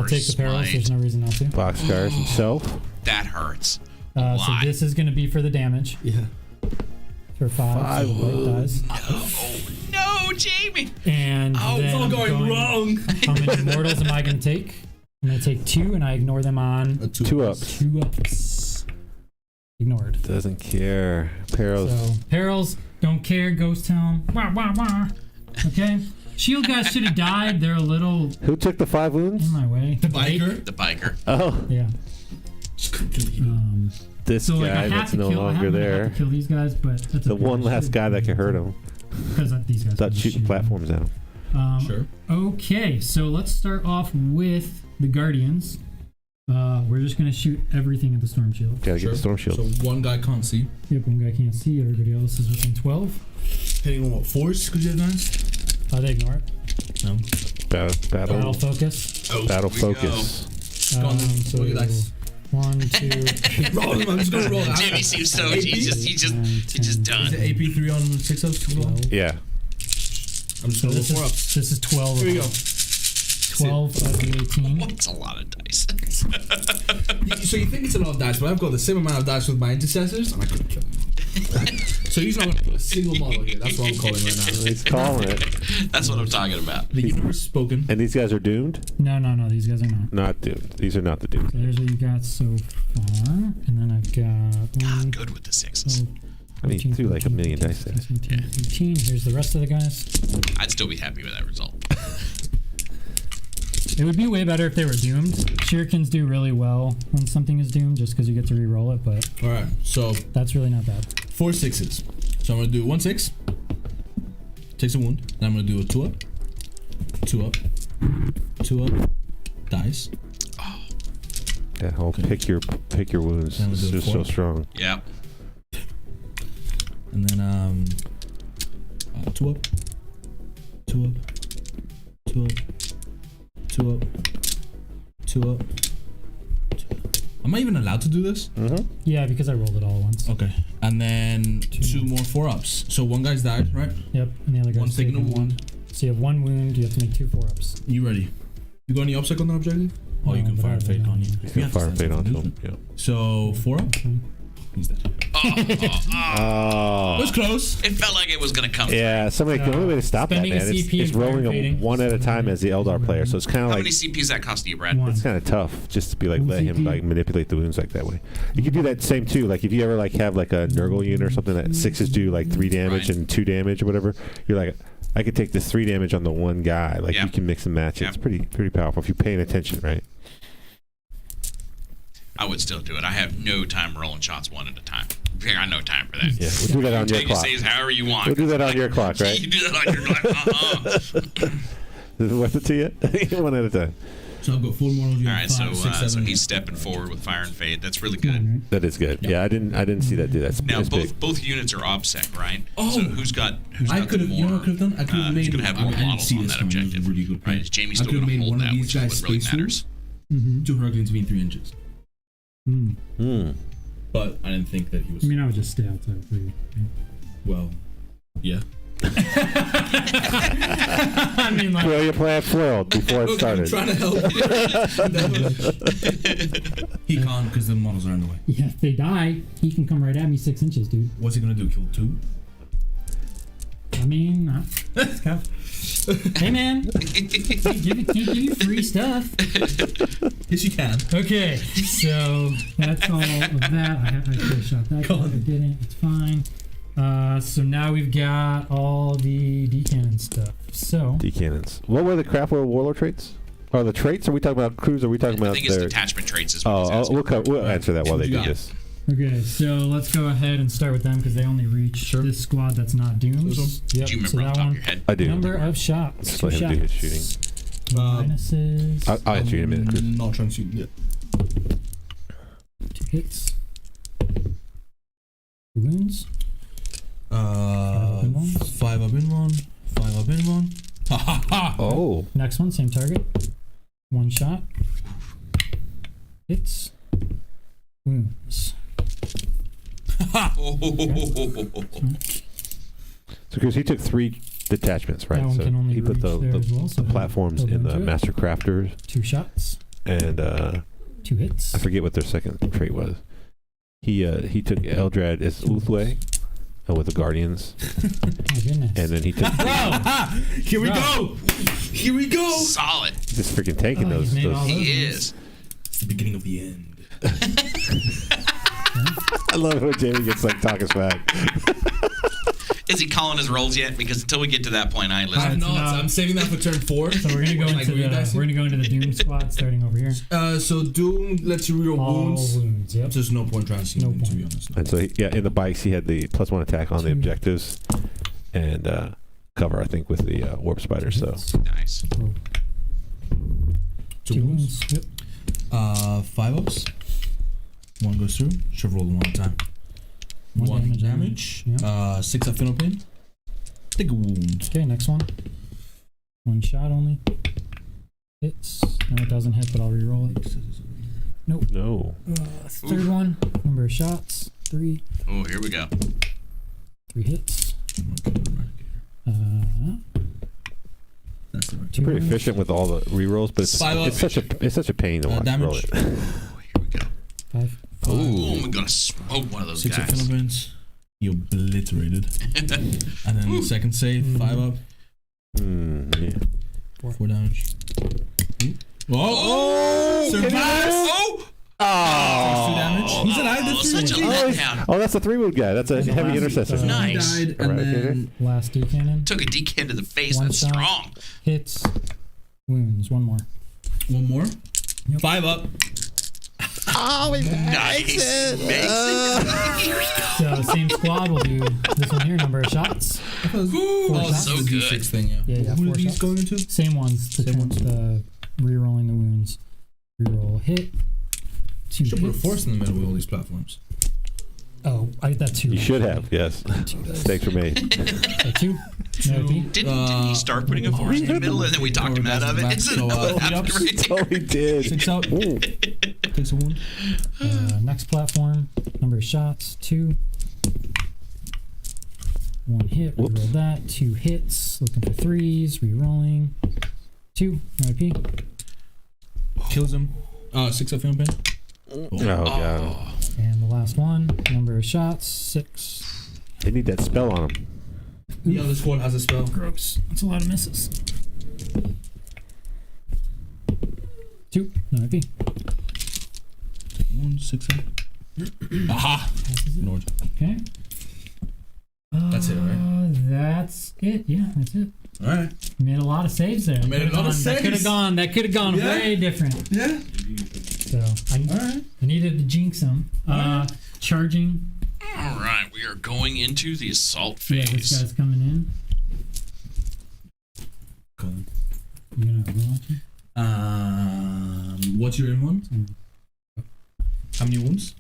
take the perils. There's no reason not to. Boxcars himself. That hurts. So Why? this is gonna be for the damage Yeah. for 5. So it dies. Oh no, Jamie! And Oh, then It's all I'm going wrong. How many mortals am I gonna take? I'm gonna take 2, and I ignore them on A 2 ups. 2 ups. Ignored. Doesn't care. Perils. So perils don't care. Ghost Town. Wah, wah, wah. Okay. Shield guys should have died. They're a little Who took the 5 wounds? in my way. The biker. The biker. Oh, Yeah. Just completely. this So like I guy have that's to no kill. I longer have there. to kill these guys, but that's The one last guy that could hurt him. Because these guys. Without can shooting shoot. platforms at him. Sure. Okay, so let's start off with the Guardians. We're just gonna shoot everything at the Storm Shield. Gotta get the storm shield. So one guy can't see. Yep, one guy can't see. Everybody else is within 12. Hitting on what? Force? Because you're advanced? They ignore it. No. Battle Battle focus. battle Here we focus. Go on, So roll your dice. 1, 2, Roll them. I'm just gonna roll it. Jamie seems so AP? he's just done. Is it AP3 on 6 ups? 12. Yeah. I'm just So gonna roll this 4 ups. is 12. Here we go. 12 of the 18. That's a lot of dice. So you think it's a lot of dice, but I've got the same amount of dice with my intercessors, and I couldn't kill him. So he's not gonna put a single model here. That's what I'm calling right now. He's calling it. That's what I'm talking about. The universe spoken. And these guys are doomed? No, these guys are not. Not doomed. These are not the doomed. So there's what you got so far. And then I've got one, Good with the sixes. I mean, threw like a million dice there. 17, 18. Here's the rest of the guys. I'd still be happy with that result. It would be way better if they were doomed. Shurikens do really well when something is doomed just because you get to re-roll it, but Alright, so that's really not bad. 4 6s. So I'm gonna do 1 6. Takes a wound. Then I'm gonna do a 2 up. 2 up. 2 up. Dice. That whole pick your wounds Then we'll is do just 4. so strong. Yep. And then 2 up. 2 up. 2 up. 2 up. 2 up. Am I even allowed to do this? Mm-hmm. Yeah, because I rolled it all once. Okay. And then 2 more 4 ups. So one guy's died, right? Yep, and the other guy's One's taking a taken wound. So you have 1 wound, you have to make 2 4-ups. You ready? You got any upsec on that objective? Oh, you No, can but I fire have fate it on on. you. You can fire fate onto him. Yeah. So 4 up? He's dead. Oh. It was close. It felt like it was gonna come. Yeah, somebody. The only way to stop that, spending a man, CP it's and rolling fire them fading. one at a time as the Eldar player. So it's kind of How like many CPs that cost you, Brad? One. it's kind of tough just to be like One let him CP. like manipulate the wounds like that way. You could do that same too. Like if you ever like have like a Nurgle unit or something that 6s do like 3 damage Right. and 2 damage or whatever. You're like, I could take this 3 damage on the one guy. Like Yeah. you can mix and match it. Yeah. It's pretty powerful if you're paying attention, right? I would still do it. I have no time rolling shots one at a time. I got no time for that. Yeah, we'll do that on your Take your clock. saves however you want. We'll do that on your clock, right? You do that on your clock. What's it to you? One at a time. So I've got 4 morals. You All have right, 5, 6, 7. so he's stepping forward with fire and fade. That's really good. That is good. Yeah, I didn't see that do that. Now It's big. both units are OBSEC, right? Oh. So who's got I the could have, more? you know what I could have done? I could have made. Who's gonna have more I didn't models see on this that coming. It was a objective? really good Right? point. Is Jamie I still could have going to made hold one of that, these which is guys what really space matters? Mm-hmm. 2 Hurricanes being 3 inches. But I didn't think that he was. I mean, I would just stay outside for you. Well, yeah. mean, like, Well, your plan foiled before it Look, I'm started. trying to help. He can't because the models are in the way. yeah, if they die, he can come right at me 6 inches, dude. What's he gonna do? Kill 2? I mean, hey man, can't give you free stuff. Yes, you can. Okay, so that's all of that. I could have shot that. I didn't. It's fine. So now we've got all the D-cannon stuff. So D-cannons. What were the CRAFTWORLD Warlord traits? Are the traits? Are we talking about crews? Or are we talking I about think it's their... detachment traits is what he's asking. We'll answer that while they do Yeah. this. okay, so let's go ahead and start with them because they only reach this squad that's not Dooms. Yep. Do you so remember off that the top one. of your head? I do. Number of shots. Just 2 let him do his shots. shooting. Minuses. I'll answer you in a minute, Chris. Not trying to shoot yet. 2 hits. 2 wounds. 5 up in one. 5 up in one. Ha ha ha! Oh. Next one, same target. 1 shot. Hits. Wounds. So, Chris, he took 3 detachments, right? That one So can only he put the, reach there as well, so the platforms build in the into it. Master Crafters, 2 shots. and 2 hits. I forget what their second trait was. He took Eldrad as Uthway with the Guardians, Oh goodness. and then he took Here we go! Here we go! Solid. just freaking taking Oh, those. he's made all those those. He is. It's the beginning of the end. I love it when Jamie gets like talking smack. Is he calling his rolls yet? Because until we get to that point, I ain't listening. I'm not. no. I'm saving that for turn 4. So we're gonna go Like, into were you dicing? the Dune Squad starting over here. So Doom lets you reroll All wounds. wounds. Yep. There's no point trying to see No them, to be point. honest. And so, in the bikes, he had the +1 attack on the 2. objectives, and cover, I think, with the Warp Spider. So Nice. 2 wounds. Yep. 5 ups. 1 goes through. Should roll them one time. 1 damage. Yep. 6 up final pain. Take a wound. Okay, next one. 1 shot only. Hits. No, it doesn't hit, but I'll reroll it. no. Third one. Number of shots. 3. Oh, here we go. 3 hits. That's the right. 2 Pretty wounds. efficient with all the rerolls, but it's 5 up. it's such a pain to watch damage. roll it. Oh, here we go. 5. Oh, we're gonna smoke one of those 6 up guys. final pains. You obliterated. And then second save. 5 up. Yeah. 4 damage. Oh! Survives! Oh! Oh, 2 damage. He's alive. That's Such a 3 letdown. oh, that's the 3-wound guy. That's a That's the heavy last- intercessor. Nice. He died, and Eradicator. then Last D-cannon. Took a DK to the face. 1 That's shot. strong. Hits. Wounds. 1 more. 1 more. Yep. 5 up. Oh, he Nice. Makes it. So same squad. We'll do this one here. Number of shots. Ooh, Four oh, shots. so The good. D6 thing, yeah. Yeah, Who 4 are these shots. going into? Same ones. Same ones. Rerolling the wounds. Reroll hit. 2 Should put a hits. force in the middle with all these platforms. Oh, I did that 2. You should have, yes. Mistakes were made. 2. No, D. Didn't he start putting a force in the middle and then we talked him out of it? It's So, another happened right there. Oh, he did. 6 up. Ooh. Takes a wound. Next platform. Number of shots. 2. 1 hit. Whoops. Reroll that. 2 hits. Looking for 3s. Rerolling. 2. RIP. Kills him. 6 up final pain. Oh, God. And the last one. Number of shots. 6. They need that spell on him. The other squad has a spell. Gross. That's a lot of misses. 2. RIP. 1, 6 up. Aha! Nord. Okay. That's it, right? That's it. Yeah, that's it. Alright. You made a lot of saves there. made a lot of That could have saves. gone. That could have gone Yeah. way different. Yeah. So I needed to jinx him. Charging. All right, we are going into the assault Yeah, this phase. guy's coming in. Cool. You gonna launch him? What's your M1? How many wounds?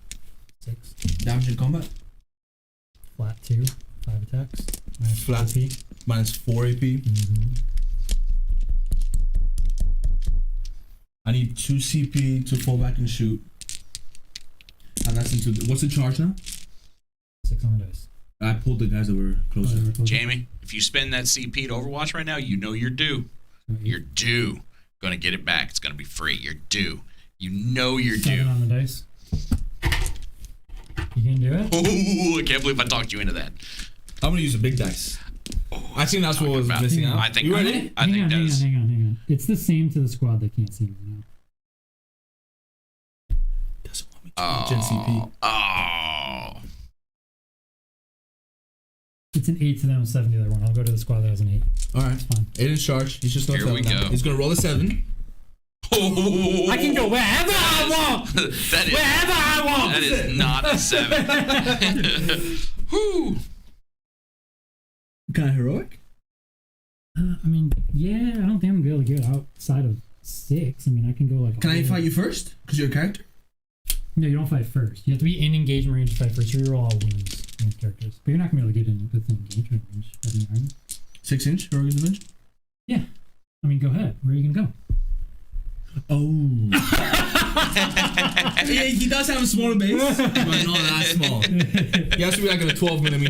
6. Damage in combat? Flat 2. 5 attacks. Minus Flat. AP. Minus 4 AP. Mm-hmm. I need 2 CP to fall back and shoot. And that's into what's the charge now? 6 on the dice. I pulled the guys that were closer. Jamie, if you spend that CP to Overwatch right now, you know you're due. You're due. Gonna get it back. It's gonna be free. You're due. You know you're 7 due. on the dice. You can do it. Oh, I can't believe I talked you into that. I'm gonna use a big dice. Oh, I think that's what was missing out. I think. You ready? Hang on. It's the same to the squad. They can't see me now. Doesn't want me to Gen CP. Oh. It's an 8 to them, 7 to the other one. I'll go to the squad that has an 8. All right, It's fine. 8 is charged. He's just not Here we go. He's gonna roll a 7. Oh. I can go wherever I want. That is, Wherever I want. that is not a 7. Whew. Kind of heroic. I mean, yeah, I don't think I'm gonna be able to get outside of 6. I mean, I can go like. Can I fight you first? Because you're a character. No, you don't fight first. You have to be in engagement range to fight first. You reroll all wounds against characters, but you're not gonna be able to get in within engagement range. 6-inch heroic intervention. Yeah, I mean, go ahead. Where are you gonna go? Oh. Yeah, he does have a smaller base, but not that small. He has to be like a 12mm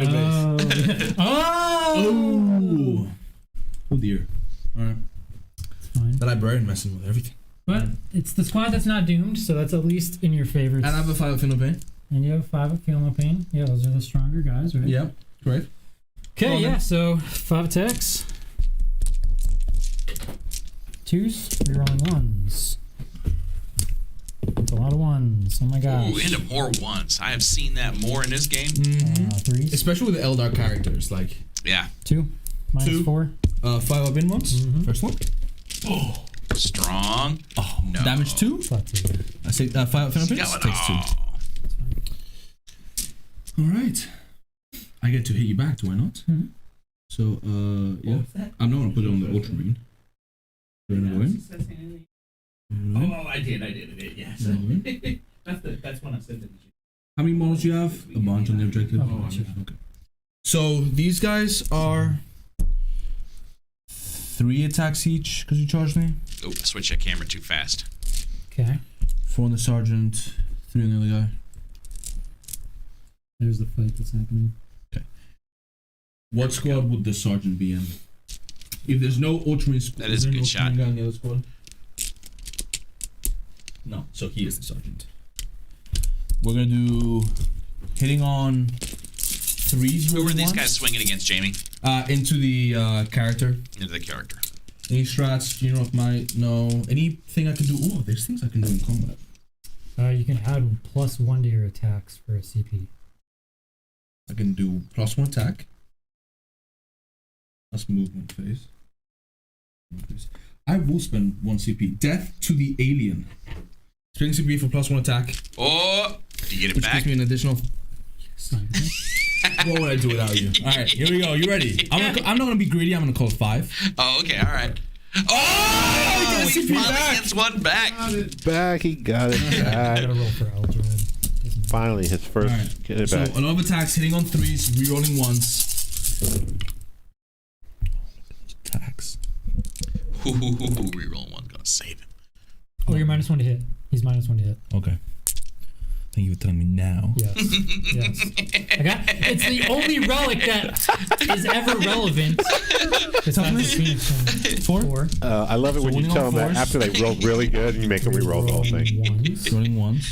base. Oh. Oh dear. Alright. It's fine. The Librarian messing with everything. But it's the squad that's not doomed, so that's at least in your favorites. And I have a 5 of Feel No Pain. And you have 5 of Feel No Pain. Yeah, those are the stronger guys, right? Yeah, correct. Okay, yeah, so 5 attacks. 2s, rerolling 1s. That's a lot of 1s. Oh my gosh. Ooh, into more 1s. I have seen that more in this game. 3s. Especially with the Eldar characters, like. Yeah. 2. Minus 4. 5 of in ones. First one. Oh, strong. Oh, no. Damage 2. I say 5 of Feel No Pain. Takes 2. All right. I get to hit you back, do I not? Mm-hmm. So, yeah. I'm not gonna put it on the Ultramarine. Oh, I did, yes. That's when I said that. How many models do you have? A bunch on the objective. Okay. So these guys are 3 attacks each because you charged me. Oh, switch that camera too fast. Okay. 4 on the sergeant, 3 on the other guy. There's the fight that's happening. Okay. What squad would the sergeant be in? If there's no Ultramarine squad, That is a good shot. guy in the other squad? No, so he is the sergeant. We're gonna do hitting on 3s. Who were these guys swinging against, Jamie? Into the character. Into the character. Any strats, Geno of Might? No. Anything I can do? Oh, there's things I can do in combat. You can add +1 to your attacks for a CP. I can do +1 attack. That's movement phase. I will spend 1 CP. Death to the alien. Spending CP for +1 attack. Oh, do you get it Which back? gives me an additional. What would I do without you? All right, here we go. You ready? I'm not gonna be greedy. I'm gonna call it 5. Oh, okay, all right. Oh, he he gets finally back. gets one back. Back, he got it I back. gotta roll for Eldred. Finally, his first. All right. Get it So back. a lot of attacks, hitting on 3s, rerolling 1s. Attacks. Reroll 1, gonna save him. Oh, you're -1 to hit. He's -1 to hit. Okay. Thank you for telling me now. Yes. Yes. It's the only relic that is ever relevant. Besides the Phoenix one. 4. I love it when you winning tell on them that 4s. after they roll really good and you make them re-roll the whole thing. Ones. Rolling 1s.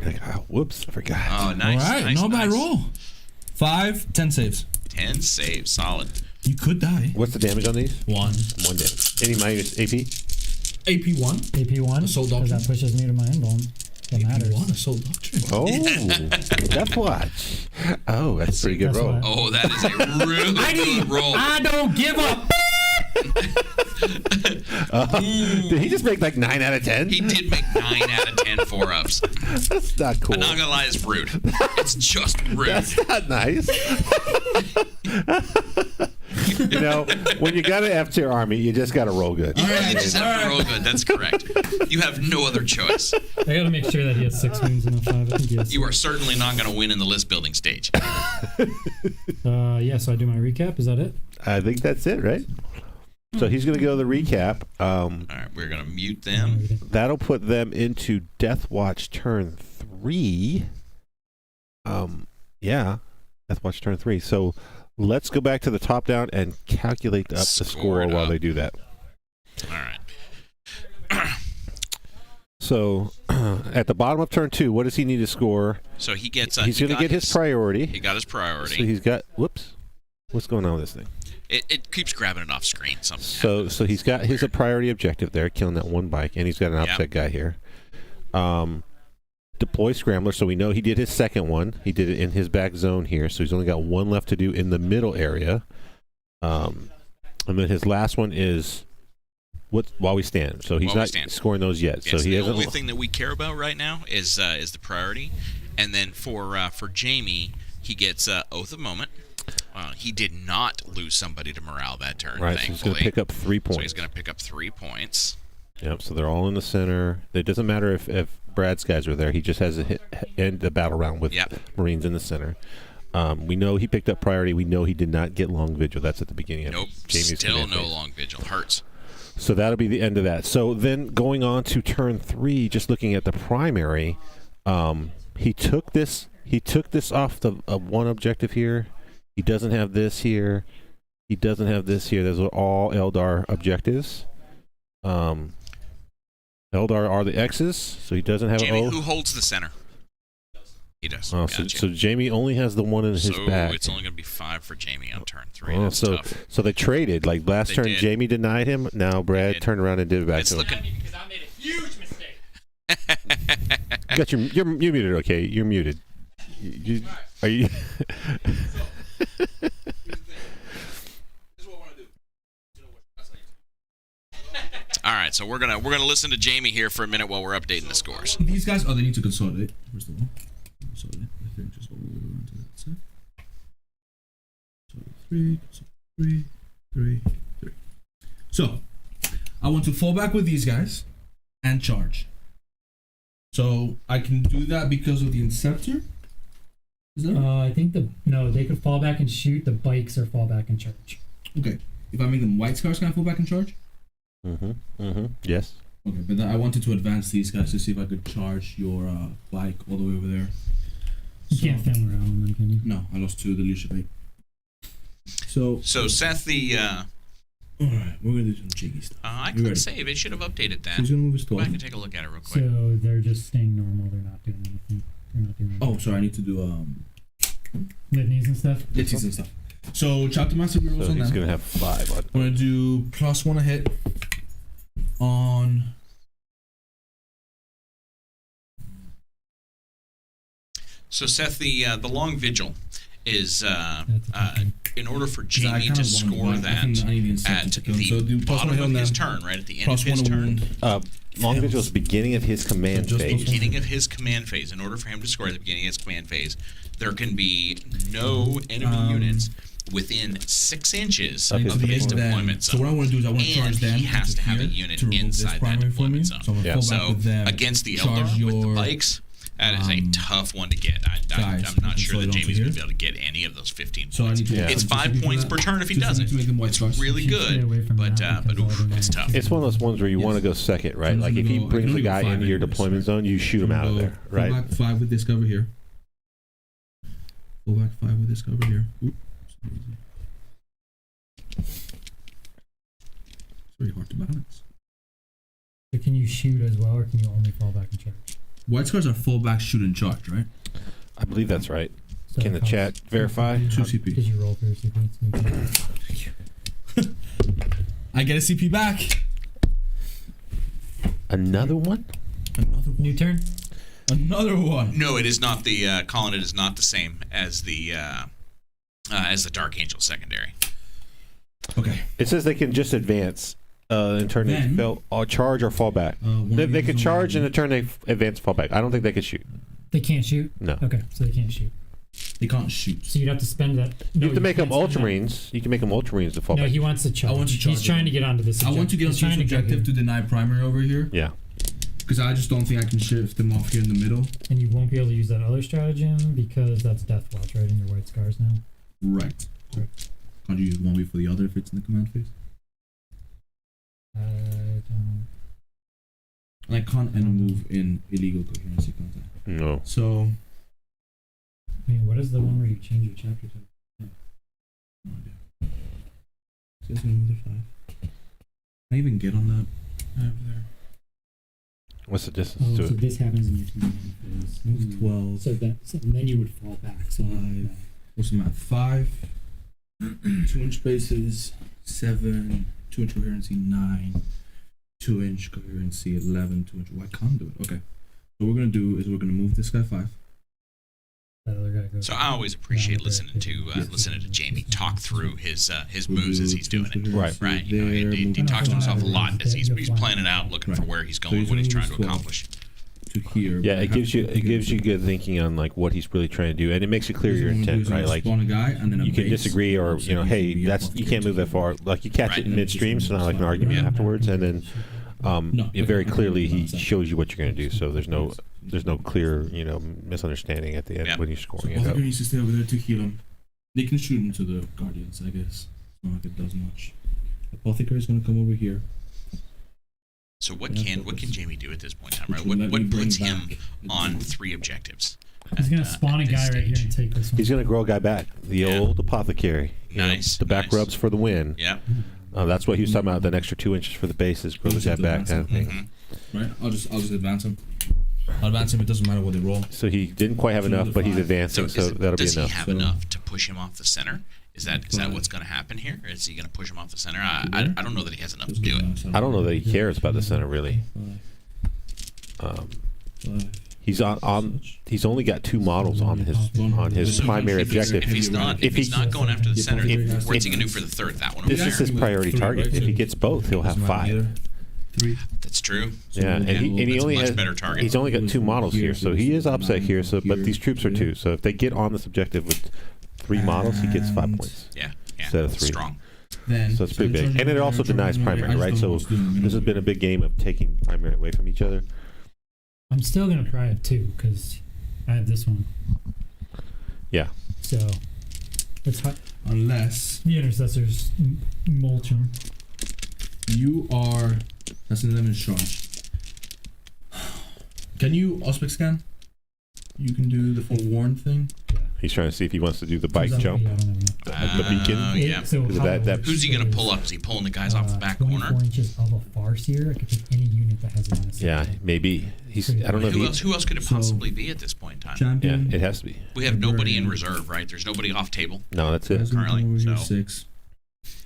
Like, oh, whoops, I forgot. Oh, nice. All right, nice, not bad nice. roll. 5, 10 saves. 10 saves, solid. You could die. What's the damage on these? 1. 1 damage. Any minus AP? AP1. AP1. Assault Because Doctrine. that pushes me to my emblem. That matters. AP1, Assault Doctrine. Oh, Death Watch. Oh, that's a pretty good That's roll. why. Oh, that is a really good roll. I don't give up. Did he just make like 9 out of 10? He did make 9 out of 10 4-ups. That's not cool. I'm not gonna lie, it's rude. It's just rude. That's not nice. You know, when you got an F-tier army, you just got to roll good. You just have to roll good. That's correct. You have no other choice. I gotta make sure that he has 6 wounds in the 5. I think he has. You are certainly not going to win in the list building stage. Yeah, so I do my recap. Is that it? I think that's it, right? So he's going to go to the recap. All right, we're going to mute them. That'll put them into Death Watch turn 3. Yeah, Death Watch turn 3. So let's go back to the top down and calculate up the Score score it while up. they do that. All right. So, at the bottom of turn 2, what does he need to score? So he gets. He's going to get his priority. He got his priority. So he's got. Whoops. What's going on with this thing? It keeps grabbing it off screen. So he's got his priority objective there, killing that one bike, and he's got an offset guy here. Deploy Scrambler, so we know he did his second one. He did it in his back zone here, so he's only got one left to do in the middle area. And then his last one is while we stand. So he's not scoring those yet. Yes, so the only thing that we care about right now is the priority. And then for Jamie, he gets Oath of Moment. He did not lose somebody to morale that turn, right, thankfully. So he's going to pick up 3 points. So he's going to pick up 3 points. Yep, so they're all in the center. It doesn't matter if Brad's guys are there. He just has to end the battle round with Marines in the center. We know he picked up priority. We know he did not get Long Vigil. That's at the beginning of Jamie's still no Long Vigil. Hurts. So that'll be the end of that. So then going on to turn 3, just looking at the primary, he took this off the one objective here. He doesn't have this here. He doesn't have this here. Those are all Eldar objectives. Eldar are the X's, so he doesn't have Jamie, O. who holds the center? He does. Gotcha. So Jamie only has the one in his back. So it's only going to be 5 for Jamie on turn 3. Oh, That's tough. So they traded. Like last turn, Jamie denied him. Now Brad turned around and did it back to him. Because I made a huge mistake. Got you're muted. Okay, you're muted. Are you? All right, so we're gonna listen to Jamie here for a minute while we're updating the scores. These guys, they need to consolidate. First of all, consolidate. I think just all the way around to that side. So 3, 3. So I want to fall back with these guys and charge. So I can do that because of the Inceptor. Is that right? I think they could fall back and shoot. The bikes are fall back and charge. Okay. If I make them white scars, can I fall back and charge? Yes. Okay, but then I wanted to advance these guys to see if I could charge your bike all the way over there. You can't stand around them, can you? No, I lost 2 of the leadership 8. So Seth, alright, we're gonna do some cheeky stuff. I couldn't save. It should have updated that. He's gonna move his Go 12. back and take a look at it real quick. So they're just staying normal. They're not doing anything. Oh, sorry, I need to do litanies and stuff. litanies and stuff. So chapter master rerolls So on he's them. gonna have 5 on. I'm gonna do +1 a hit on. So Seth, the Long Vigil is in order for Jamie to score that at the bottom of his turn, right at the end of his turn. Long Vigil is the beginning of his command phase. Beginning of his command phase. In order for him to score at the beginning of his command phase, there can be no enemy units within 6 inches of his deployment zone. So what I want to do is I want to charge them. He has to have a unit inside that deployment zone. So against the Eldar with the bikes, that is a tough one to get. I'm not sure that Jamie's going to be able to get any of those 15 points. It's 5 points per turn if he does it. It's really good, but it's tough. It's one of those ones where you want to go second, right? Like if he brings the guy into your deployment zone, you shoot him out of there, right? Full back 5 with this cover here. Full back 5 with this cover here. Oops. It's very hard to balance. But can you shoot as well, or can you only fall back and charge? White scars are full back, shoot, and charge, right? I believe that's right. So Can the chat verify? 2 CP. Did you roll for your CP? I get a CP back. Another one? Another one. New turn? Another one. No, it is not the Colin. It is not the same as the Dark Angel secondary. Okay. It says they can just advance and turn they charge or fall back. They could charge and in turn they advance fall back. I don't think they could shoot. They can't shoot? No. Okay, so they can't shoot. They can't shoot. So you'd have to spend that. You have to make them Ultramarines. You can make them Ultramarines to fall No, back. he wants to charge. I want to charge. He's trying to get onto this. I want to get onto this objective to deny primary over here. Yeah. Because I just don't think I can shift them off here in the middle. And you won't be able to use that other stratagem because that's Death Watch, right? In your white scars now. Right. Can't you use 1 for the other if it's in the command phase? I don't. And I can't end move in illegal coherency contact. No. So. I mean, what is the one where you change your chapter to? No idea. So it's gonna move to 5. I even get on that? Over there. What's the distance Oh, to so it? this happens in your turn phase. Move 12. So then you would fall back. So 5. What's the math? 5. 2-inch spaces. 7. 2-inch coherency. 9. 2-inch coherency. 11. 2-inch. Oh, I can't do it. Okay. What we're gonna do is we're gonna move this guy 5. that other guy goes. So I always appreciate listening to Jamie talk through his moves as he's doing it. Right. Right. You know, he talks to himself a lot as he's planning out, looking for where he's going, what he's trying to accomplish. To here. Yeah, it gives you good thinking on like what he's really trying to do, and it makes it clear your intent, right? Like spawn a guy and then a you can base. disagree, or you know, hey, that's you can't move that far. Like you catch it in midstream, so not like an argument afterwards, and then it very clearly he shows you what you're going to do. So there's no clear misunderstanding at the end when you're scoring it up. Apothecary needs to stay over there to heal him. They can shoot into the Guardians, I guess. It's not like it does much. Apothecary is going to come over here. So what can Jamie do at this point in time? Right? What puts him on 3 objectives? He's gonna spawn a at this guy right here stage? and take this one. He's going to grow a guy back. The old apothecary. Nice. The back nice. rubs for the win. Yeah. That's what he was talking about. The extra 2 inches for the bases, grow the guy back, kind of thing. Mm-hmm. Right? I'll just advance him. I'll advance him. It doesn't matter what they roll. So he didn't quite have enough, but he's advancing, so that'll be does enough. he have enough to push him off the center? Is that what's going to happen here? Is he going to push him off the center? I don't know that he has enough to do it. I don't know that he cares about the center really. He's on. He's only got 2 models on his So primary if objective. he's not going after the center, what's he going to do for the third? That one. This over is there? his priority target. If he gets both, he'll have 5. 3. That's true. Yeah, and he That's a only much has. better target. He's only got 2 models here, so he is upset here. So, but these troops are 2. So if they get on this objective with 3 models, he gets 5 points Yeah. instead of 3. Strong. Then, So it's pretty big, and it also denies primary, right? So this has been a big game of taking primary away from each other. I'm still gonna try it too because I have this one. Yeah. So let's unless the intercessors mulch him. you are, that's an 11 charge. Can you Auspex scan? You can do the forewarned thing. He's trying to see if he wants to do the bike Comes up- jump, yeah, I don't know. the beacon. Yeah. So Is how that- it that- works Who's he going to is, pull up? Is he pulling the guys off the back 24 corner? inches of a farseer. I could take any unit that has a Yeah, maybe he's. I don't know. If Who he, else could it possibly be at this point in time? yeah, Champion. it has to be. We have nobody in reserve, right? There's nobody off table. No, that's it. currently, so- 6.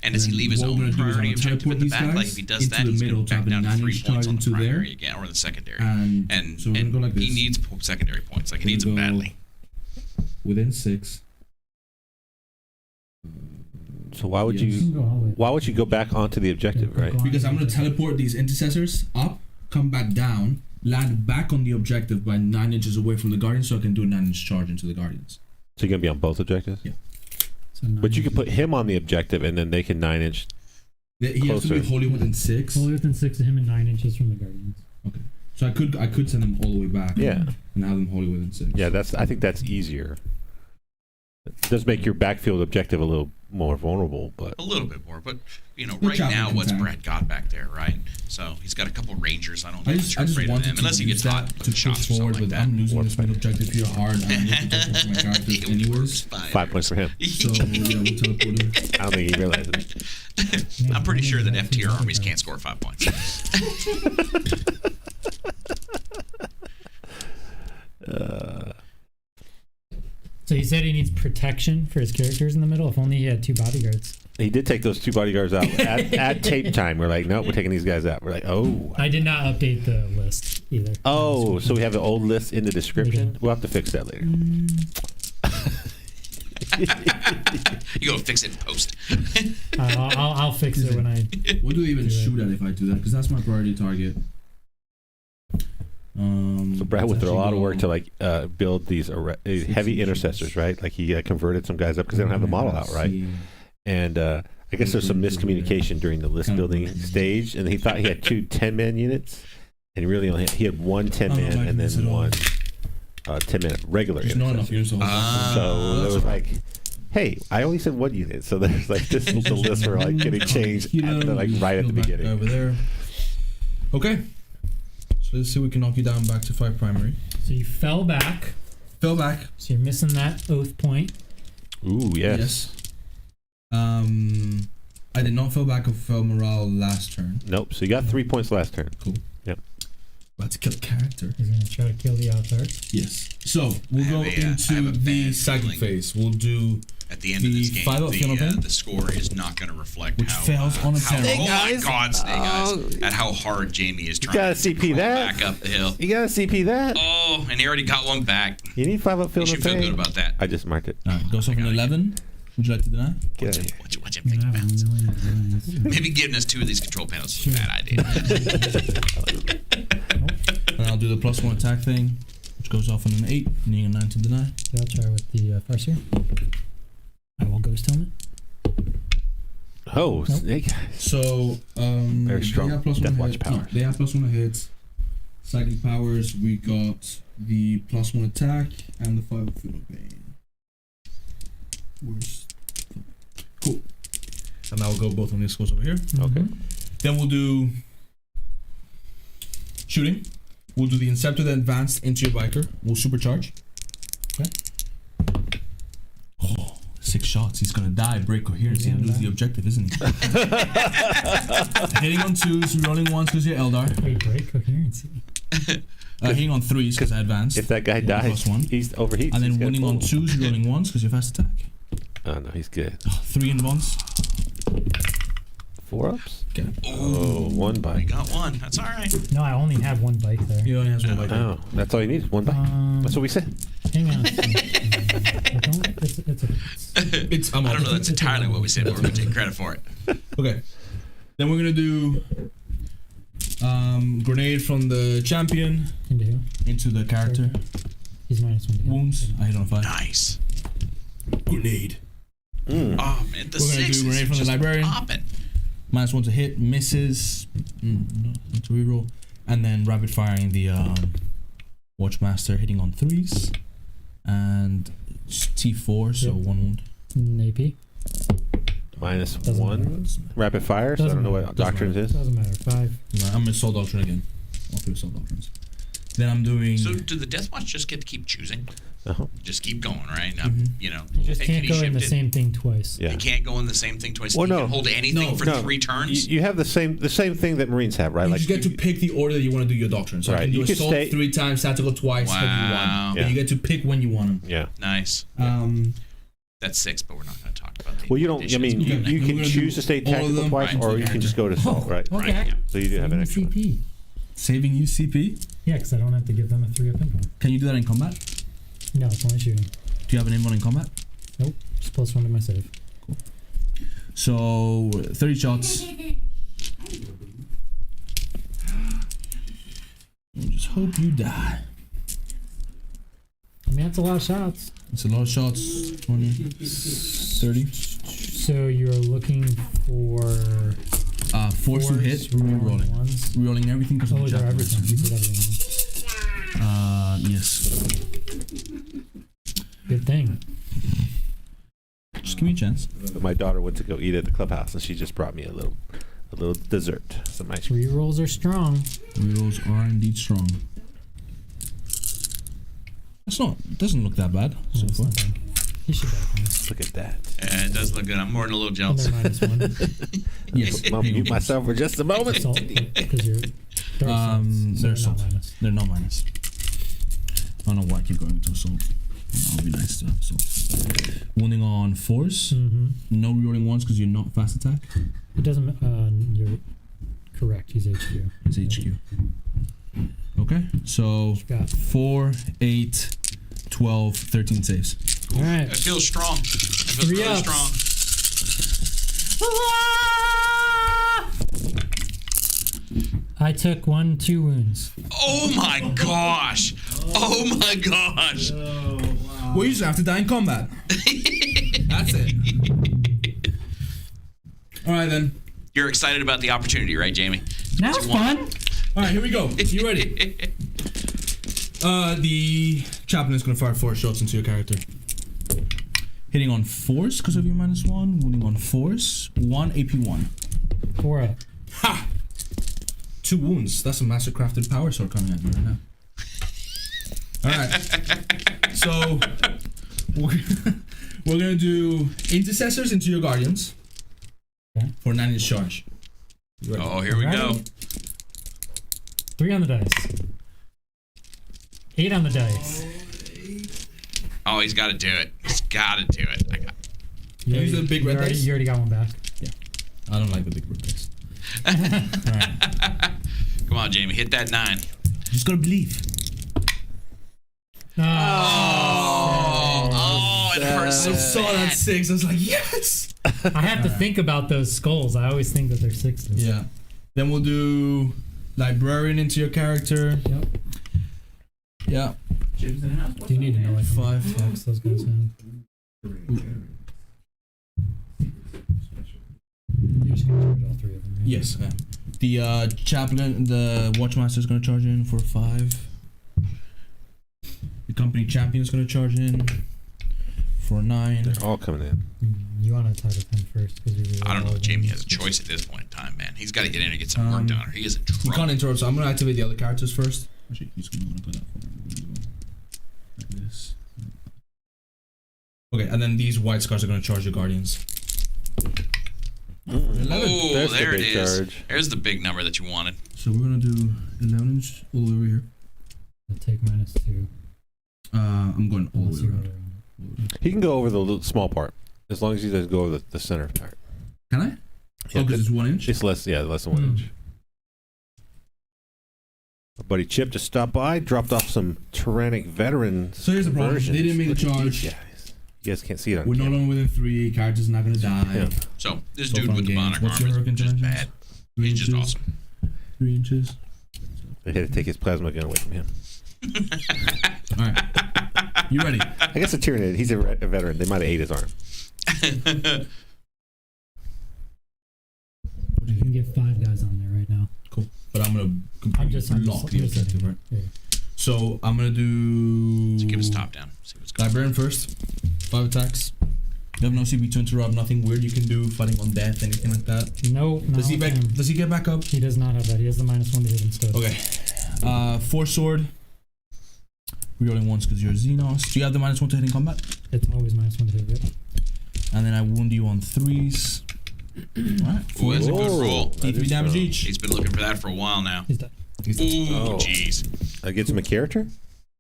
And does he leave his What we're own gonna do is priority I'm gonna objective at the teleport back? these Like guys if he does into that, the he's going middle to to back have a down to 3 9-inch points on the charge into there. primary again, or the secondary. And so we're gonna go like he this. needs secondary points. Like he We're needs them gonna go badly. Within 6. So why would You can you? go all the way. Why would you go back onto the objective, Yeah, right? go on. Because I'm going to teleport these intercessors up, come back down, land back on the objective by 9 inches away from the Guardians, so I can do a 9-inch charge into the Guardians. So you're gonna be on both objectives. Yeah. So But you could put him on the objective, and then they can 9-inch. He has to be Closer. wholly within 6. fully within 6 of him and 9 inches from the Guardians. Okay. So I could send them all the way back. Yeah. And have them wholly within 6. Yeah, I think that's easier. It does make your backfield objective a little more vulnerable, but A little bit more, but The right Chaplain now, can what's tank. Brad got back there, right? So he's got a couple Rangers. I don't know I if just you're afraid of wanted them, to unless he use gets hot that with to push shots or something forward like with that. I'm losing this mid objective here hard. And I need to protect my characters He only anyways. works 5 points for him. So yeah, we'll teleport him. I don't think he realizes it. I'm pretty sure that F tier armies can't score 5 points. So he said he needs protection for his characters in the middle. If only he had 2 bodyguards. He did take those 2 bodyguards out at tape time. We're like, no, we're taking these guys out. We're like, oh. I did not update the list either. Oh, so we have the old list in the description? We'll have to fix that later. You go fix it in post. I'll fix it when I. What do they even Do it. shoot at if I do that? Because that's my priority target. So Brad went through a lot of work to like build these heavy intercessors, right? Like he converted some guys up because they don't have the model out, right? And I guess there's some miscommunication during the list building stage, and he thought he had 2 10-man units, and he really only he had 1 10-man and then 1 10-man regular There's not enough intercessor. units to hold. So it was like, hey, I only said 1 unit. So there's like this is the list were like getting changed like right at the beginning. Over there. Okay. So let's see if we can knock you down back to 5 primary. So you fell back. Fell back. So you're missing that oath point. Ooh, yes. I I did not fail back or fail morale last turn. Nope. So you got 3 points last turn. Cool. Yep. About to kill the character. He's gonna try to kill the Eldar. Yes. So we'll go into the psychic phase. We'll do at the end of this game. The score is not going to reflect which how fails on a how, parry. oh my God, Snake Eyes! At how hard Jamie is trying to crawl that. back up the hill. You gotta CP that. Oh, and he already got one back. You need 5 up. You should feel good about that. I just marked it. All right, goes off an 11. Would you like to deny? Watch him think about it. Maybe giving us 2 of these control panels is a bad idea. And I'll do the +1 attack thing, which goes off on an 8, needing a 9 to deny. So I'll try with the Farseer. I will Ghost Helmet. Oh, Snake. So, very strong. They have +1 Death Watch hit. power. No, they have +1 hits. Psychic powers. We got the +1 attack and the 5 Field of Pain. Worst. Cool. And I'll go both on these scores over here. Okay. Then we'll do shooting. We'll do the Inceptor, then advanced into your biker. We'll supercharge. Okay. Oh, 6 shots. He's gonna die. Break coherency and lose the objective, isn't he? Hitting on 2s, rolling 1s because you're Eldar. Wait, break coherency. Hitting on 3s because I advanced. If that guy dies, he's overheats. And then winning on 2s, rolling 1s because you're fast attack. Oh no, he's good. 3 in bonds. 4 ups? Okay. Oh, 1 bite. We got 1. That's all right. No, I only have 1 bite there. He only has 1 bite. Oh, that's all you need. 1 bite. That's what we said. Hang on. It's I don't know. That's entirely what we said, but we're gonna take credit for it. Okay. Then we're gonna do grenade from the champion into the character. He's -1. Wounds. I hit on 5. Nice. Grenade. Oh man, the We're gonna 6 do grenade from the librarian. Popping. -1 to hit, misses. To reroll, and then rapid firing the Watchmaster, hitting on 3s, and T4, so 1 wound. AP. -1. Rapid fire. So I don't know what doctrines is. Doesn't matter. 5. No, I'm Assault Doctrine again. All 3 Assault Doctrines. Then I'm doing. So do the Death Watch just get to keep choosing? Just keep going, right? You know, you just can't go in the same thing twice. Yeah. They can't go in the same thing twice. Well, you no. can hold anything for 3 turns. You have the same thing that Marines have, right? You Like just get to pick the order that you want to do your doctrine. So Right. I can do You can Assault stay- 3 times, Tactical twice, Heavy 1. Wow. But you get to pick when you want them. Yeah. Nice. That's 6, but we're not going to talk about the Well, you don't. I mean, conditions. you We're can gonna choose do to stay all of tactical them, twice, right, or you can just go to assault, right? Okay. Right, yeah. So you do have an extra. CP. Saving you CP. Yeah, because I don't have to give them a 3-up info. Can you do that in combat? No, it's only shooting. Do you have an invuln in combat? Nope. Just +1 to my save. So 30 shots. We just hope you die. I mean, that's a lot of shots. It's a lot of shots. 20, 30. So you're looking for Force to hit, rerolling. Rerolling everything because of Oh, the they're Chaplain. everything. You put everything on. Yes. Good thing. Just give me a chance. My daughter went to go eat at the clubhouse, and she just brought me a little dessert, some ice cream. Rerolls are strong. Rerolls are indeed strong. Doesn't look that bad so It's far. not bad. You should back this. Look at that. Yeah, it does look good. I'm more than a little And jealous. they're -1. Yes. I'll mute myself for just a moment. Assault, because you're. They're They're assault, so assault. They're not minus. I don't know why I keep going to assault. I'll be nice to have assault. Wounding on force. No rerolling ones because you're not fast attack. It doesn't. You're correct. He's HQ. It's HQ. Okay, so Got 4, 8, 12, 13 saves. All right. It feels strong. It feels 3 really ups. strong. I took 2 wounds. Oh my gosh! Oh my gosh! Well, you just have to die in combat. That's it. All right then. You're excited about the opportunity, right, Jamie? Now it's fun. All right, here we go. You ready? The chaplain is going to fire 4 shots into your character. Hitting on force because of your -1. Wounding on force. 1 AP1. 4 up. Ha! 2 wounds. That's a master crafted power sword coming at me right now. All right. So we're gonna do intercessors into your guardians. Okay. For 9-inch charge. Oh, here we go. 3 on the dice. 8 on the dice. Oh, he's got to do it. He's got to do it. I got. Use the big red dice. You already got one back. Yeah. I don't like the big red dice. Alright. Come on, Jamie. Hit that 9. Just gotta believe. Oh, it hurts so I saw that 6. I was like, yes! I have to think about those skulls. I always think that they're 6s. Yeah. Then we'll do Librarian into your character. Yep. Yeah. Do you need to know like 5 attacks those guys have? You're just gonna charge all 3 of them, right? Yes, I am. The Chaplain, the Watchmaster is going to charge in for 5. The Company Champion is going to charge in for 9. They're all coming in. You want to attack with him first because you're. I don't know if Jamie has a choice at this point in time, man. He's got to get in and get some work done, or he is in trouble. You can't interrupt, so I'm going to activate the other characters first. Actually, he's going to put that for me. Like this. Okay, and then these white scars are going to charge your Guardians. Oh, There's there the it big is. charge. There's the big number that you wanted. So we're going to do 11-inch all the way over here. I'll take -2. I'm going all Unless the way you around. want He can go over the small part as long as he doesn't go over the center part. Can I? Yeah, Oh, because it's 1 inch? It's less than 1 inch. Our buddy Chip just stopped by, dropped off some Tyrannic Veteran. So here's the problem. versions. They didn't make the Look at charge. these guys. You guys can't see it on We're no camera. longer within 3. Character's not going to die. Yeah. So this So dude fun with the games. Bionic What's your armor hurricane is just intelligence? bad. 3 He's just inches. awesome. 3 inches. They had to take his plasma gun away from him. Alright. You ready? I guess a Tyranid. He's a veteran. They might have ate his arm. You can get 5 guys on there right now. Cool. But I'm going to I'm completely just lock the objective, right? Yeah. So I'm going to do... Let's give us top down. See what's going on. Librarian first. 5 attacks. You have no CP to interrupt. Nothing weird you can do. Fighting on death. Anything like that. No, Does he get back up? He does not have that. He has the -1 to hit instead. Okay. 4 sword. Rerolling once because you're Xenos. Do you have the -1 to hit in combat? It's always -1 to hit. Yep. And then I wound you on 3s. Alright. Ooh, that's a good Whoa. roll. That D3 is damage strong. each. He's been looking for that for a while now. He's dead. Ooh, Oh. jeez. That gets him a character?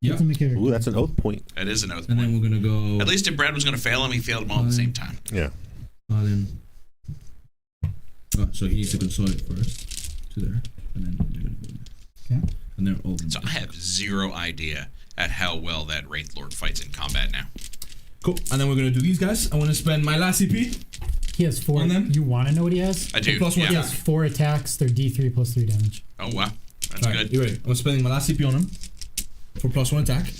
Yeah. It's in the character. Ooh, that's an oath point. That is an oath And then point. we're going to go... At least if Brad was going to fail him, he failed them all at the same time. Yeah. Then. Oh, so he needs to consolidate first to there, and then you're gonna go there. Okay. And they're all. So I have zero idea at how well that Wraith Lord fights in combat now. Cool. And then we're gonna do these guys. I want to spend my last CP. He has 4. On them? You want to know what he has? I do. plus one He Yeah. has 4 attacks. They're D3 plus 3 damage. Oh wow, that's All right, good. you ready? I'm spending my last CP on them for +1 attack.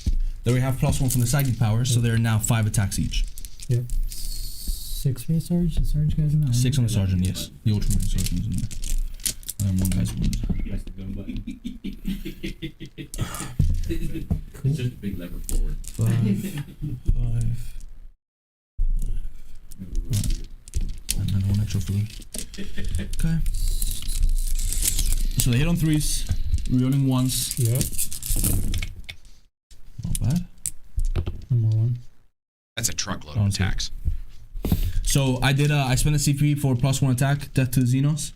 Then we have +1 from the psychic power, so they're now 5 attacks each. Yep. 6 for the Sarge. The Sarge guy's in that 6 on the sergeant, yes. The ultramarine sergeant is in there. And 1 guy's wounded. Press the gun button. It's just a big lever forward. 5. And then 1 extra food. Okay. So they hit on 3s, rerolling 1s. Yep. Not bad. 1 more one. That's a truckload Oh, of okay. attacks. So I did. I spent a CP for +1 attack, death to the Xenos,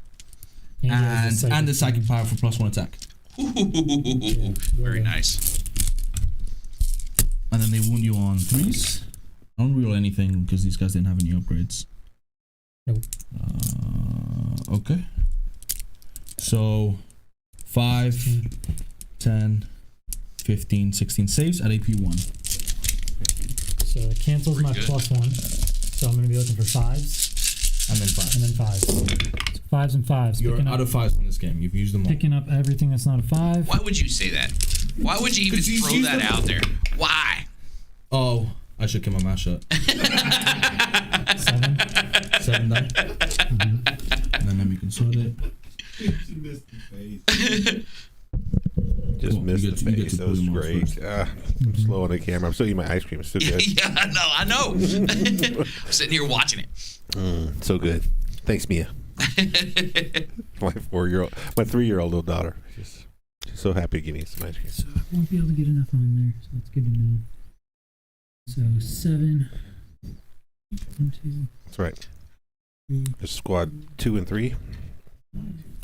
he has and the psychic power for +1 attack. Ooh, very nice. And then they wound you on 3s. I don't reroll anything because these guys didn't have any upgrades. Nope. Okay. So 5, 10, 15, 16 saves at AP1. So it cancels my Pretty good. +1. So I'm going to be looking for 5s And then 5. and then 5s. 5s and 5s. You're picking out up, of 5s in this game. You've used them all. picking up everything that's not a 5. Why would you say that? Why would you even 'Cause he's throw used that them. out there? Why? Oh, I should keep my mouth shut. 7. 7 die. And then let me consolidate. Just Cool. missed You the get to face. That put was him on great. first. I'm slow on the camera. I'm still eating my ice cream. It's still good. Yeah, I know. I'm sitting here watching it. So good. Thanks, Mia. My 3-year-old little daughter. She's so happy getting some ice cream. So I won't be able to get enough on there. So that's good to know. So 7. 1, 2, That's right. There's squad 2 and 3.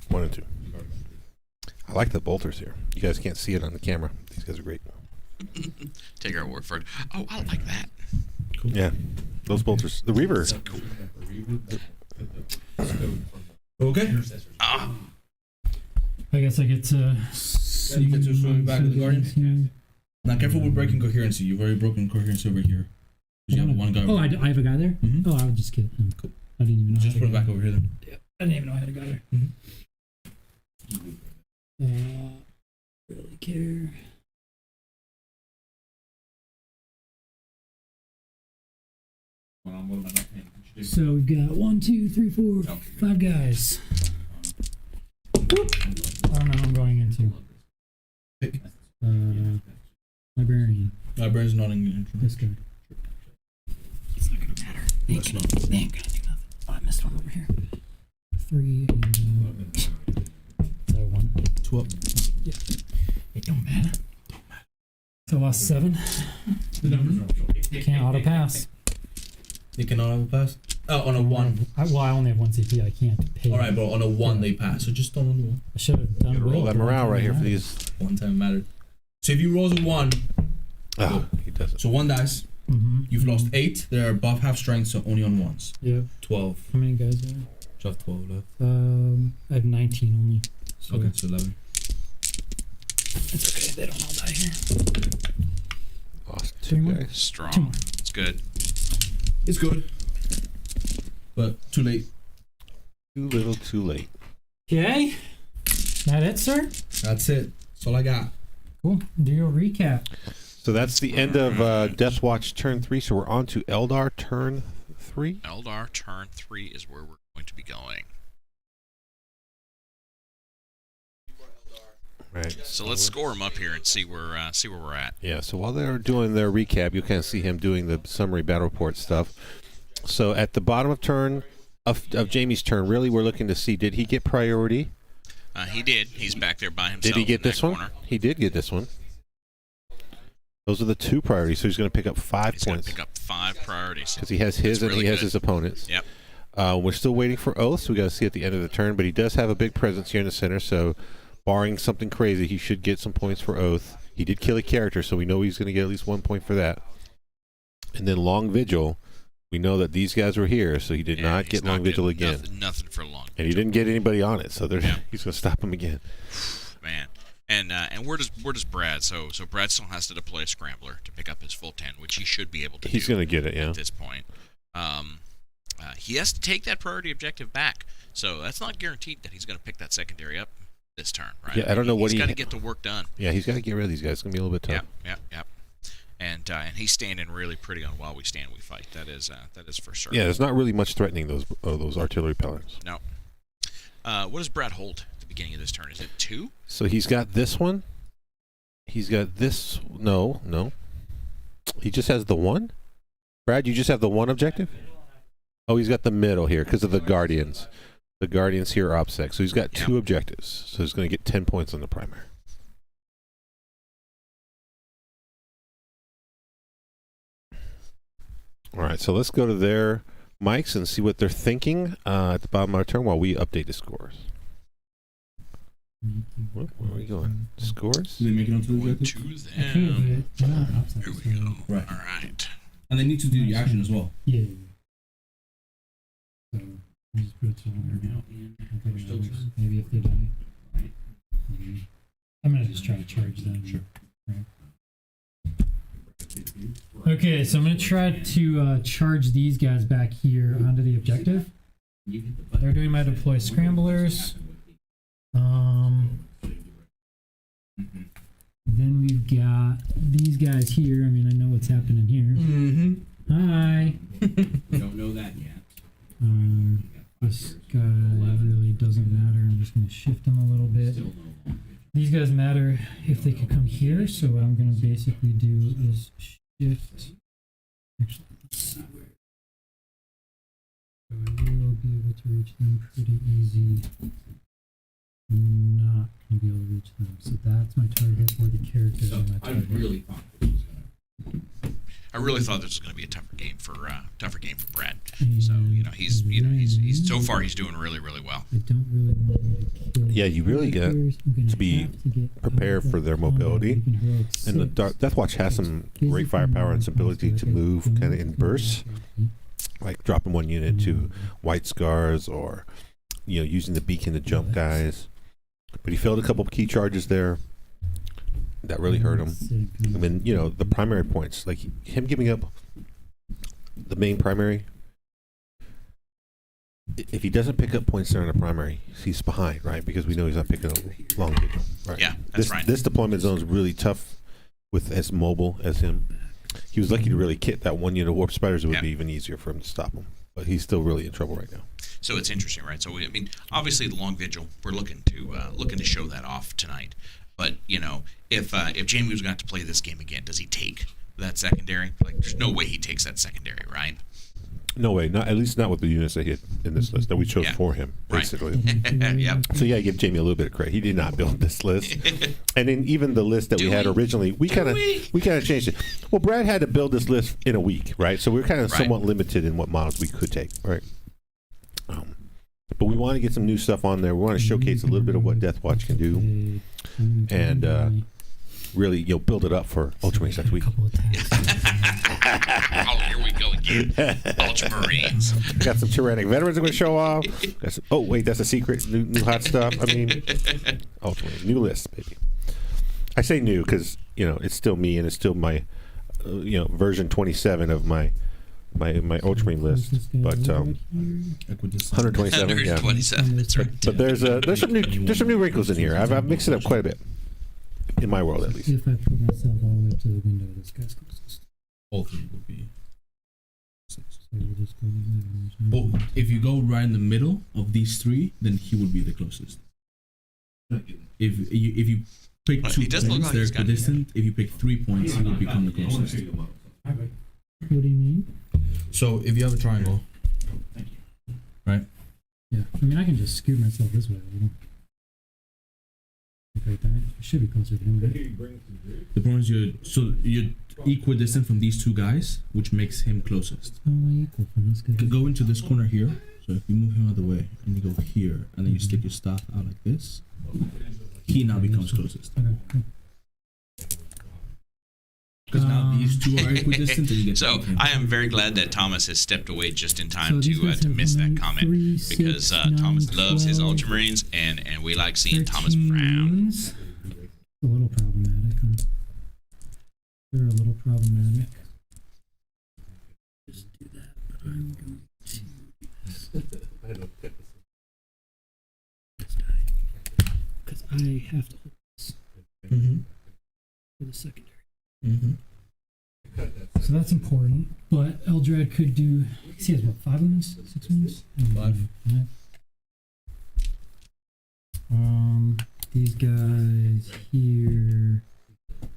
1 and 2. I like the bolters here. You guys can't see it on the camera. These guys are great. Take our word for it. Oh, I like that. Cool. Yeah, those bolters. The Reaver. Cool. Okay. I guess I get to. So you get to swim back to the Guardian. Now, careful with breaking coherency. You've already broken coherency over here. You have one guy. Oh, I have a guy there? Mm-hmm. Oh, I would just kidding. Cool. I didn't even know. Just put it back over here then. Yeah, I didn't even know I had a guy there. Really care. So we've got 1, 2, 3, 4, 5 guys. I don't know who I'm going into. Librarian. Librarian's not in This guy. It's not gonna matter. They ain't gonna do nothing. Oh, I missed one over here. 3 and is that 1? 12. Yeah. It don't matter. So I lost 7. Can't auto pass. They cannot have a pass? Oh, on a 1. I only have 1 CP. I can't pay. Alright, but on a 1 they pass. So just don't on the 1. I should have done Roll that morale right here for these. these. One time mattered. So if you roll a 1, He does it. so 1 dice. Mm-hmm. You've lost 8. They're above half strength, so only on 1s. Yep. 12. How many guys are there? You have 12 left. I have 19 only. So Okay, so 11. it's okay. They don't all die here. Lost 3 2 more? guys. 2 Strong. more. It's good. It's good. But too late. Too little, too late. Okay. That it, sir? That's it. That's all I got. Cool. Do your recap. So that's the end of Death Watch turn 3. So we're on to Eldar turn 3. Eldar turn 3 is where we're going to be going. Right. So let's score them up here and see where we're at. Yeah, so while they're doing their recap, you kind of see him doing the summary battle report stuff. So at the bottom of turn of Jamie's turn, really we're looking to see, did he get priority? He did. He's back there by himself. Did he get this one? Corner. He did get this one. Those are the 2 priorities, so he's going to pick up 5 He's going points. to pick up 5 priorities. Because he has his That's and he really has good. his opponents. Yep. We're still waiting for Oath, so we got to see at the end of the turn, but he does have a big presence here in the center, so barring something crazy, he should get some points for Oath. He did kill a character, so we know he's going to get at least 1 point for that. And then Long Vigil, we know that these guys were here, so he did not get Long Vigil again. Nothing for Long Vigil. And he didn't get anybody on it, so he's going to stop him again. Man. And where does Brad? So Brad still has to deploy a Scrambler to pick up his full 10, which he should be able to He's do going to get it, yeah. at this point. He has to take that priority objective back, so that's not guaranteed that he's going to pick that secondary up this turn, right? Yeah, I don't know what he's got to get the work done. Yeah, he's got to get rid of these guys. It's going to be a little bit tough. Yep. And he's standing really pretty on While We Stand, We Fight. That is for sure. Yeah, there's not really much threatening those artillery pellets. No. What does Brad hold at the beginning of this turn? Is it 2? So he's got this one. He's got this. No. He just has the 1? Brad, you just have the 1 objective? Oh, he's got the middle here because of the Guardians. The Guardians here are OPSEC. So he's got 2 objectives. So he's going to get 10 points on the primary. All right, so let's go to their mics and see what they're thinking at the bottom of our turn while we update the scores. Where are we going? Scores? Do they make it onto the Going objective? to them. Here we go. Right. All right. And they need to do the action as well. Yeah. So I just put it to maybe if they die. I'm gonna just try to charge them. Sure. Right. Okay, so I'm gonna try to charge these guys back here onto the objective. They're doing my deploy scramblers. Then we've got these guys here. I mean, I know what's happening here. Mm-hmm. Hi. We don't know that yet. This guy really doesn't matter. I'm just going to shift him a little bit. These guys matter if they could come here. So what I'm going to basically do is shift. Actually, let's see where. So I will be able to reach them pretty easy. Not going to be able to reach them. So that's my target, or the characters So are my I target. really thought it was gonna. I really thought this was going to be a tougher game for Brad. So he's so far he's doing really well. I don't really want you to kill. Yeah, you really got to be prepared for their mobility. And the Death Watch has some great firepower and some ability to move kind of in bursts, like dropping one unit to White Scars or using the beacon to jump guys. But he failed a couple of key charges there. That really hurt him. I mean, the primary points, like him giving up the main primary. If he doesn't pick up points there in the primary, he's behind, right? Because we know he's not picking up Long Vigil, right? Yeah, that's right. This deployment zone is really tough with as mobile as him. He was lucky to really kit that one unit of Warp Spiders. It would be even easier for him to stop him. But he's still really in trouble right now. So it's interesting, right? So obviously the Long Vigil, we're looking to show that off tonight. But if Jamie was going to have to play this game again, does he take that secondary? Like, there's no way he takes that secondary, right? No way. Not at least not with the units that he had in this list that we chose for him, basically. Right. Yep. So yeah, give Jamie a little bit of credit. He did not build this list, and then even the list that we had originally, we kind of changed it. Well, Brad had to build this list in a week, right? So we were kind of somewhat limited in what models we could take, right? But we want to get some new stuff on there. We want to showcase a little bit of what Death Watch can do, and really, build it up for Ultramarines next week. Oh, here we go again. Ultramarines. We got some tyrannic veterans we're going to show off. Oh, wait, that's a secret. New hot stuff. I mean, Ultramarines. New list, baby. I say new because, it's still me and it's still my, version 27 of my Ultramarine list. But 127, yeah. 127, that's right. But there's some new wrinkles in here. I've mixed it up quite a bit. In my world, at least. If I put myself all the way up to the window, this guy's closest. All three would be 6. So we'll just go Well, if you go right in the middle of these three, then he would be the closest. If you pick 2 points, they're equidistant. If you pick 3 points, he will become the closest. What do you mean? So if you have a triangle, right? Yeah, I mean I can just scoot myself this way a little. Like that. I should be closer to him. Right? The point is you're equidistant from these 2 guys, which makes him closest. How am I equal from this guy? You could go into this corner here. So if you move him out of the way and you go here and then you stick your staff out like this, he now becomes closest. Okay, cool. Because now these 2 are equidistant. And you get So I am very glad that Thomas has stepped away just in time to miss that comment, because Thomas loves his Ultramarines, and we like seeing Thomas frown. A little problematic, huh? They're a little problematic. Just do that, but I'm going to do this. Because I have to hold this for the secondary. So that's important. But Eldrad could do. He has what, 5 wounds? 6 wounds? 5. These guys here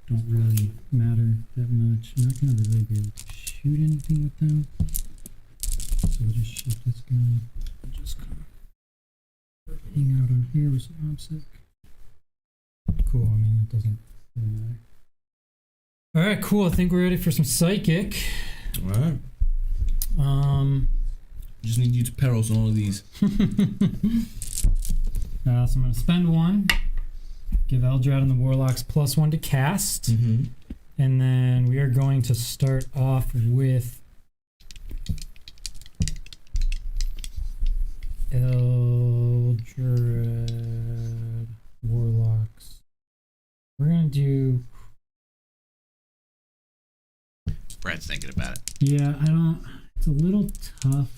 don't really matter that much. I'm not gonna really be able to shoot anything with them. So we'll just shoot this guy. And just kind of hang out on here with some OBSEC. Cool, I mean, it doesn't really matter. Alright, cool. I think we're ready for some Psychic. Alright. Just need you to perils on all of these. So I'm going to spend 1. Give Eldrad and the Warlocks +1 to cast. And then we are going to start off with Eldrad Warlocks. We're going to do... Brad's thinking about it. Yeah, it's a little tough.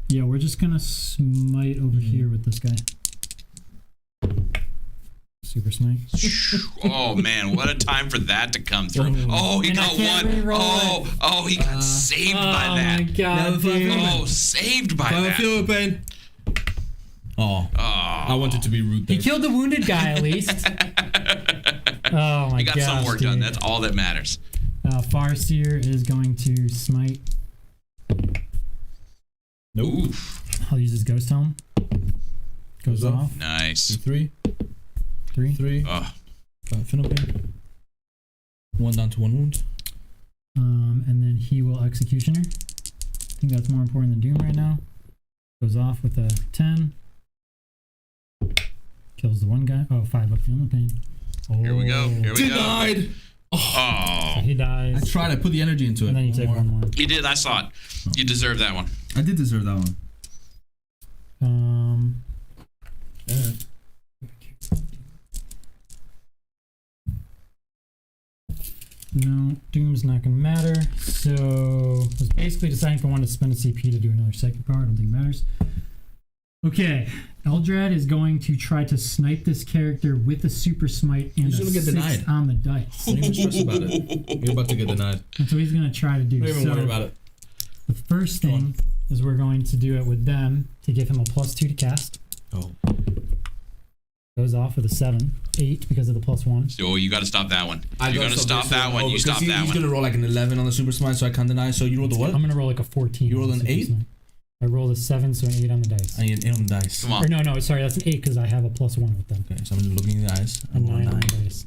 Yeah, we're just gonna smite over here with this guy. Super smite. Oh man, what a time for that to come through. Oh, he got 1. Oh, he got saved by that. Oh my god, dude. Oh, saved by that. Feel pain. Oh, I wanted to be rude there. He killed the wounded guy at least. Oh my god. He got some work done. That's all that matters. Farseer is going to smite. Nope. I'll use his Ghost Helm. Goes off. Nice. 3. 3. Oh. Finopane. 1 down to 1 wound. And then he will Executioner. I think that's more important than Doom right now. Goes off with a 10. Kills the one guy. Oh, 5 up feeling the pain. Oh. Here we go. Here we Denied. go. Oh. So he dies. I tried. I put the energy into it. And then you take one more. You did. I saw it. You deserve that one. I did deserve that one. Yeah. No, Doom's not going to matter. So I was basically deciding if I wanted to spend a CP to do another psychic power. I don't think it matters. Okay, Eldrad is going to try to snipe this character with a super smite and He's a gonna get 6 denied. on the dice. Don't even stress about it. You're about to get denied. That's what he's going to try to do. Don't even worry about it. The first thing is we're going to do it with them to give him a +2 to cast. Oh. Goes off with a 7, 8 because of the +1. Oh, you got to stop that one. You're going to stop this that one. You because stop that He's one. going to roll like an 11 on the super smite, so I can't deny. So you rolled the what? I'm going to roll like a 14. You rolled on the an super 8? smite. I rolled a 7, so an 8 on the dice. I need an 8 on the dice. Come on. Or no, sorry, that's an 8 because I have a +1 with them. Okay, so I'm looking in the eyes. A 9 on the dice.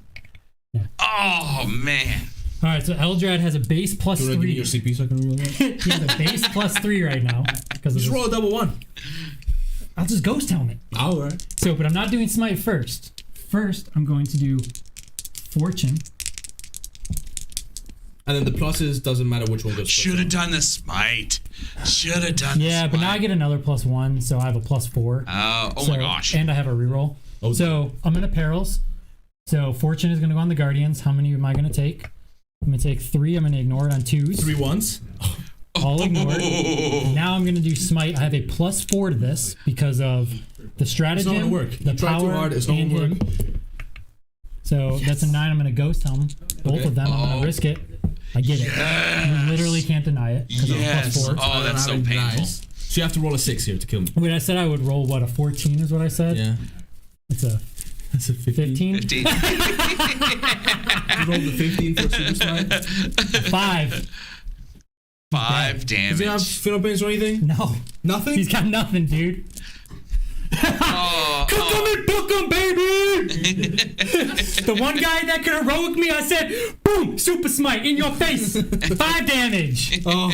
Oh, man. All right, so Eldrad has a base Do you want to give me your +3. CP so I can reroll that? He has a base +3 right now because of Just this. roll a double 1. I'll just Ghost Helmet. Alright. So, but I'm not doing Smite first. First, I'm going to do Fortune. And then the pluses doesn't matter which one goes first. Should have done the smite. Should have done the Yeah, smite. but now I get another +1, so I have a +4. Oh my gosh. And I have a reroll. Oh. So I'm going to perils. So Fortune is going to go on the Guardians. How many am I going to take? I'm going to take 3. I'm going to ignore it on 2s. 3 ones. All ignored. Now I'm going to do Smite. I have a +4 to this because of the stratagem, It's not going to work. the You tried power, too hard. It's not and going to work. him. So that's a 9. I'm going to Ghost Helm. Both Okay. of them. I'm going to risk it. I get it. You literally can't deny it because Yes. of a +4. Oh, that's so Having painful. denies. So you have to roll a 6 here to kill me. Wait, I said I would roll, what, a 14 is what I said? Yeah. It's a That's a 15. 15? 15. You rolled the 15 for super smite. 5. 5 damage. Does he have Final Pains or anything? No. Nothing? He's got nothing, dude. Oh, Cook him and book him, baby! The one guy that could heroic me, I said, boom, super smite in your face. 5 damage. Oh,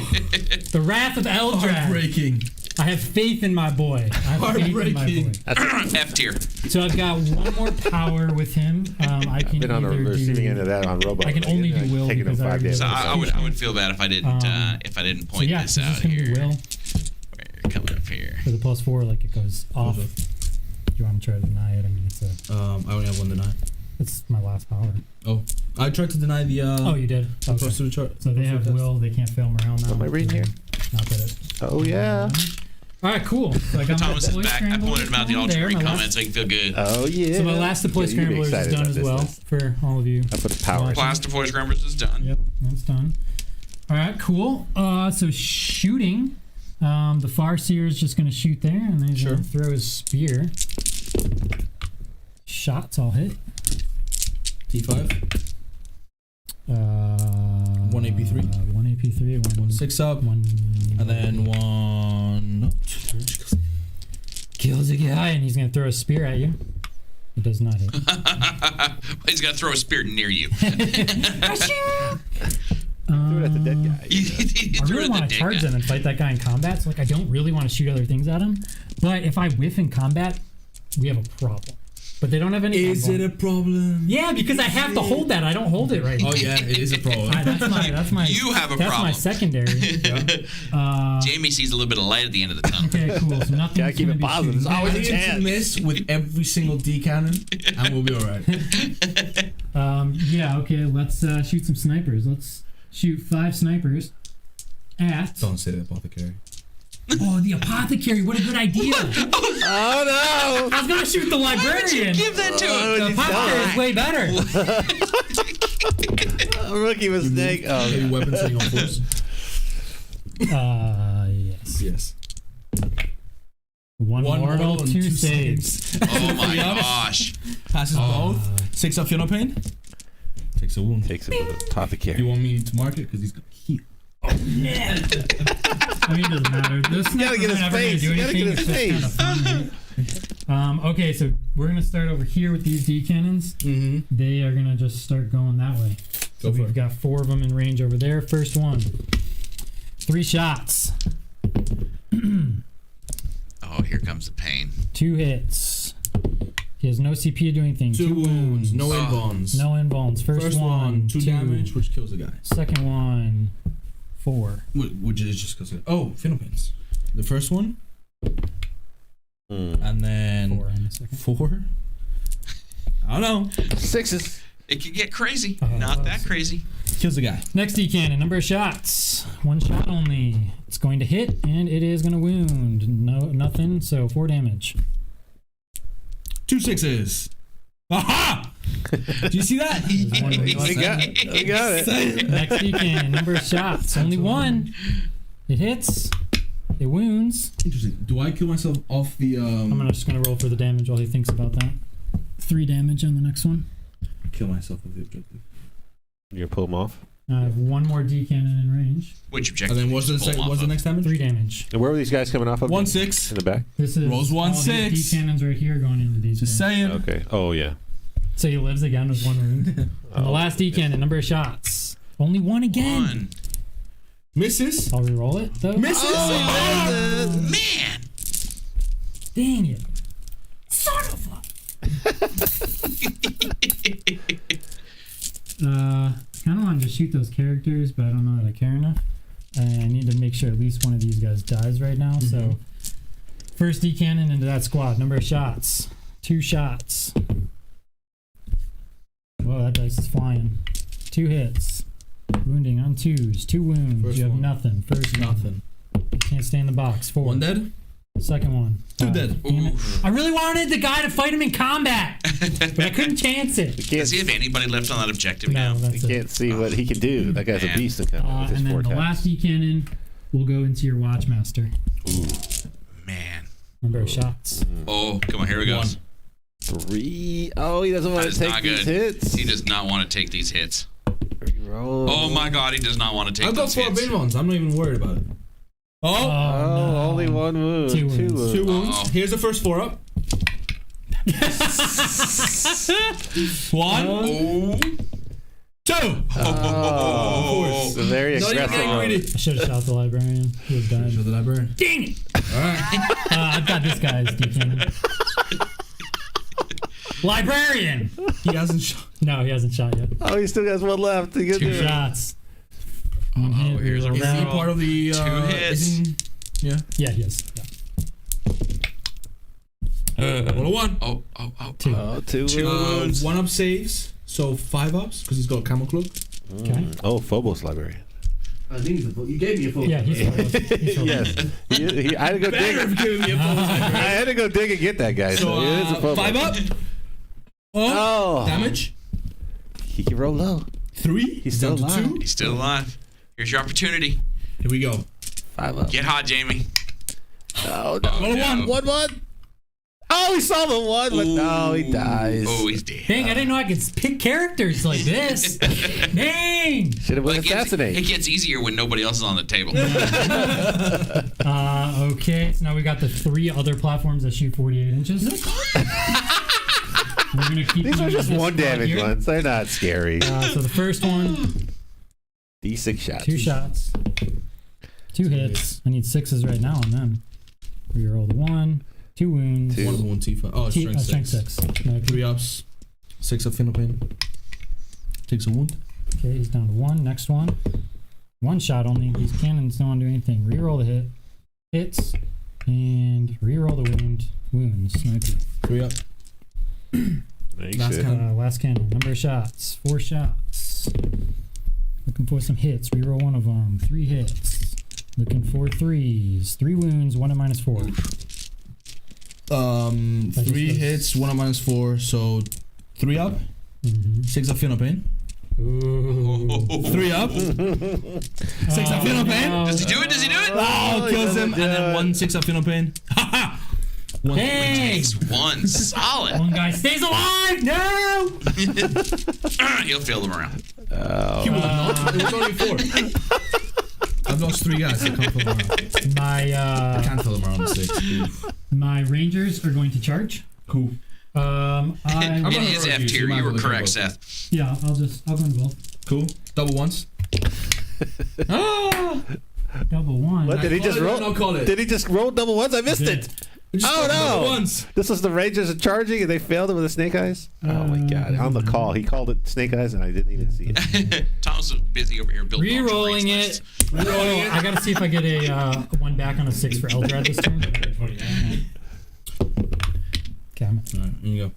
The Wrath of Eldrad. heartbreaking. I have faith in my boy. I have faith in my boy. Heartbreaking. F tier. So I've got one more power with him. I can Been on the either receiving end do. of that on Robo. I can only do will Taking them because I 5 already days. So I would feel bad if I didn't So point yeah, this so out just gonna here. do will We're coming up here. for the +4, like it goes off. If you want to try to deny it, I mean I only have 1 deny. it's my last power. Oh, I tried to deny the. Oh, you did. the Okay. plus to the chart. So they have will. They can't fail morale now. What am I reading here? Not that it. Oh, yeah. All right, cool. So I got Thomas is my deploy back. I scramblers pointed him out the going altar there. free My comment last- so you can feel good. Oh, yeah. So my last deploy Yeah, you'd be scramblers is excited done about as this well list. for all of you. I put the power. Class Deploy Scramblers is done. Yep, that's done. All right, cool. So shooting, the Farseer is just going to shoot there, and then he's going to throw his spear. Shots all hit. T5. 1 AP3. 1 AP3. 1 6 up. 1. And then 1. Nope. Kills a guy, and he's going to throw a spear at you. It does not hit. He's gonna throw a spear near you. Threw it at the dead guy. I really want to charge them and fight that guy in combat. So like, I don't really want to shoot other things at him. But if I whiff in combat, we have a problem. But they don't have any. Is it a problem? Yeah, because I have to hold that. I don't hold it right now. Oh yeah, it is a problem. That's my. You have a That's my problem. secondary. Jamie sees a little bit of light at the end of the tunnel. Okay, cool. So nothing. Gotta keep it positive. There's always a I chance. miss with every single D cannon, and we'll be alright. Yeah. Okay. Let's shoot some snipers. Let's shoot 5 snipers at. Don't say that, apothecary. Oh, the apothecary! What a good idea! Oh, no. I was gonna shoot the librarian. Give that to him. The apothecary is way better. Rookie mistake. Oh, Heavy weapons sitting on force. Yes. Yes. One mortal, mortal and 2 2 saves. Oh my gosh. Passes both. 6 up Final Pain. Takes a wound. takes it with a You apothecary. want me to mark it? Because he's got heat. I mean, it doesn't matter. Those gotta get his never gonna face. do You gotta anything. get his It's just kinda fun, right? Okay, so we're gonna start over here with these D cannons. Mm-hmm. They are gonna just start going that way. So we've got 4 of them in range over there. First one. 3 shots. Oh, here comes the pain. 2 hits. He has no CP to do anything. 2 wounds. No invulns. No invulns. First one. 2 damage, which kills the guy. Second one. 4. Which is just because. Oh, Philippines. The first one. And then 4 on the second. 4. I don't know. 6s. It could get crazy. Not that crazy. Kills the guy. Next D-cannon, number of shots. 1 shot only. It's going to hit, and it is going to wound. No, nothing, so 4 damage. 2 6s. Aha! Do you see that? We got it. Next D-cannon, number of shots. Only 1. It hits. It wounds. Interesting. Do I kill myself off the? I'm just gonna roll for the damage while he thinks about that. 3 damage on the next one. Kill myself off the objective. You pull them off. I have 1 more D-cannon in range. Which objective? And then what's the next damage? 3 damage. And where were these guys coming off of? 1 6. In the back. This is Rolls 1 all these 6. D-cannons right here going into these. Just guys. saying. Okay. Oh yeah. So he lives again with 1 wound. And the last D-cannon, number of shots. Only 1 again. 1. Misses. I'll re-roll it though. Misses. Oh, man. Dang it. Son of a. Kind of want to just shoot those characters, but I don't know that I care enough. I need to make sure at least one of these guys dies right now. So, first D-cannon into that squad. Number of shots. 2 shots. Whoa, that dice is flying. 2 hits. Wounding on 2s. 2 wounds. First you have one. nothing. First Nothing. Can't stay in the box. 4. 1 dead. Second one. 2 5. dead. Damn it. I really wanted the guy to fight him in combat, but I couldn't chance it. Does he have anybody left on that objective No, now? that's You it. can't see what he can do. That guy's a Man. beast in combat with his And then 4 the attacks. last D-cannon will go into your Watchmaster. Man. Number of shots. Oh, come on, here we go. 3. Oh, he doesn't want That to is take not these good. hits. He does not want to take these hits. Roll. Oh my God, he does not want to take I've got those 4 hits. big ones. I'm not even worried about it. Oh. Oh, no. only 1 wound. 2 wounds. 2 wounds. Uh-oh. Here's the first 4 up. 1. Oh. 2. Oh, so very Not even aggressive. getting roll. ready. I should have shot the Librarian. He would have Show died. the librarian. Dang it! Alright. I've got this guy's D-cannon. Librarian! He hasn't shot. No, he hasn't shot yet. Oh, he still has 1 left. He can 2 do it. shots. Oh, here's a Is he round. part of the 2 hits. Yeah. Yeah, he is. Yeah. Roll a 1. Oh. 2. Oh, 2 2 wounds. 1 up saves. So 5 ups because he's got a camel cloak. Okay. Oh, Phobos Librarian. I think you gave me a full. Yeah, he's Yes. I had to go dig. I had to go dig and get that guy. So, So it is a Phobos. 5 up. Oh. Oh. Damage. He can roll low. 3. He's still down to alive. 2. He's still alive. Here's your opportunity. Here we go. 5 up. Get hot, Jamie. Oh, no. Roll a 1. 1 1. Oh, he saw the 1, but no, he dies. Oh, he's dead. Dang, I didn't know I could pick characters like this. Dang! Should have been assassinate. It gets easier when nobody else is on the table. Okay, so now we got the 3 other platforms that shoot 48 inches. We're gonna keep These them are in just this 1 spot damage here. ones. They're not scary. So the first one, D6 shots. 2 shots, 2 hits. I need 6s right now on them. Reroll the 1, 2 wounds. 2. 1 T5. Oh, strength 6. 6. No, 3 ups. 6 of Philippine. Takes a wound. Okay, he's down to 1. Next one. 1 shot only. These cannons don't want to do anything. Reroll the hit. Hits. And reroll the wound. Wounds. Sniper. 3 up. Last Last cannon. Number of shots. 4 shots. Looking for some hits. Reroll 1 of them. 3 hits. Looking for 3s. 3 wounds. 1 at -4. 3 hits, 1 at -4, so 3 up. 6 of Philippine. Ooh. 3 up. 6 of Philippine. no. Does he do it? Does he do it? Oh, kills him, and then 1 6 of Philippine. Ha 1 Hey! Takes 1. Solid. One guy stays alive. No. He'll fill them around. He would have not. It was only 4. I've lost 3 guys. I can't fill them around. My Can't fill them around 6. Oof. my Rangers are going to charge. Cool. I It is gonna F use tier. you. You were Might correct, as well Seth. yeah. I'll go into both. Cool. Double ones. Oh! Double one. What did he just roll? I'll call it. Did he just roll double ones? I missed it. Oh Double no! ones. This was the Rangers are charging and they failed it with the snake eyes. Oh my god! On the call, he called it snake eyes and I didn't even see it. Tom's busy over here building. Re-rolling it. Oh, I gotta see if I get a one back on a 6 for Eldar this turn. Okay. Alright, here you go.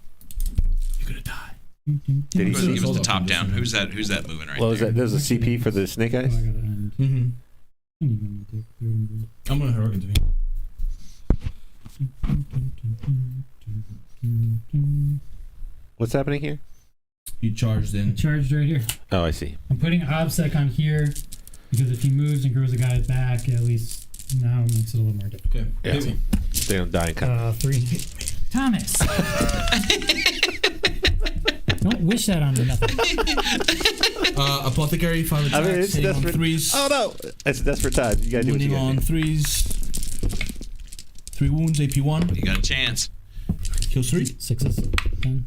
You're gonna die. Did he Give see? us the top down. Who's that moving right What was there? that? There's a CP for the snake eyes. Mm-hmm. I'm gonna heroic into me. What's happening here? You charged in. Charged right here. Oh, I see. I'm putting OBSEC on here because if he moves and grows a guy back, at least now it makes it a little more difficult. Okay. Yeah. Hit me. They don't die in combat. 3. Thomas! Don't wish that on me, nothing. Apothecary, 5 attacks. I mean, it's hitting on desperate. 3s. Oh no! It's desperate time. You gotta do what you Wounding gotta on do. 3s. 3 wounds, AP 1. You got a chance. Kills 3. 6s. 10.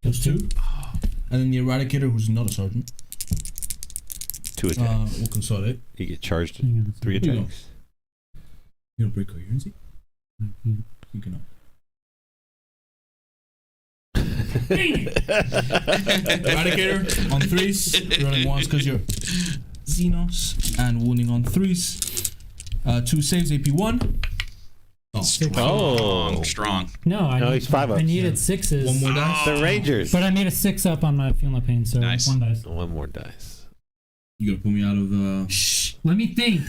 Kills 2. And then the Eradicator, who's not a sergeant. 2 attacks. We'll consolidate. You get charged Hang on a 3 second. attacks. You gonna break coherency? I can't. You cannot. Eradicator on 3s, rolling 1s because you're Xenos, and wounding on 3s. 2 saves, AP 1. Oh, Strong. No, No, he's 5 I ups. needed 6s. One more dice. The Rangers. But I made a 6 up on my Feel No Pain, so Nice. 1 dice. One more dice. You gotta pull me out of the. Shh, let me think.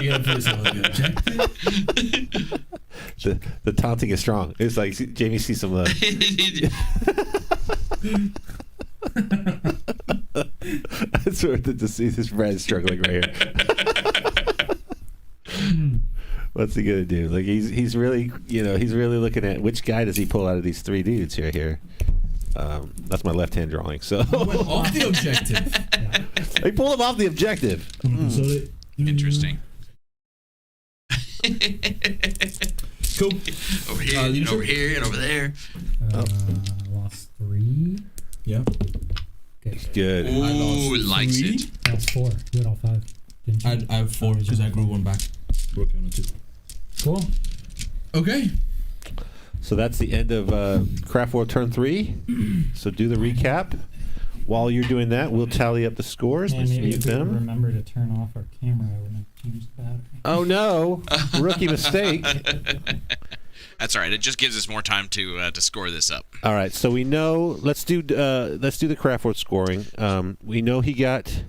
You gotta put yourself on the objective. The taunting is strong. It's like Jamie sees some. That's sort of to see this Brad struggling right here. What's he gonna do? Like he's really he's really looking at which guy does he pull out of these 3 dudes here. That's my left hand drawing. So Went off the objective. he pulled him off the objective. Interesting. Cool. Over here, and leadership? over here, and over there. Lost 3. Yeah. Okay. Good. Ooh, lost likes 3. it. Lost 4. You had all 5. Didn't you? I have 4 because I grew 1 back. Working on it too. Cool. Okay. So that's the end of CRAFTWORLD turn 3. So do the recap. While you're doing that, we'll tally up the scores. And Let's maybe mute if we could them. remember to turn off our camera, I would have changed the battery. Oh no! Rookie mistake. That's all right. It just gives us more time to score this up. All right, so we know. Let's do the CRAFTWORLD scoring. We know he got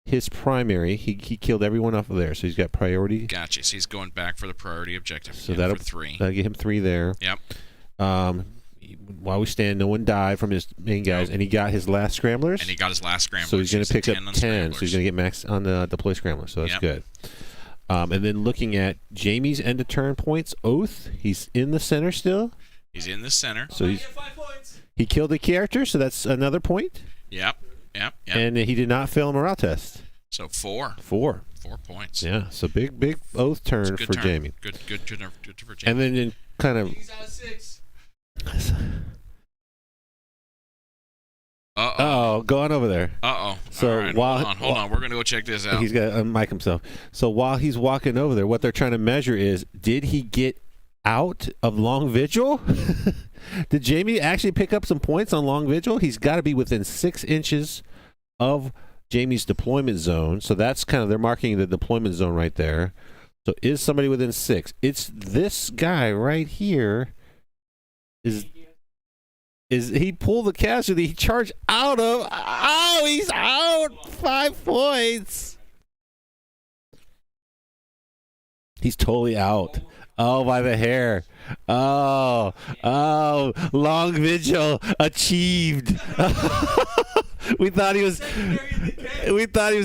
his primary. He killed everyone off of there, so he's got priority. Gotcha. So he's going back for the priority objective. So again that'll for 3. That'll get him 3 there. Yep. While we stand, no one died from his main guys, and he got his last Scramblers. And he got his last Scramblers. So he's going to pick up 10 on 10. So Scramblers. he's going to get max on the deploy Scrambler. So that's Yep. good. And then looking at Jamie's end of turn points, Oath, he's in the center still. He's in the center. So he killed a character, so that's another point. Yep. And he did not fail a morale test. So 4. 4. 4 points. Yeah, so big Oath turn Good for turn. Jamie. Good for Jamie. And then in kind of. He's out of 6. Uh-oh, go on over there. So all right, while hold on, we're gonna go check this out. He's got to unmic himself. So while he's walking over there, what they're trying to measure is, did he get out of Long Vigil? Did Jamie actually pick up some points on Long Vigil? He's got to be within 6 inches of Jamie's deployment zone. So that's kind of, they're marking the deployment zone right there. So is somebody within 6? It's this guy right here. Is he pulled the casualty he charged out of? Oh, he's out 5 points. He's totally out. Oh, by the hair. Oh, Long Vigil achieved. We thought he was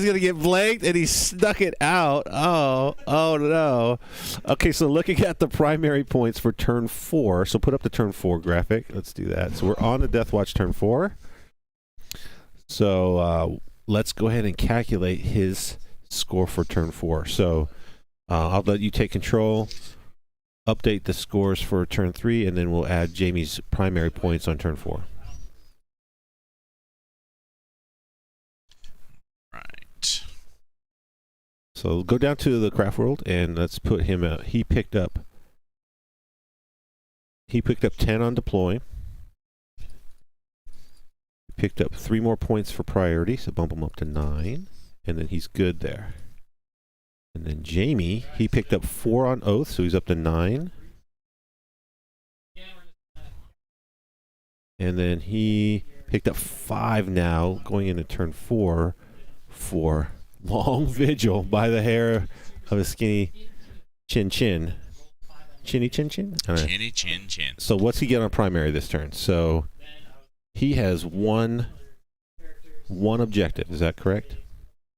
gonna get blanked, and he snuck it out. Oh no. Okay, so looking at the primary points for turn 4. So put up the turn 4 graphic. Let's do that. So we're on the Death Watch turn 4. So let's go ahead and calculate his score for turn 4. So I'll let you take control. Update the scores for turn 3, and then we'll add Jamie's primary points on turn 4. So go down to the craft world and let's put him out. He picked up 10 on deploy. Picked up 3 more points for priority, so bump him up to 9, and then he's good there. And then Jamie, he picked up 4 on oath, so he's up to 9. And then he picked up 5 now, going into turn 4 for Long Vigil by the hair of his skinny chin. Chinny chin chin? Chinny chin chin. So what's he get on primary this turn? So he has one objective. Is that correct?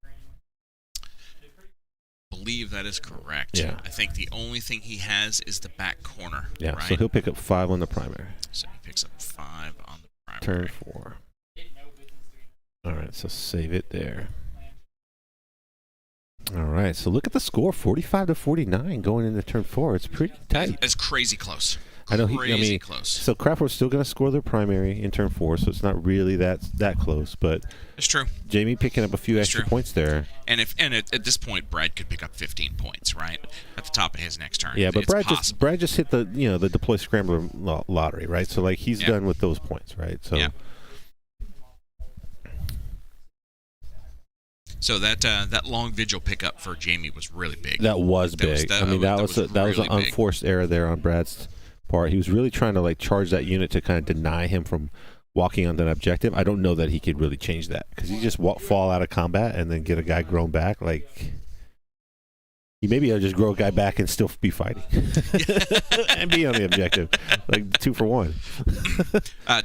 I believe that is correct. Yeah. I think the only thing he has is the back corner. Yeah. Right? So he'll pick up 5 on the primary. So he picks up 5 on the primary. Turn 4. All right. So save it there. All right. So look at the score: 45 to 49 going into turn 4. It's pretty tight. It's crazy close. I know. Crazy close. So Craftworld's still going to score their primary in turn 4, so it's not really that close. But it's true. Jamie picking up a few extra points there. And at this point, Brad could pick up 15 points, right, at the top of his next turn. Yeah, but it's Brad just hit the the deploy scrambler lottery, right? So like he's done with those points, right? So. Yeah. So that long vigil pickup for Jamie was really big. That was big. That was an unforced error there on Brad's part. He was really trying to like charge that unit to kind of deny him from walking on that objective. I don't know that he could really change that because he just fall out of combat and then get a guy grown back. Like he maybe will just grow a guy back and still be fighting and be on the objective, like 2 for 1.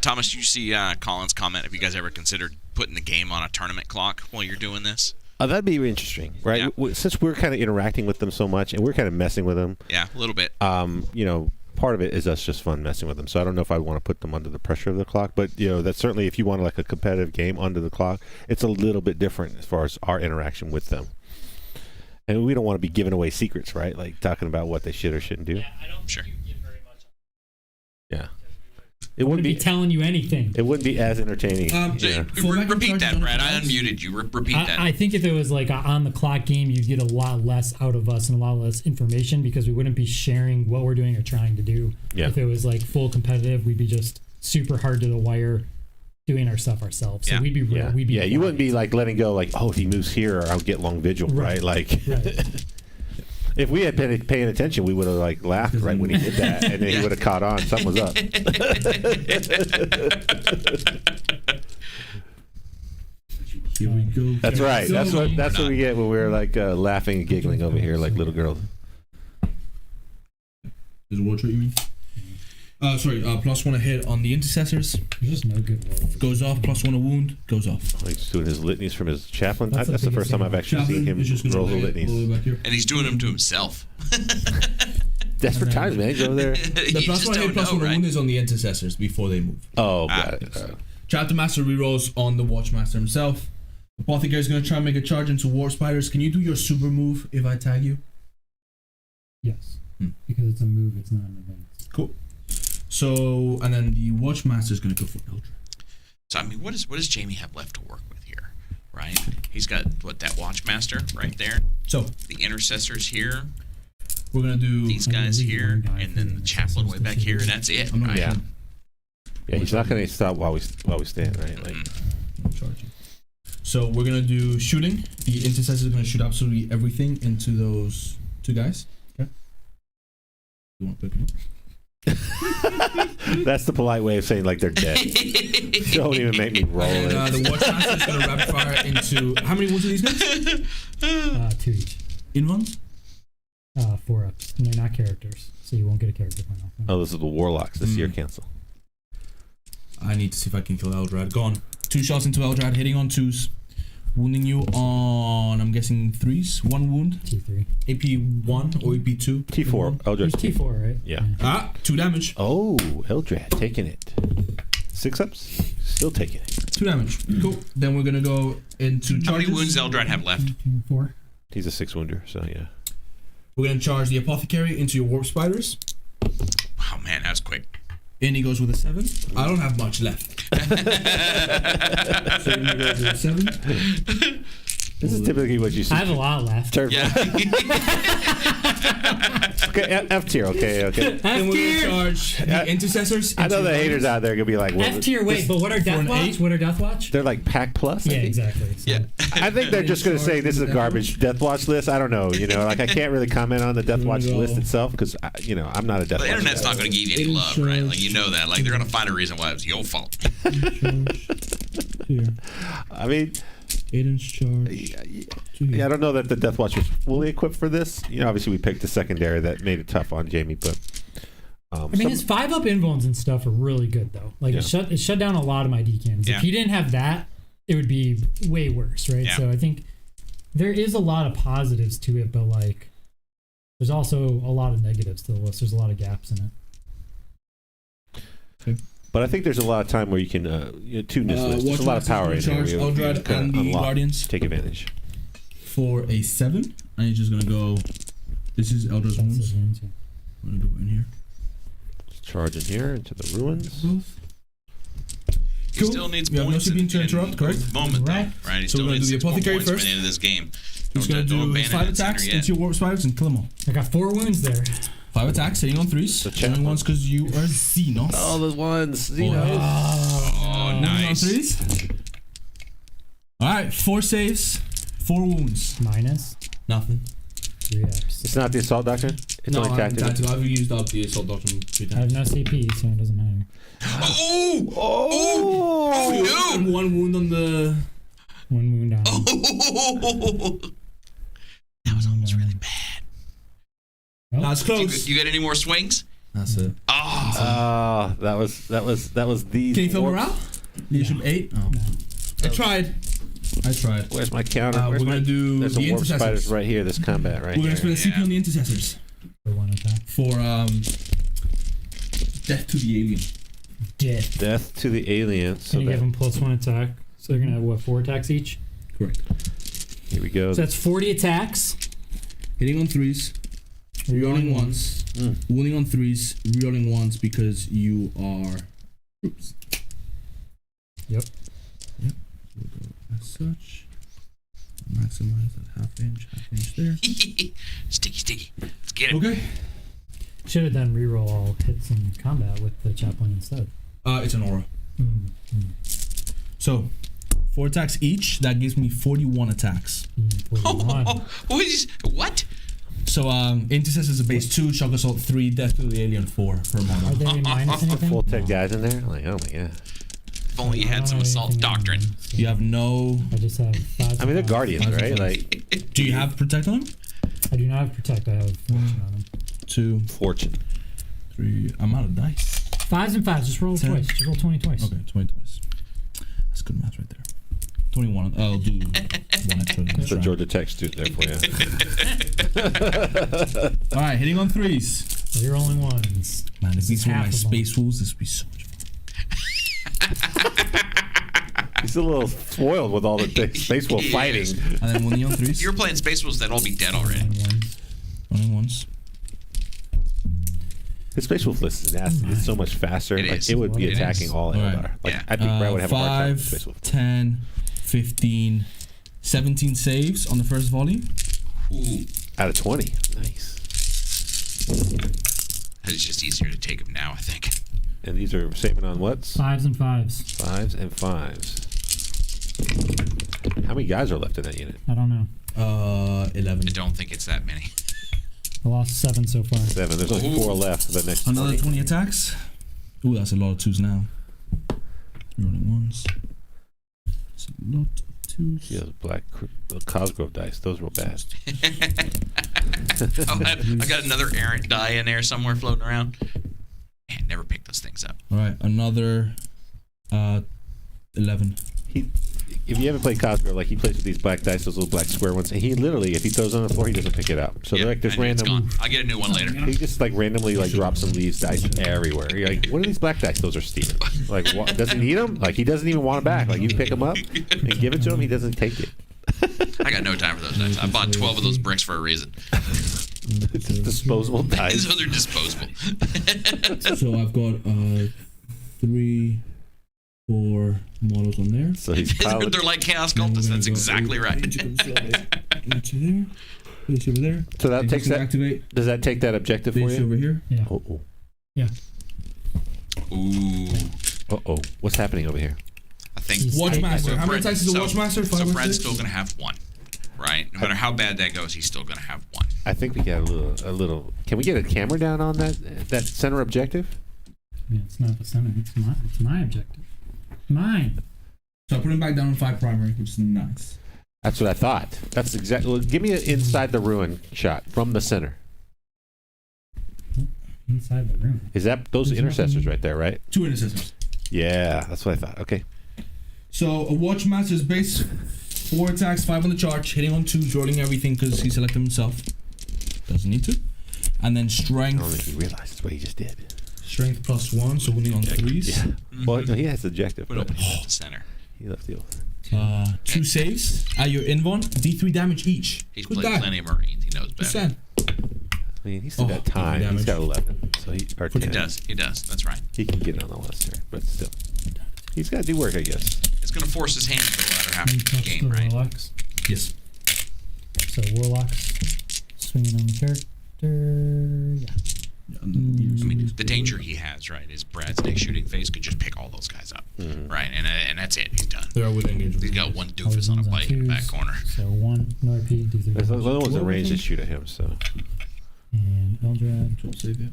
Thomas, you see Colin's comment. Have you guys ever considered putting the game on a tournament clock while you're doing this? That'd be interesting, right? Yeah. Since we're kind of interacting with them so much and we're kind of messing with them. Yeah, a little bit. Part of it is us just fun messing with them. So I don't know if I want to put them under the pressure of the clock, but that's certainly if you want like a competitive game under the clock, it's a little bit different as far as our interaction with them. And we don't want to be giving away secrets, right? Like talking about what they should or shouldn't do. Yeah, I don't sure. think you get very much. Yeah. It wouldn't be telling you anything. It wouldn't be as entertaining. Repeat that, Brad. I unmuted you. Repeat that. I think if it was like on the clock game, you'd get a lot less out of us and a lot less information because we wouldn't be sharing what we're doing or trying to do. Yeah. If it was like full competitive, we'd be just super hard to the wire doing our stuff ourselves. So we'd be you wouldn't be like letting go like, oh, if he moves here, I'll get Long Vigil, right? Like if we had been paying attention, we would have like laughed right when he did that, and then he would have caught on. Something was up. Here we go. That's right. That's what we get when we're like laughing and giggling over here like little girls. Is it war trait, you mean? +1 a hit on the Intercessors. There's just no good roll. Goes off. +1 a wound. Goes off. Oh, he's doing his litanies from his chaplain. That's the first time I've actually seen him roll the litanies. And he's doing them to himself. Desperate times, man. He's over there. The +1 hit, +1 wound is on the Intercessors before they move. Oh, got it. Chapter Master rerolls on the Watchmaster himself. Apothecary is going to try and make a charge into War Spiders. Can you do your super move if I tag you? Yes. Because it's a move, it's not an event. Cool. So, and then the Watchmaster is going to go for Eldar. So, I mean, what does Jamie have left to work with here, right? He's got, that Watchmaster right there? So, the Intercessors here. We're going to do... These guys here, and then the Chaplain way back here, and that's it. Yeah, he's not going to stop while we stand, right? Like, charging. So, we're going to do shooting. The Intercessors are going to shoot absolutely everything into those 2 guys. Okay. You want to pick them up? That's the polite way of saying like they're dead. Don't even make me roll it. The Watchmaster is going to rapid fire into... How many wounds are these guys? 2 each. In ones? 4 ups. And they're not characters, so you won't get a character point off them. Oh, those are the Warlocks. The Seer cancel. I need to see if I can kill Eldrad. Go on. 2 shots into Eldrad, hitting on 2s. Wounding you on, I'm guessing 3s. 1 wound. T3. AP1 or AP2? T4. Eldrad's T4, right? Yeah. 2 damage. Oh, Eldrad taking it. 6 ups. Still taking it. 2 damage. Cool. Then we're gonna go into charges. How many wounds Eldrad have left? 4. He's a 6 wounder, so yeah. We're gonna charge the Apothecary into your Warp Spiders. Oh man, that was quick. And he goes with a 7. I don't have much left. So he goes with a 7. This is typically what you see. I have a lot left. Yeah. Okay, F tier. Okay. F Then we're tier. gonna charge the Intercessors. I know into the haters out there are gonna be like, F tier. Wait, but what are Death an Watch? 8? What are Death Watch? they're like pack plus. I Yeah, think. exactly. So. Yeah. I think they're just gonna say this is a garbage Death Watch list. I don't know. Like I can't really comment on the Death Watch list itself because I'm not a Death The Watch internet's guy. not going to give you any love, right? Like you know that. Like they're going to find a reason why it was your fault. Here. I mean, 8-inch charge. yeah, I don't know that the Death Watch was fully equipped for this. Obviously we picked the secondary that made it tough on Jamie, but I mean, his 5-up invuls and stuff are really good though. Like it shut down a lot of my decans. Yeah. If he didn't have that, it would be way worse, right? Yeah. So I think there is a lot of positives to it, but like there's also a lot of negatives to the list. There's a lot of gaps in it. But I think there's a lot of time where you can tune this list. There's a lot of power in here. Charge where you Eldrad can and the unlock, Guardians take advantage. for a 7. And he's just gonna go. This is Eldar's That's Wounds. his wounds, yeah. I'm gonna go in here. Charge in here into the ruins. Both. He Cool. still needs We have no points CB to interrupt, correct? at the moment, Right. though, right? He So still we're gonna needs do the 6 more Apothecary points by first. the end of this game. He's Don't gonna do abandon 5 that center attacks yet. into your Warp Spikes and kill them all. I got 4 wounds there. 5 attacks, hitting on 3s. The Only Chaplain. ones because you are Xenos. Oh, the ones. Oh, Hitting nice. on 3s. Alright, 4 saves, 4 wounds. Minus Nothing. 3x. It's not the Assault Doctrine? It's only tactical. I've used up the Assault Doctrine 3 I have times. no CP, so it doesn't matter. Oh no! And 1 wound on the. 1 wound on. Oh, that was almost really bad. That's close. You get any more swings? That's it. Oh, That was these. Can you feel warps. morale? Leadership 8? Oh. I tried. Where's my counter? We're Where's gonna do There's the a Warp Spiders Intercessors. right here. This combat right We're here. gonna spend a CP on the Intercessors For 1 attack. for Death to the Alien. Death. Death to the alien. So Gonna give that, him +1 attack. So they're gonna have what, 4 attacks each? Correct. here we go. So that's 40 attacks. Hitting on 3s, rerolling once, wounding on 3s, rerolling once because you are troops. Yep. We'll go as such. Maximize that half inch there. sticky. Let's get it. Okay. Should have done reroll all hits in combat with the Chaplain instead. It's an aura. Mm, So, 4 attacks each. That gives me 41 attacks. 41. What? So, Intercessors is a base 2, Shock Assault 3, Death to the Alien 4 per Are mana. they minus anything? Full 10 guys in there. Like, oh my god. If only you I had don't some have assault anything doctrine. on, so You have no. I just have 5. I mean, they're guardians, Five right? and Like Do you have Protect on them? I do not have Protect. I have Fortune on them. 2, fortune. 3. I'm out of dice. 5s and 5s. Just roll 10. twice. Just roll 20 twice. Okay, 20 twice. That's good math right there. 21. I'll do 1 extra. That's the Georgia Tech student there for you. Alright, hitting on 3s. Rerolling 1s. Man, if these were half my of them. space wolves, this would be so much fun. He's a little spoiled with all the space wolf He fighting. is. And then 1 on 3s. If you were playing Space Wolves, they'd all be dead already. 1 once. His space wolf list is nasty. It's so much faster. It Like is. it would be It attacking is. all Alright. Eldar. Like Yeah. I think Brad would have a hard time with 5, space wolf. 10, 15, 17 saves on the first volley. Ooh, Out of 20. Nice. it's just easier to take them now, I think. And these are saving on what's? 5s and 5s. 5s and 5s. How many guys are left in that unit? I don't know. 11. I don't think it's that many. I lost 7 so far. 7. There's only 4 left for the next Another 20. 20 attacks. Ooh, that's a lot of 2s now. Rolling 1s. That's a lot of 2s. See those black Cosgrove dice. Those were bad. I got another errant die in there somewhere floating around. Man, never pick those things up. Alright, another 11. If you ever played Cosgrove, like he plays with these black dice, those little black square ones, and he literally, if he throws it on the floor, he doesn't pick it up. So Yeah, they're like this I know it's random. gone. I'll get a new one later. He just like randomly like drops and leaves dice everywhere. You're like, what are these black dice? Those are Steven. Like, what, doesn't he need them? Like, he doesn't even want them back. Like, you pick them up and give it to him, he doesn't take it. I got no time for those dice. I bought 12 of those bricks for a reason. It's just disposable dice. So they're disposable. So I've got 3, 4 models on there. So he's They're like Chaos Cultists. That's exactly right. Into there. Base over there. So that takes that. Activate. Does that take that objective for Base you? over here. Yeah. Oh. Yeah. Ooh. Uh-oh. What's happening over here? I think Watchmaster. How many attacks is the Watchmaster? 5 So or Brad's 6? still gonna have 1, right? No matter how bad that goes, he's still gonna have 1. I think we got a little. Can we get a camera down on that center objective? Yeah, it's not the center. It's my objective. Mine. So I put him back down on 5 primary, which is nice. That's what I thought. That's exactly. Well, give me an inside the ruin shot from the center. Inside the room. Is that those There's intercessors nothing- right there, right? 2 intercessors. Yeah, that's what I thought. Okay. So a Watchmaster's base 4 attacks, 5 on the charge, hitting on 2, rolling everything because he selected himself. Doesn't need to. And then I don't think strength. he realized what he just did. Strength +1, so winning on 3s. Yeah. Well, no, he has the objective. Put But him at the center. he left the. 2 saves at your invuln, D3 damage each. He's Good played guy. plenty of Marines. He knows Just better. saying. I mean, he's still got Oh, time. He's damage. got 11, so he. Or He 10. does. He does. That's right. He can get on the list here, but still, he's got to do work, I guess. It's gonna force his hand for the latter half You of the touch game, the right? warlocks. Yes. So warlocks swinging on the character. Yeah. I mean, the danger he has, right, is Brad's next shooting phase could just pick all those guys up, right? And that's it. He's done. They're with engagement. He's got one doofus on a bike in the back corner. So 1 no RP. Do 3 There's damage. other ones in range to shoot at him, so. And Eldrad. Don't save it.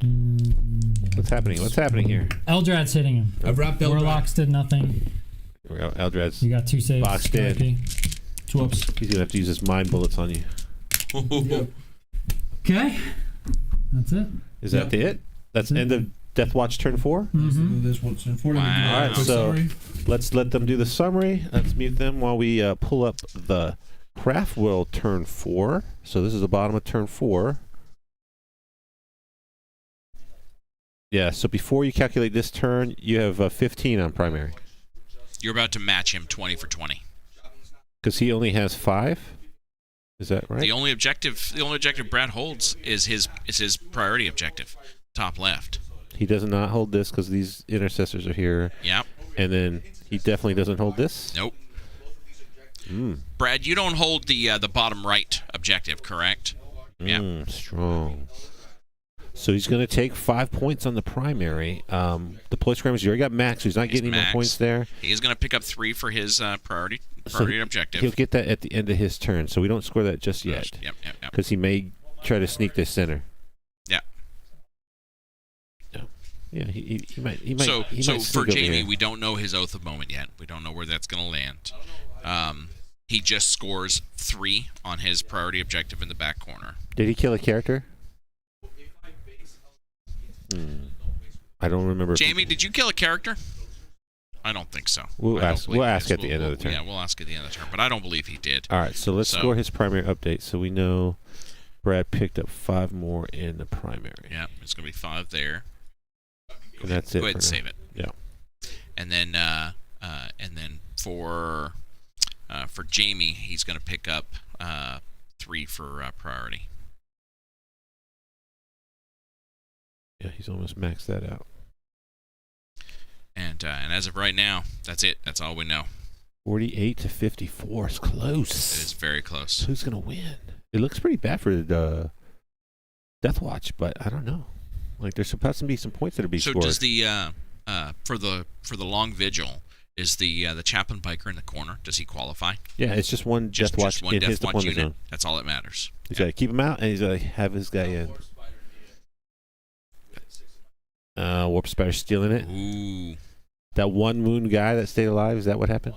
Yeah. What's happening? What's happening here? Eldrad's hitting him. I've wrapped Eldrad. Warlocks did nothing. Here we go. Eldrad's. You got 2 saves. Boxed in. RP. 2 ups. He's gonna have to use his mind bullets on you. Okay. That's it. Is that it? That's end of Death Watch turn 4. Mm-hmm. This one's in 4. Wow. All right, so let's let them do the summary. Let's mute them while we pull up the CRAFTWORLD turn 4. So this is the bottom of turn 4. Yeah. So before you calculate this turn, you have 15 on primary You're about to match him 20 for 20. because he only has 5. Is that right? The only objective Brad holds is his priority objective, top left. He does not hold this because these intercessors are here. Yep. And then he definitely doesn't hold this. Nope. Brad, you don't hold the bottom right objective, correct? Yeah. Strong. So he's going to take 5 points on the primary. The play scramblers, you already got max, so he's not getting any more max. points there. He is going to pick up 3 for his priority objective. He'll get that at the end of his turn, so we don't score that just yet. Yep. Because he may try to sneak this center. Yeah. Yeah, he might. So sneak for over Jamie, here. we don't know his Oath of Moment yet. We don't know where that's going to land. He just scores 3 on his priority objective in the back corner. Did he kill a character? I don't remember. Jamie, did you kill a character? I don't think so. We'll I don't ask. believe We'll he ask did. at the end of the turn. Yeah, we'll ask at the end of the turn, but I don't believe he did. All right, so let's score his primary update. So we know Brad picked up 5 more in the primary. Yeah, it's going to be 5 there. And that's it. Go ahead and save it. Yeah. And then for Jamie, he's going to pick up 3 for priority. Yeah, he's almost maxed that out. And as of right now, that's it. That's all we know. 48 to 54 is close. It is very close. Who's gonna win? It looks pretty bad for the Death Watch, but I don't know. Like there's supposed to be some points that are being So scored. does the for the Long Vigil, is the Chaplain biker in the corner? Does he qualify? Yeah, it's just one Death Watch just one in Death his Watch deployment unit. zone. That's all that matters. He's got to keep him out, and he's got to have his guy in. Warp Spider stealing it. Ooh. That one wound guy that stayed alive, is that what happened?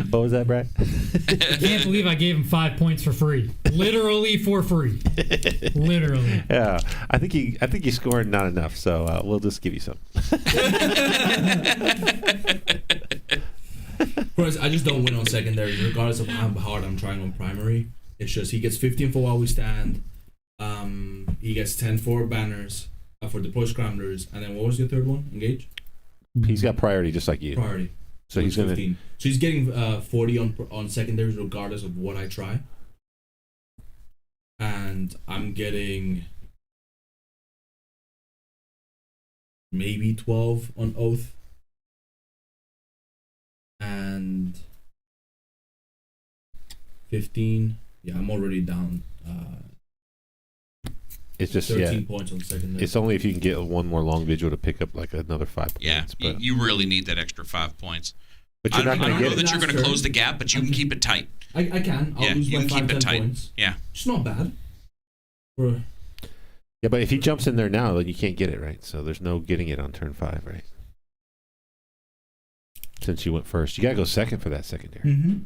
What was that, Brad? I can't believe I gave him 5 points for free. Literally for free. Literally. Yeah, I think you scored not enough, so we'll just give you some. Whereas I just don't win on secondary, regardless of how hard I'm trying on primary. It's just he gets 15 for while we stand. He gets 10 for banners, for deploy scramblers, and then what was your third one? Engage? He's got priority just like you. Priority. So he's gonna. 15. So he's getting 40 on secondaries regardless of what I try. and I'm getting maybe 12 on Oath, and 15. Yeah, I'm already down. It's just 13 points on secondary. It's only if you can get one more Long Vigil to pick up like another 5 points. Yeah, you really need that extra 5 points. But you're not going to get I don't know it. that you're going to close the gap, but you can keep it tight. I can. I'll lose you by can keep 5, it 10 tight. points. Yeah. It's not bad. Yeah, but if he jumps in there now, then you can't get it, right? So there's no getting it on turn 5, right? Since you went first. You got to go second for that secondary. Mm-hmm.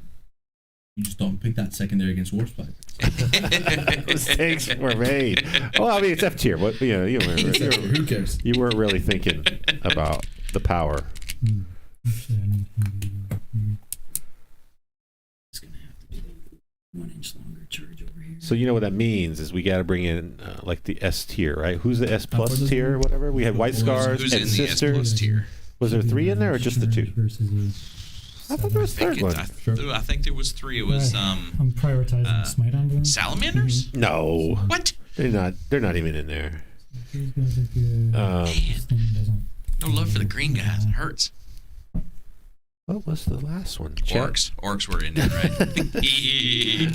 You just don't pick that secondary against Warspite. Mistakes were made. Well, I mean, it's F tier. What you weren't, Who cares? you weren't really thinking about the power. It's gonna have to be 1 inch longer charge over here. So you know what that means is we got to bring in like the S tier, right? Who's the S plus for this tier or whatever? We had White Scars Who's and in the S Sister. plus tier? Was there 3 in there or just the 2? Versus I thought there was a third one. I think there was 3. It was I'm prioritizing smite on doing. Salamanders. No, What? they're not. They're not even in there. These guys are good. This thing doesn't. No love for the green guys. It hurts. What was the last one? Orcs were in there, right?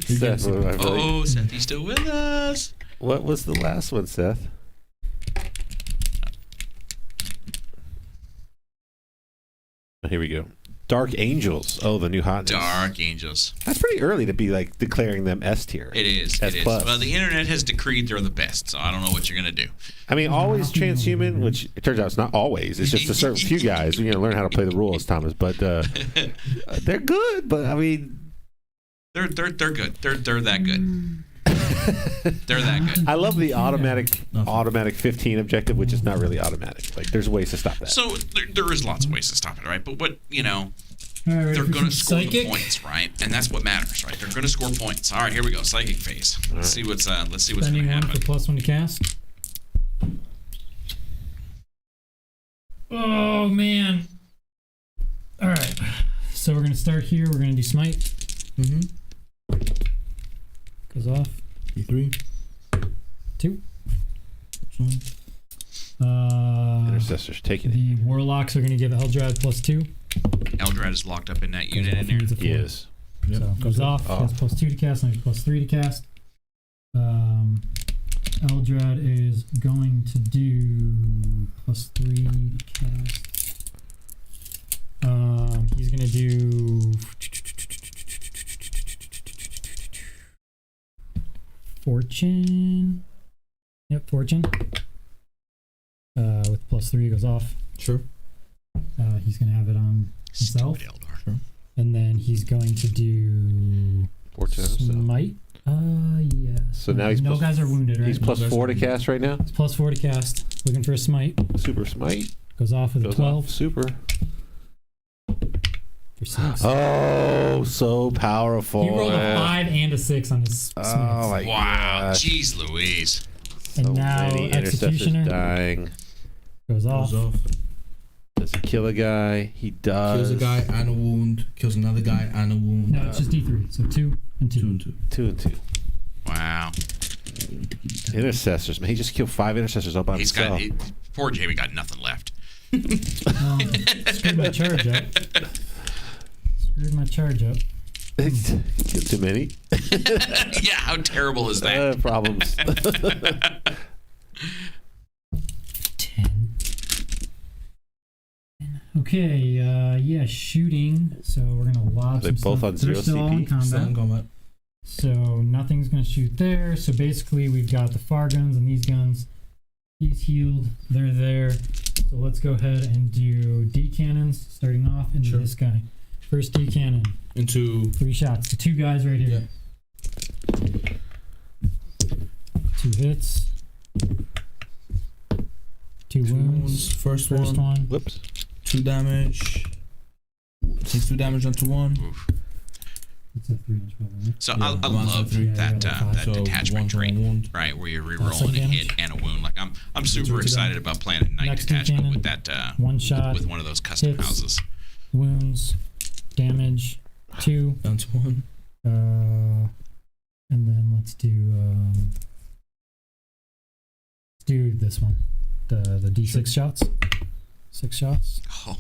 Seth, Oh, Seth, he's still with us. what was the last one, Seth? Here we go. Dark Angels. Oh, the new hotness. Dark Angels. That's pretty early to be like declaring them S tier. It is. S It is. plus. Well, the internet has decreed they're the best, so I don't know what you're gonna do. I mean, always transhuman, which it turns out it's not always. It's just a certain few guys. Learn how to play the rules, Thomas. But they're good. But I mean, They're good. They're that good. They're that good. I love the automatic 15 objective, which is not really automatic. Like, there's ways to stop that. So there is lots of ways to stop it, right? But what All right, they're going to score the psychic. points, right? And that's what matters, right? They're going to score points. All right, here we go. Psychic phase. Let's see what's going to Spending 1 happen. for +1 to cast. Oh man! All right, so we're gonna start here. We're gonna do smite. Mm-hmm. Goes off. E3. 2. Intercessors taking it. The warlocks are gonna give Eldrad +2. Eldrad is locked up in that unit in there. Needs a He 4. is. Yep. So goes off. Oh. Has +2 to cast. And +3 to cast. Eldrad is going to do +3 to cast. He's gonna do Fortune. Yep, Fortune. With +3 goes off. Sure. He's gonna have it on himself, Stupid Eldar. Sure. and then he's going to do Fortune himself. smite. Yes. So now he's no plus- guys are wounded, right? He's +4 to cast right now. It's +4 to cast. Looking for a smite. Super smite. Goes off with a Goes 12 off. Super. for 6. Oh, so powerful. He rolled a 5 and a 6 on his smites. Oh my Wow, gosh. jeez Louise. And So now many intercessors Executioner dying. goes off. Goes off. Does he kill a guy? He does. Kills a guy and a wound. Kills another guy and a wound. No, it's just D3. So 2 and 2. 2 and 2. 2 and 2. Wow. Intercessors, man. He just killed 5 intercessors all by He's himself. got poor Jamie got nothing left. Screwed my charge up. Screwed my charge up. Killed too many. Yeah, how terrible is that? Problems. 10. Okay, yeah, shooting. So we're gonna lob They some both stuff. on They're 0 still all in CP? Still in combat. combat. So nothing's gonna shoot there. So basically, we've got the far guns and these guns. He's healed. They're there. So let's go ahead and do D cannons, starting off into Sure. this guy. First D cannon, Into 3 shots. The 2 guys right here. 2 hits. 2 wounds. First First one. one. Whoops. 2 damage. Takes 2 damage onto 1. Oof. It's a 3-inch probably. Right? So Yeah, I one's love a 3. that Yeah, that detachment So 1 trait, wound. right? Where you're Some rerolling a hit damage. and a wound. Like I'm super to excited about playing a night Next detachment cannon, with that 1 shot. with one of those custom hits. houses. Wounds. Damage. 2. Down to 1. And then let's do this one. The D6 shots. 6 shots. Oh,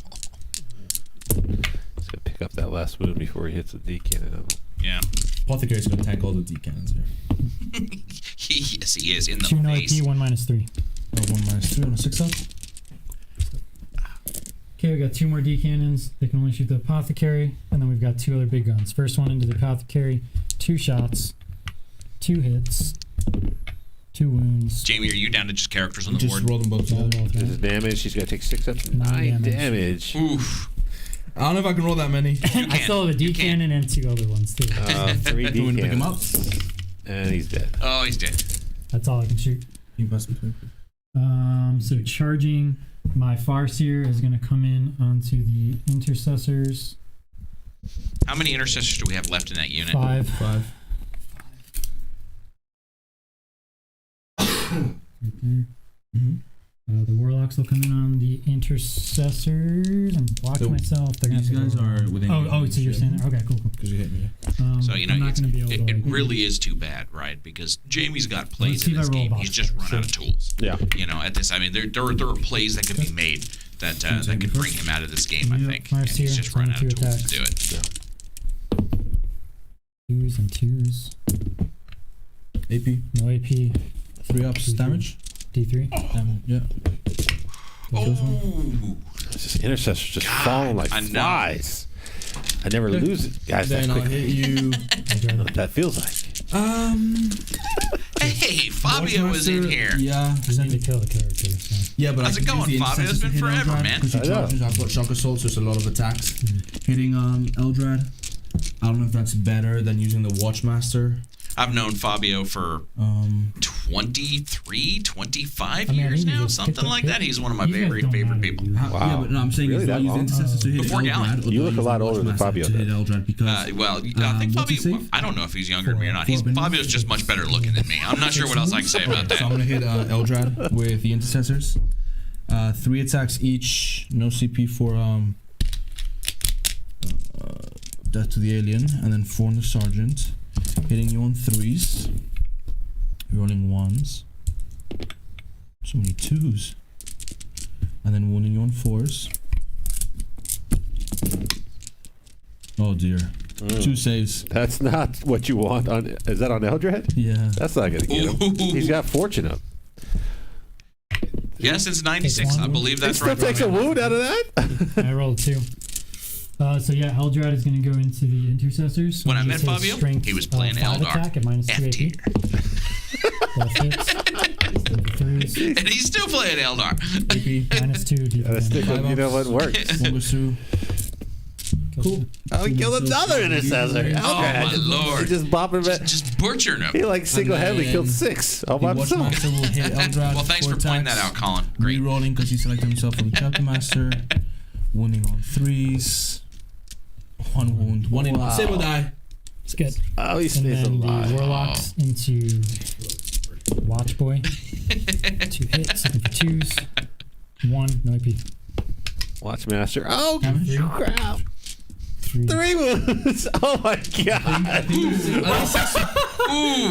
He's gonna pick up that last wound before he hits the D cannon. yeah. Apothecary's gonna tank all the D cannons here. Yes, he is in the 2 no face. AP, 1 minus 3. Oh, 1 minus 3 on a 6 up. Okay, we got 2 more D cannons. They can only shoot the apothecary, and then we've got 2 other big guns. First one into the apothecary, 2 shots, 2 hits, 2 wounds. Jamie, are you down to just characters on the Just board? roll them both together. This is damage. She's gonna take 6 up. 9 damage. Oof. I don't know if I can roll that many. I still have a D cannon and 2 other ones too. 3 D You want to pick him up? cannons. And he's dead. Oh, he's dead. That's all I can shoot. You must be quick. So charging, my Farseer is going to come in onto the Intercessors. How many intercessors do we have left in that unit? 5. 5. Right there. Mm-hmm. The Warlocks will come in on the Intercessors. I'm blocking So myself. They're gonna These have to guys go are within. Oh, so you're saying okay, cool. Because you hit me. So, you know, I'm not it's, going to be able to. it really is too bad, right? Because Jamie's got Let's plays see in if I this roll game. box He's just plays. run out of tools. Yeah. You know, at this, I mean, there are plays that can be made that could bring him out of this game, I Yep, think. And Marcia, he's just run out of 22 tools to do it. Yeah. 2s and 2s. AP. No AP. 3 ups damage. D3. Yeah. Oh, This intercessor's just God, falling like I know. flies. I never lose it, guys. Then That I'll hit quickly. you. I don't know what that feels like. hey, Fabio was in here. Yeah. Just need to kill the character. So. Yeah, but How's I it can going, use the Fabio? It's Intercessors to been hit forever, Eldrad, man. Because he I know. charges, I've got shock assault, so it's a lot of attacks. Hitting Eldrad. I don't know if that's better than using the Watchmaster. I've known Fabio for 23, 25 I mean, I years think you now, just something pick like the- that. He's one of my you guys favorite don't matter, people. dude. Wow. Yeah, but no, I'm saying Really if that I use the long? Intercessors to hit Before Gallon. Eldrad, or You do I look a use lot the older than Watchmaster Fabio to hit does. Eldrad because Well, I think what's he Fabio. save? I don't know if he's younger than me or not. 4 Fabio's just much better looking than me. I'm not sure what else I can say about So I'm that. gonna hit Eldrad with the Intercessors. 3 attacks each, no CP for death to the alien, and then 4 on the sergeant. Hitting you on 3s, rolling 1s. So many 2s, and then wounding you on 4s. Oh dear, 2 saves. That's not what you want. Is that on Eldred? Yeah. That's not going to get him. Ooh. He's got fortune up. Yeah, since '96, I believe He that's still right. takes a wound out of that? I rolled 2. So yeah, Eldrad is going to go into the Intercessors. When I He met uses Fabio, strength, he was playing 5 Eldar. attack at minus 2 F tier. AP. Both hits. 3s. And he's still playing Eldar. AP. Minus 2 Gotta stick D3. with, you know what works. One goes through. Cool. Oh, he killed another intercessor. Oh, my Lord. He just bopping him. Just butchering him. He like single-handedly then killed 6 all The by himself. Watchmaster will hit Eldrad. Well, thanks for pointing that out, Colin. Great. Rerolling because he selected himself for the Chapter Master. Wounding on 3s. 1 wound. 1 in. Wow. Sable die. It's good. Oh, he And stays then the alive. Warlocks into Watchboy. 2 hits, looking for 2s. 1, no AP. Watchmaster. Oh, Damage. crap. 3. 3 wounds. Oh, my God. Ooh.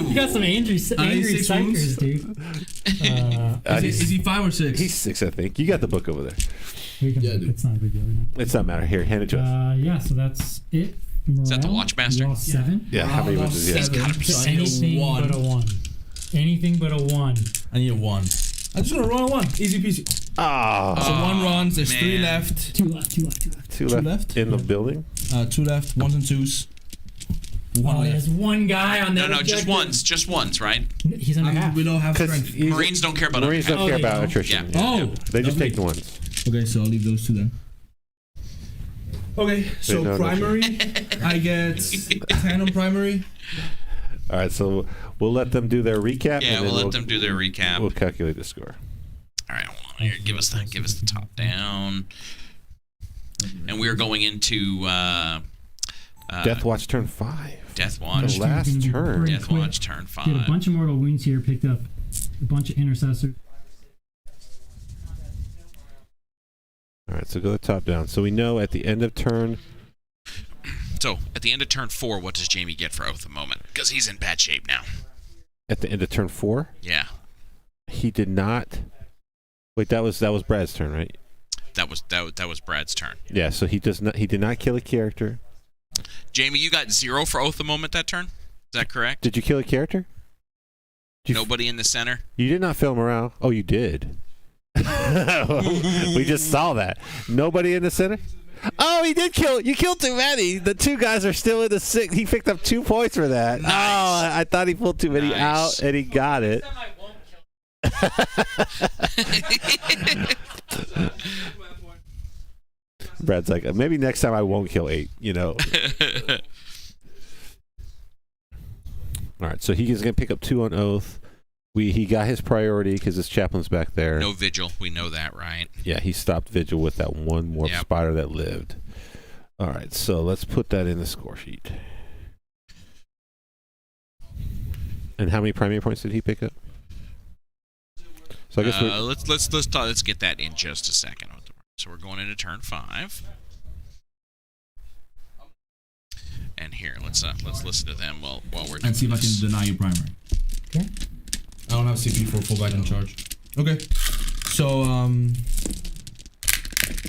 You got some angry six psychers, dude. Is he 5 or 6? He's 6, I think. You got the book over there. We can Yeah, dude. it's not a big deal right now. It's not matter. Here, hand it to us. Yeah, so that's it. Is that the Morale, Watchmaster? you lost 7. Yeah, how many wounds is he? gotta be So six. anything but a 1. Anything but a 1. I need a 1. I'm just gonna roll a 1. Easy peasy. Oh, So 1 runs. There's 3 man. left. 2 left, 2 left, 2 left. 2 left? left in the building. 2 left. 1s and 2s. 1 Oh, left. there's one guy on that. No, just once, right? He's under half. We don't have 'Cause strength. Marines don't care about don't other care they about don't? attrition. Yeah. Oh, They just lovely. take the ones. Okay, so I'll leave those 2 then. Okay, so no, no, primary, I get 10 on primary. All right, so we'll let them do their recap. Yeah, and we'll then let them do their recap. We'll calculate the score. All right, hold on here. Give us the top down. And we're going into Death Watch turn 5. Death Watch. The last Gonna be turn. pretty Death quick. Watch turn Get a 5. bunch of mortal wounds here. Picked up a bunch of intercessors. All right, so go top down. So we know at the end of turn So, at the end of turn 4, what does Jamie get for Oath of Moment? Because he's in bad shape now. At the end of turn 4? Yeah. He did not. Wait, that was Brad's turn, right? That was Brad's turn. Yeah, so he did not kill a character. Jamie, you got 0 for Oath of Moment that turn? Is that correct? Did you kill a character? Nobody in the center? You did not fill him around. Oh, you did. We just saw that. Nobody in the center? Oh, he did kill. You killed too many. The 2 guys are still in the 6. He picked up 2 points for that. Nice. Oh, I thought he pulled too many out, and he got it. Brad's like, maybe next time I won't kill 8, you know. All right, so he's going to pick up 2 on Oath. He got his priority because his chaplain's back there. No Vigil. We know that, right? Yeah, he stopped Vigil with that one warp spider that lived. All right, so let's put that in the score sheet. And how many primary points did he pick up? So I guess let's get that in just a second. So we're going into turn 5. And here, let's listen to them while we're doing and see if this. I can deny you primary. Okay. I don't have CP for full back in charge. Okay. So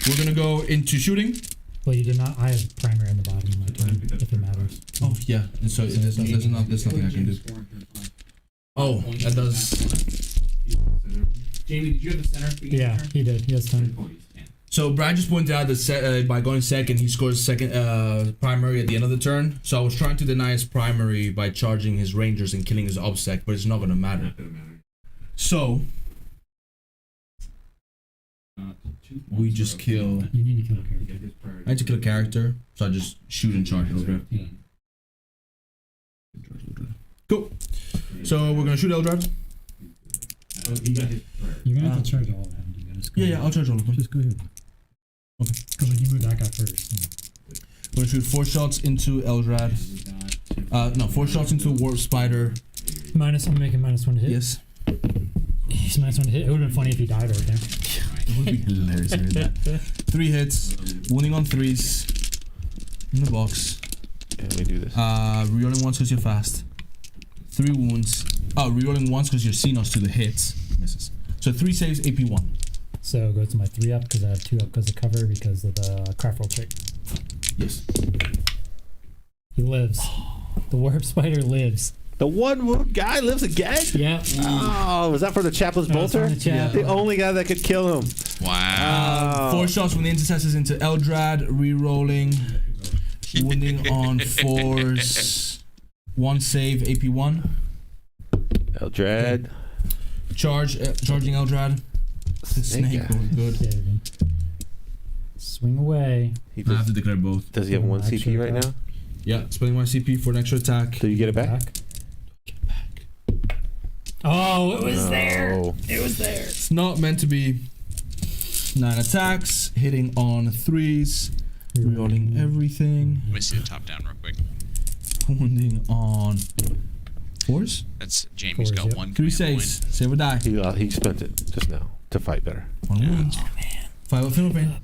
we're gonna go into shooting. Well, you did not. I have primary on the bottom of my turn, if it matters. Oh yeah. And so there's nothing I can do. Oh, that does. Jamie, did you have the center? Yeah, he did. He has 10. So Brad just pointed out that by going second, he scores second primary at the end of the turn. So I was trying to deny his primary by charging his rangers and killing his obsec, but it's not gonna matter. So we just kill. You need to kill a character. I need to kill a character, so I just shoot and charge. Okay. Cool. So we're gonna shoot Eldrad. You're gonna have to charge all of them. Yeah, I'll charge all of them. Just go ahead. Okay. Because like you moved that guy first. We're gonna shoot 4 shots into Eldrad. No, 4 shots into Warp Spider. I'm making -1 to hit. Yes. He's -1 to hit. It would have been funny if he died right there. It would be hilarious to hear that. 3 hits, wounding on 3s. In the box. Yeah, let me do this. Rerolling once because you're fast. 3 wounds. Oh, rerolling once because you're Xenos to the hits. Misses. So 3 saves, AP 1. So go to my 3 up because I have 2 up because of cover because of the CRAFTWORLD trick. Yes. He lives. The warp spider lives. The one wound guy lives again? Yeah. Oh, was that for the Chaplain's bolter? The only guy that could kill him. Wow. 4 shots from the Intercessors into Eldrad, rerolling, wounding on 4s, 1 save, AP 1. Eldrad. Charging Eldrad. Snake going good. Okay, then. Swing away. I have to declare both. Does he have 1 CP right now? Yeah, spending my CP for an extra attack. Do you get it back? Get it back. Oh, it was there. It was there. It's not meant to be. 9 attacks, hitting on 3s, rerolling everything. Let me see the top down real quick. Wounding on 4s. That's Jamie's 4s, got yep. 1 3 command saves. point. Save or die. He spent it just now to fight better. 1 wound. Oh man. 5 of Final Pain.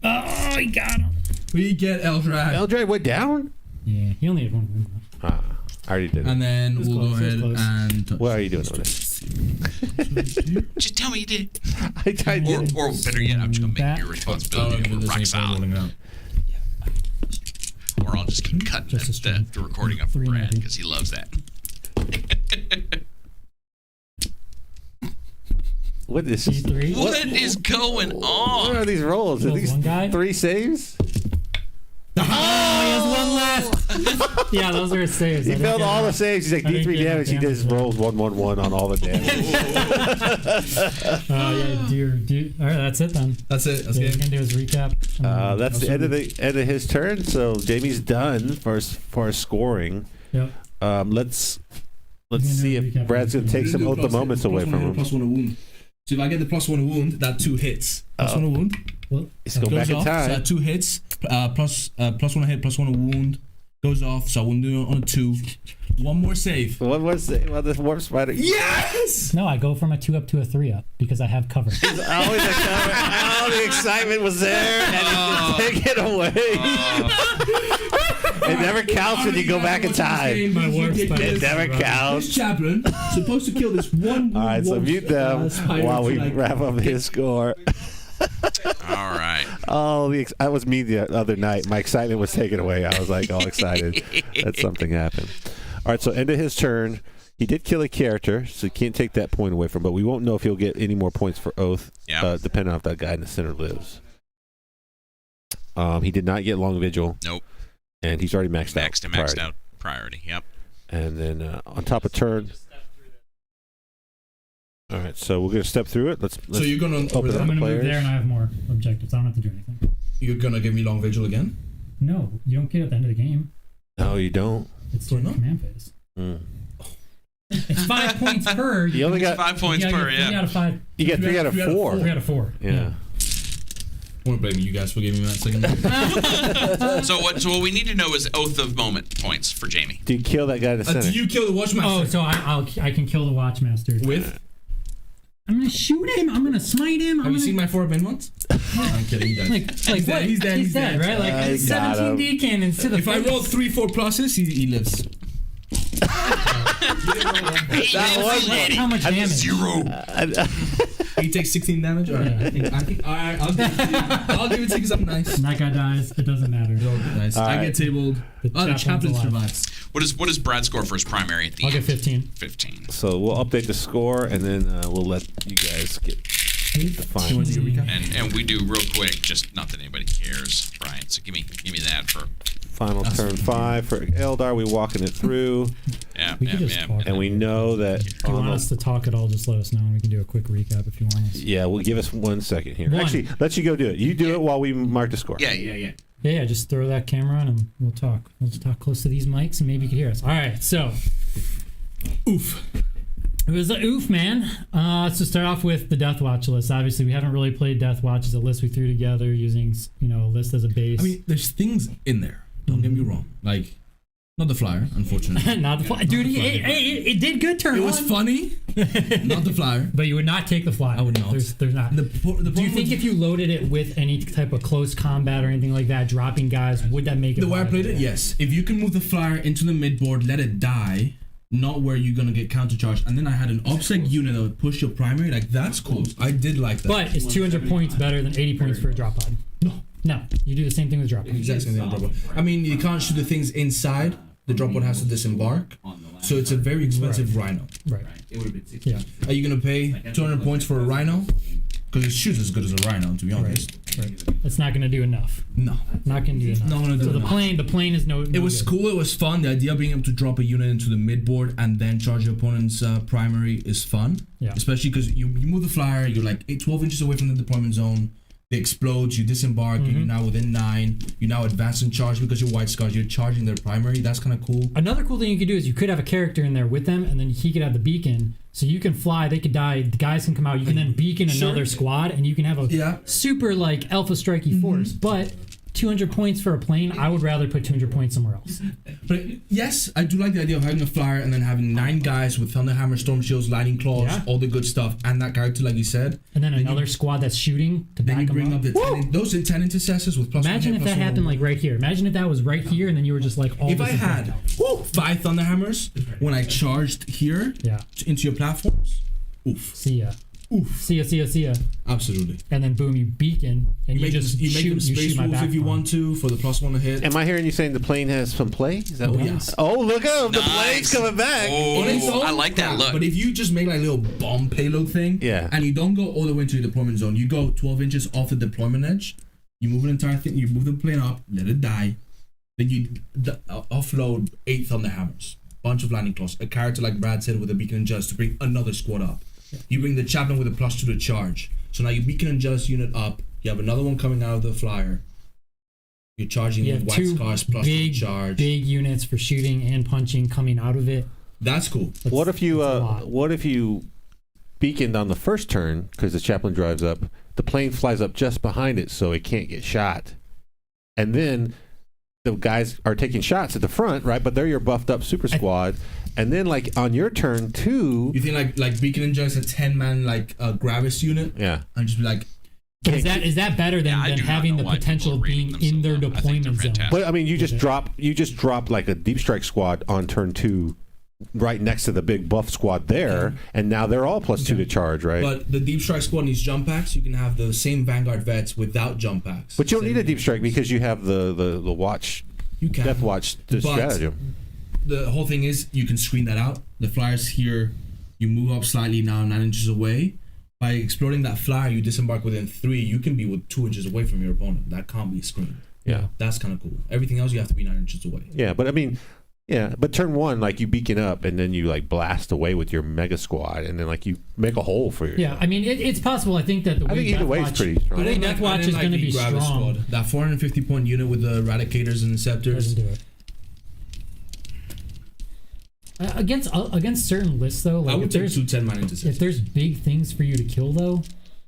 Oh, he got him. We get Eldrad. Eldrad went down? Yeah, he only had 1 wound. I already did it. And then It was we'll close, go it was ahead close. and touch. What are you doing over there? Just tell me you did. I did. Or better yet, I'm just going to make That- your responsibility over rock solid. Or I'll just keep cutting Just a the recording up for 3 Brad maybe. because he loves that. What is this? C3. What is going What on? are these rolls? Are Kills these one guy? 3 saves? Oh, he has 1 left. Yeah, those are his saves. He I didn't failed get all the enough. saves. He's like I didn't D3 get enough damage. He damage, just though. rolls 1/1/1 on all the damage. Oh yeah, dear. All right, that's it then. That's it. That's Yeah, he's game. gonna do his recap. That's the end of his turn. So Jamie's done for his scoring. Yep. Let's gonna see do a if recap. Brad's gonna take some of the moments away from him. +1 a wound. So if I get the +1 a wound, that 2 hits. +1 a wound. Well, He's going back in off, So time. that 2 hits. +1 a hit, +1 a wound. Goes off. So I wouldn't do it on a 2. 1 more save. One more save on this warp spider. Yes. no, I go from a 2 up to a 3 up because I have cover. Always a cover. Oh, the excitement was there, and he just take it away. It never counts when you go back in time. My worst It fight. never counts. This chaplain supposed to kill this one. All right, so mute them while we wrap up his score. All right. Oh, that was me the other night. My excitement was taken away. I was like all excited that something happened. All right, so end of his turn. He did kill a character, so you can't take that point away from him, but we won't know if he'll get any more points for Oath, depending on if that guy in the center lives. He did not get Long Vigil. Nope. And he's already maxed out priority. Yep. And then on top of turn. All right, so we're going to step through it. Let's so you're going to open up I'm going to players. move there, and I have more objectives. I don't have to do anything. You're going to give me Long Vigil again? No, you don't get it at the end of the game. No, you don't. It's Why your not? command phase. Mm. It's 5 points per. You only got 5 points you per. get 3 out of 5. You get 3 out of 4. 3 out of 4. Yeah. I won't blame you guys for giving me that second. So what we need to know is Oath of Moment points for Jamie. Do you kill that guy in the center? Do you kill the Watchmaster? Oh, so I can kill the Watchmaster. With? I'm going to shoot him. I'm going to smite him. Have you seen my 4 Ben once? I'm kidding. He died. Like what? He's dead. He's dead, right? Like I got 17 him. D cannons to the If I face. roll 3, 4 pluses, he lives. That was Like, how much damage? 0. He takes 16 damage. All right, I think. All right, I'll give it to you. I'll give it to you because I'm nice. And that guy dies. It doesn't matter. Nice. All I right. get tabled. The Oh, the chaplain chaplain's alive. survives. What does Brad score for his primary at the I'll end? get 15. 15. So we'll update the score, and then we'll let you guys get the final. And we do real quick, just not that anybody cares, Brian. So give me that for Final turn 5 for Eldar. We're walking it through, We could just talk. and we know that. If you want us to talk at all, just let us know, and we can do a quick recap if you want us. Yeah, we'll give us 1 second here. One. Actually, let you go do it. You do it while we mark the score. Yeah. Yeah, just throw that camera on and we'll talk. We'll just talk close to these mics and maybe you can hear us. All right, so. Oof. It was a oof, man. So start off with the Death Watch list. Obviously, we haven't really played Death Watch as a list we threw together using, a list as a base. I mean, there's things in there. Don't get me wrong. Like, not the flyer, unfortunately. Not the flyer. Dude, it did good turn It one. was funny. Not the flyer. But you would not take the flyer. I would not. There's not. The Do you think if you loaded it with any type of close combat or anything like that, dropping guys, would that make it the way I viable? played it, yes. If you can move the flyer into the midboard, let it die, not where you're gonna get countercharged, and then I had an OBSEC unit that would push your primary, like that's cool. I did like that. But it's 200 points better than 80 points for a drop pod. No, you do the same thing with drop pod. Exactly same thing on drop pod. I mean, you can't shoot the things inside. The drop pod has to disembark, so it's a very expensive Rhino. Right. It would have been 60. Yeah. Are you gonna pay 200 points for a Rhino? Because it shoots as good as a Rhino, to be honest. Right. It's not going to do enough. No. Not going to do enough. Not gonna do so enough. the plane is no. It was cool. It was fun. The idea of being able to drop a unit into the midboard and then charge your opponent's primary is fun. Yeah. Especially because you move the flyer, you're like 12 inches away from the deployment zone. They explode, you disembark, you're now within 9. You now advance and charge because you're White Scars. You're charging their primary. That's kind of cool. Another cool thing you could do is you could have a character in there with them, and then he could have the beacon. So you can fly, they could die, the guys can come out. You can then beacon another squad, and you can have a super like alpha strikey force. But 200 points for a plane, I would rather put 200 points somewhere else. But yes, I do like the idea of having a flyer and then having 9 guys with Thunderhammer, Storm Shields, Lightning Claws, all the good stuff, and that character, like you said. And then another squad that's shooing to back Then you them bring up. up the 10, those 10 intercessors with plus Imagine 1 if hit, that plus happened 1. like right here. Imagine if that was right here, and then you were just like all If this I is had right. 5 Thunderhammers when I charged here into your platforms, oof. See ya. Oof. See ya. Absolutely. And then boom, you beacon, and you just make shoot, them you space shoot my wolves back if you front. want to for the plus 1 to hit. Am I hearing you saying the plane has some play? Is that Oh, what yes. Oh, look out! The Nice. plane's coming back. Oh, On its own, I like that look. But if you just make like a little bomb payload thing, and you don't go all the way into your deployment zone, you go 12 inches off the deployment edge, you move an entire thing, you move the plane up, let it die, then you offload 8 Thunderhammers, bunch of Lightning Claws, a character like Brad said with a Beacon Angelis to bring another squad up. You bring the Chaplain with a +2 to charge. So now you Beacon Angelis unit up, you have another one coming out of the flyer. You're charging You with have White 2 Scars plus 2 big, charge. big units for shooting and punching coming out of it. That's cool. What if you beaconed on the first turn because the Chaplain drives up, the plane flies up just behind it so it can't get shot, and then the guys are taking shots at the front, right? But they're your buffed up super squad, and then like on your turn too, you think like Beacon Angelis a 10-man like Gravis unit, and just be like, But is that better than having the potential of being in their deployment zone? But I mean, you just drop like a deep strike squad on turn 2, right next to the big buff squad there, and now they're all +2 to charge, right? But the deep strike squad needs jump packs. You can have the same Vanguard vets without jump packs. But you don't need a deep strike because you have the watch, Death Watch stratagem. The whole thing is you can screen that out. The flyers here, you move up slightly now 9 inches away. By exploding that flyer, you disembark within 3. You can be with 2 inches away from your opponent. That can't be screened. Yeah, that's kind of cool. Everything else you have to be 9 inches away. Yeah, but I mean, but turn 1, like you beacon up and then you like blast away with your mega squad, and then like you make a hole for yourself. Yeah, I mean it's possible. I think that either way is pretty strong. I think Death Watch is going to be strong. Squad. That 450 point unit with the Eradicators and Inceptors doesn't do it. Against certain lists though, like I would take 2 10-man intercessors. If there's big things for you to kill though,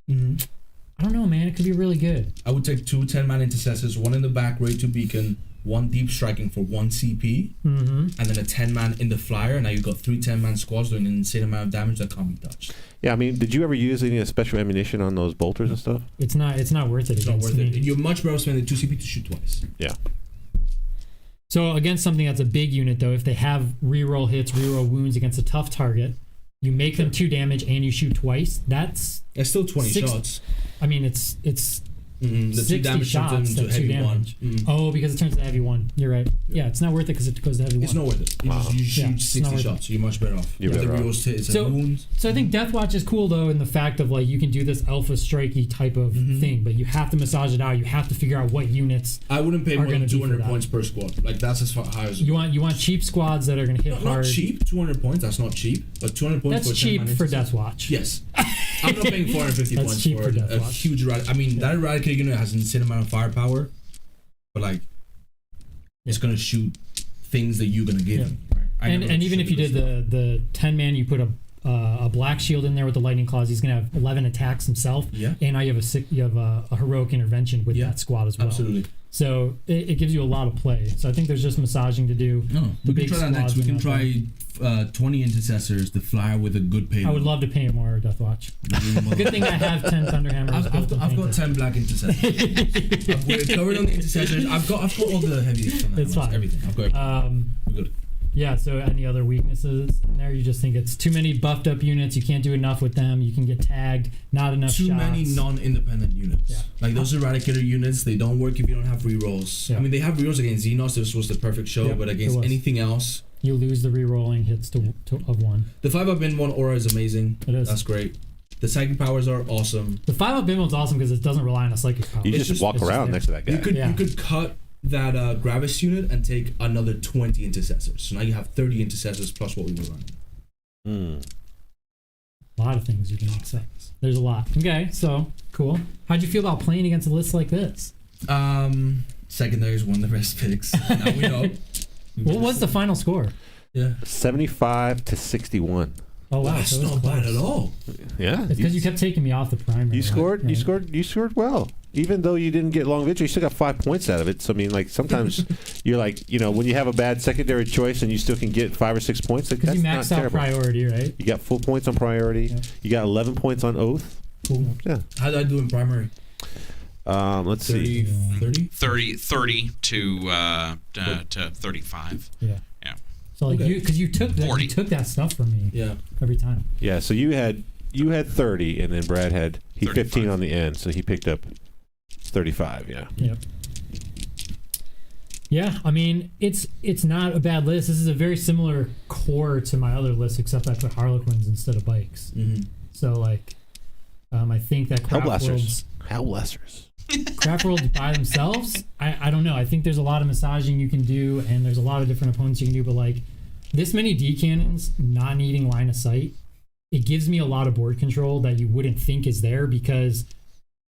I don't know, man. It could be really good. I would take 2 10-man intercessors, 1 in the back, ready to beacon, 1 deep striking for 1 CP, and then a 10-man in the flyer. And now you've got 3 10-man squads doing an insane amount of damage that can't be touched. Yeah, I mean, did you ever use any special ammunition on those bolters and stuff? It's not worth it. It's not worth it. You're much better spending 2 CP to shoot twice. Yeah. So against something that's a big unit though, if they have reroll hits, reroll wounds against a tough target, you make them 2 damage and you shoot twice. That's still 20 shots. I mean, it's the 60 2 damage shots to heavy 1. Oh, because it turns to heavy 1. You're right. Yeah, it's not worth it because it goes to heavy 1. It's not worth it. You shoot 60 shots, so you're much better off. You're better off. So I think Death Watch is cool though in the fact of like you can do this alpha strikey type of thing, but you have to massage it out. You have to figure out what units. I wouldn't pay more than 200 points per squad. Like that's as high as you want cheap squads that are going to hit hard. Not cheap. 200 points. That's not cheap. But 200 points. That's cheap for Death Watch. Yes. I'm not paying 450 points for a huge Eradicator. I mean, that Eradicator unit has an insane amount of firepower, but like, it's gonna shoot things that you're gonna give him. Right? And even if you did the 10-man, you put a black shield in there with the lightning claws. He's gonna have 11 attacks himself. Yeah. And now you have a heroic intervention with that squad as well. Absolutely. So it gives you a lot of play. So I think there's just massaging to do. No, we can try that next. We can try 20 intercessors, the flyer with a good payload. I would love to paint more Death Watch. Good thing I have 10 Thunderhammers. I've got 10 black intercessors. We're covered on the intercessors. I've got all the heavy. It's fine. Everything. I've got everything. We're good. Yeah, so any other weaknesses in there? You just think it's too many buffed up units. You can't do enough with them. You can get tagged. Not enough shots. Too many non-independent units. Yeah. Like those Eradicator units, they don't work if you don't have rerolls. Yeah. I mean, they have rerolls against Xenos. This was the perfect show, but against anything else, you lose the rerolling hits of 1. The 5-up in 1 aura is amazing. It is. That's great. The psychic powers are awesome. The 5-up in 1's awesome because it doesn't rely on a psychic power. You just walk around next to that guy. You could cut that Gravis unit and take another 20 intercessors. So now you have 30 intercessors plus what we were running. A lot of things you can accept. There's a lot. Okay, so cool. How'd you feel about playing against a list like this? Secondaries won the best picks. Now we know. What was the final score? 75 to 61. Oh wow, that's not bad at all. Yeah, it's because you kept taking me off the primary. You scored. Right? You scored well. Even though you didn't get Long Vigil, you still got 5 points out of it. So I mean, like sometimes you're like, when you have a bad secondary choice and you still can get 5 or 6 points, like, that's you not maxed out terrible. Priority, right? You got full points on priority. Yeah. You got 11 points on oath. Cool. Yeah. How did I do in primary? Let's 30, see. 30 to 35. Yeah. So like because you took that stuff from me. Yeah. Every time. Yeah. So you had 30, and then Brad had 15 on the end, so he picked up 35. Yeah. Yep. Yeah, I mean it's not a bad list. This is a very similar core to my other list, except I put Harlequins instead of bikes. Mm-hmm. So like, I think that Hellblasters. CRAFTWORLD by themselves, I don't know. I think there's a lot of massaging you can do, and there's a lot of different opponents you can do, but like this many D cannons not needing line of sight, it gives me a lot of board control that you wouldn't think is there, because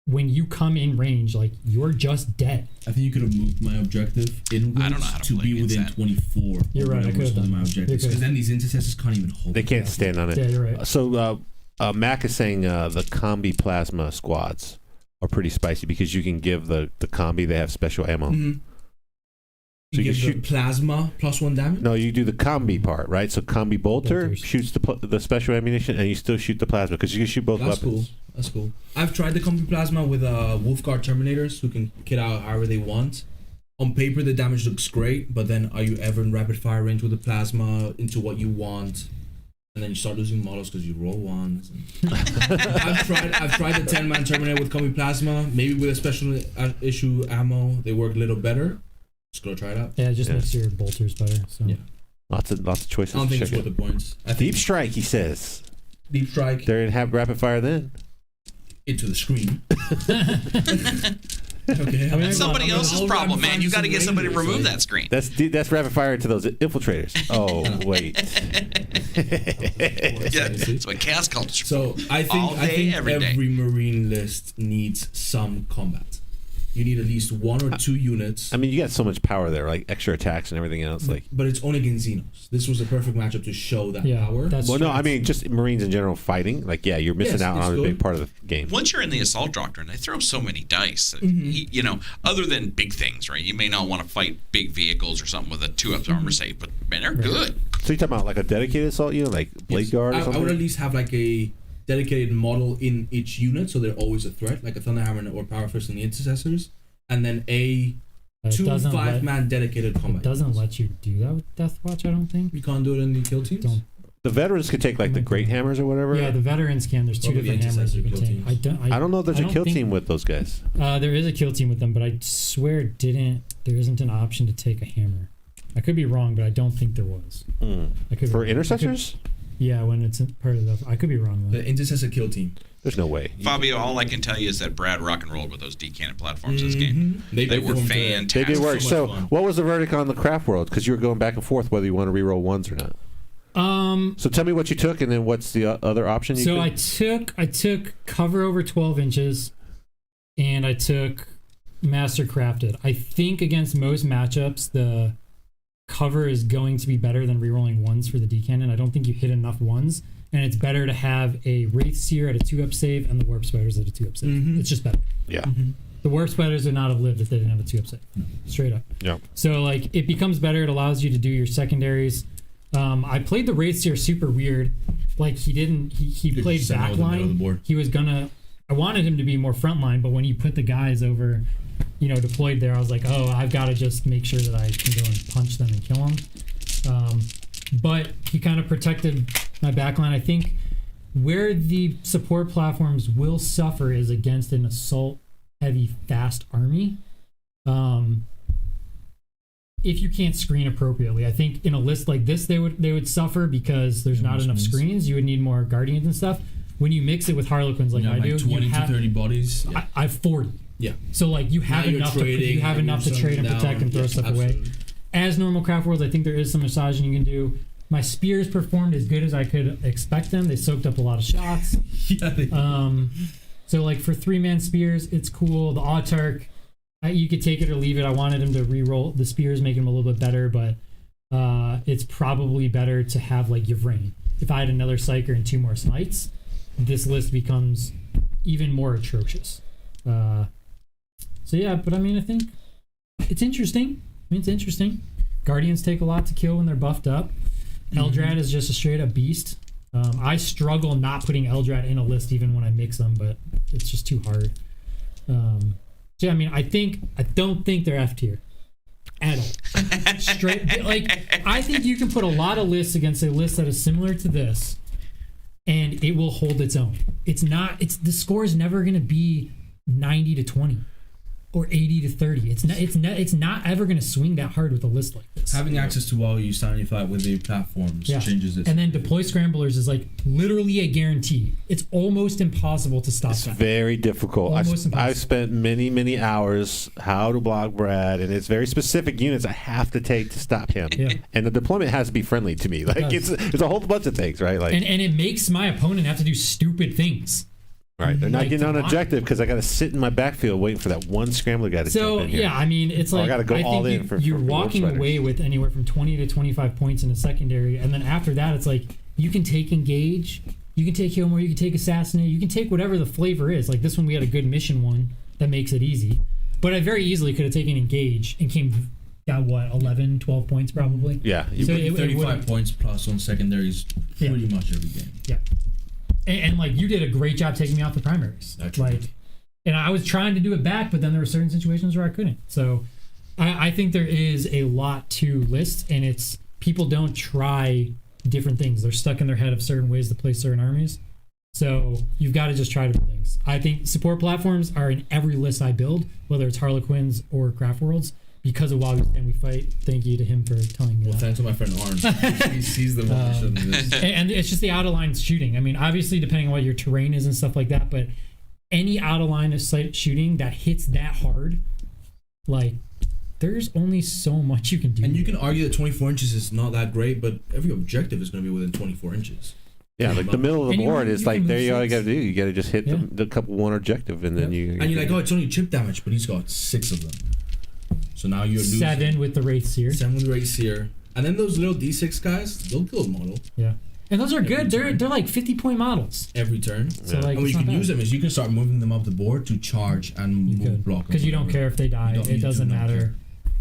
when you come in range, like you're just dead. I think you could have moved my objective inwards to be within 24. You're right. I could have done my objectives, because then these intercessors can't even hold. They can't stand on it. Yeah, you're right. So Mac is saying the combi plasma squads are pretty spicy because you can give the combi, they have special ammo. Mm-hmm. You give the plasma +1 damage? No, you do the combi part, right? So combi bolter shoots the special ammunition, and you still shoot the plasma because you can shoot both weapons. That's cool. I've tried the combi plasma with Wolfguard Terminators who can kit out however they want. On paper, the damage looks great, but then are you ever in rapid fire range with the plasma into what you want? And then you start losing models because you roll ones. I've tried the 10-man Terminator with combi plasma. Maybe with a special issue ammo, they work a little better. Just go try it out. Yeah, it just makes your bolters better. So yeah, lots of choices. I don't think it's worth the points. Deep strike, he says. Deep strike. They're in rapid fire then. Into the screen. Okay. I mean, that's somebody else's problem, man. You got to get somebody to remove that screen. That's rapid fire to those infiltrators. Oh wait. Yeah, that's what Chaos Cultures. So I think every Marine list needs some combat. You need at least 1 or 2 units. I mean, you got so much power there, like extra attacks and everything else. Like, but it's only against Xenos. This was a perfect matchup to show that power. Well, no, I mean just Marines in general fighting. Like, yeah, you're missing out on a big part of the game. Once you're in the Assault Doctrine, they throw so many dice. You know, other than big things, right? You may not want to fight big vehicles or something with a 2-up armor save, but man, they're good. So you're talking about like a dedicated assault unit, like Blade Guard or something? I would at least have like a dedicated model in each unit, so they're always a threat, like a Thunderhammer or Power Fist in the Intercessors. And then a 2 5-man dedicated combat. It doesn't let you do that with Death Watch, I don't think. You can't do it in the kill teams? The veterans could take like the great hammers or whatever. Yeah, the veterans can. There's 2 different hammers you can take. I don't know if there's a kill team with those guys. There is a kill team with them, but I swear there isn't an option to take a hammer. I could be wrong, but I don't think there was. For Intercessors? Yeah, when it's part of the... I could be wrong, though. The Intercessor kill team. There's no way. Fabio, all I can tell you is that Brad rock and rolled with those D-cannon platforms this game. They were fantastic. They did work. So what was the verdict on the Craft World? Because you were going back and forth whether you want to reroll ones or not. So tell me what you took, and then what's the other option you took? I took cover over 12 inches, and I took Master Crafted. I think against most matchups, the cover is going to be better than rerolling ones for the D-cannon. I don't think you hit enough ones. And it's better to have a Wraith Seer at a 2-up save and the Warp Spiders at a 2-up save. It's just better. Yeah. The Warp Spiders would not have lived if they didn't have a 2-up save. Straight up. Yeah. So, like, it becomes better. It allows you to do your secondaries. I played the Wraith Seer super weird. Like, he played backline. He was gonna... I wanted him to be more frontline, but when you put the guys over, deployed there, I was like, oh, I've got to just make sure that I can go and punch them and kill them. But he kind of protected my backline. I think where the support platforms will suffer is against an assault heavy fast army. If you can't screen appropriately, I think in a list like this they would suffer because there's not enough screens. You would need more guardians and stuff. When you mix it with Harlequins like I do, 20 to 30 bodies. I have 40. Yeah. So like you have enough to trade and protect and throw stuff away. As normal Craft Worlds, I think there is some massaging you can do. My spears performed as good as I could expect them. They soaked up a lot of shots. So like for 3-man spears, it's cool. The Autarch, you could take it or leave it. I wanted him to re-roll the spears, make him a little bit better, but it's probably better to have like Yvrain. If I had another Psyker and 2 more Smites, this list becomes even more atrocious. So yeah, but I mean, I think it's interesting. Guardians take a lot to kill when they're buffed up. Eldrad is just a straight up beast. I struggle not putting Eldrad in a list even when I mix them, but it's just too hard. So yeah, I mean, I don't think they're F tier at all. Straight, like I think you can put a lot of lists against a list that is similar to this, and it will hold its own. The score is never going to be 90 to 20. Or 80 to 30. It's not ever going to swing that hard with a list like this. Having access to all you Sanity Fight with the platforms changes it. And then deploy Scramblers is like literally a guarantee. It's almost impossible to stop that. It's very difficult. I've spent many hours how to block Brad, and it's very specific units I have to take to stop him. Yeah. And the deployment has to be friendly to me. Like it's a whole bunch of things, right? Like, and it makes my opponent have to do stupid things. Right, they're not getting on objective because I got to sit in my backfield waiting for that one Scrambler guy to jump in here. Yeah, I mean, it's like I got to go all in for you're walking away with anywhere from 20 to 25 points in a secondary, and then after that, it's like you can take Engage, you can take Healmore, you can take Assassinate, you can take whatever the flavor is. Like this one, we had a good mission one that makes it easy, but I very easily could have taken Engage and came got what 11, 12 points probably. Yeah. So it 35 points plus on secondaries pretty much every game. Yeah. And like you did a great job taking me off the primaries. That's like, right. and I was trying to do it back, but then there were certain situations where I couldn't. So I think there is a lot to lists, and it's people don't try different things. They're stuck in their head of certain ways to play certain armies. So you've got to just try different things. I think support platforms are in every list I build, whether it's Harlequins or CraftWorlds, because of While We Stand We Fight. Thank you to him for telling me that. Thanks to my friend Orange. He sees the one. And it's just the out of line shooting. I mean, obviously, depending on what your terrain is and stuff like that, but any out of line of sight shooting that hits that hard, like, there's only so much you can do. And you can argue that 24 inches is not that great, but every objective is going to be within 24 inches. Yeah, like the middle of the board is like, there you all you got to do. You got to just hit the couple one objective, and then you... And you're like, oh, it's only chip damage, but he's got 6 of them. So now you're losing. 7 with the Wraith Seer. 7 with the Wraith Seer. And then those little D6 guys, they'll kill a model. Yeah. And those are good. They're like 50-point models. Every turn. So like, and what you can use them is you can start moving them up the board to charge and move block. Because you don't care if they die. It doesn't matter.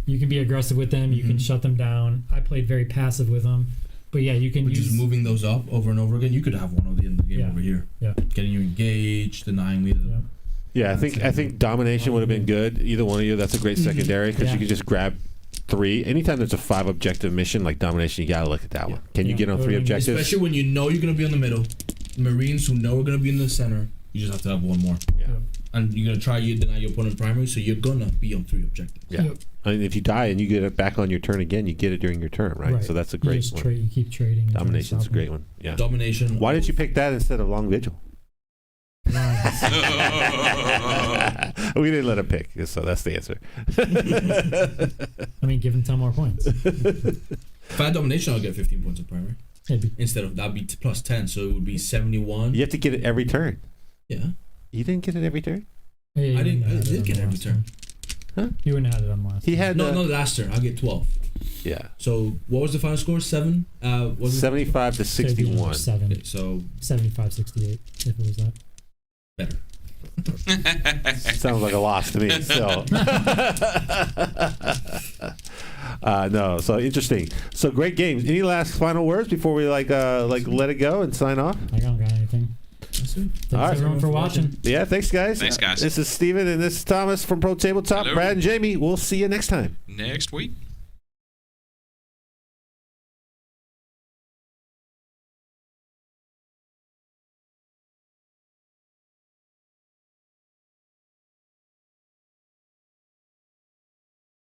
You can be aggressive with them. You can shut them down. I played very passive with them. But yeah, you can use... just moving those up over and over again. You could have one at the end of the game over here. Yeah. Getting you engaged, denying me the... Yeah, I think domination would have been good. Either one of you, that's a great secondary, because you can just grab 3. Anytime there's a 5 objective mission like domination, you gotta look at that one. Can you get on 3 objectives? Especially when you know you're gonna be in the middle. Marines who know are gonna be in the center. You just have to have one more. Yeah. And you're gonna try you deny your opponent primary, so you're gonna be on 3 objectives. Yeah. I mean, if you die and you get it back on your turn again, you get it during your turn, right? So that's a great one. You keep trading. Domination's a great one. Yeah. Domination. Why did you pick that instead of Long Vigil? We didn't let him pick, so that's the answer. I mean, give him 10 more points. If I had domination, I'll get 15 points of primary. Instead of that'd be plus 10, so it would be 71. You have to get it every turn. Yeah. You didn't get it every turn? Yeah, I did get it every turn. Huh? You wouldn't have had it on last. He had no last turn. I'll get 12. Yeah. So what was the final score? 7. Was 75 to 61. 7. Okay, so 75-68. If it was that. Better. Sounds like a loss to me. So no. So interesting. So great games. Any last final words before we like let it go and sign off? I don't got anything. Thanks everyone for watching. Yeah, thanks guys. Thanks guys. This is Steven and this is Thomas from Pro Tabletop. Hello. Brad and Jamie. We'll see you next time. Next week.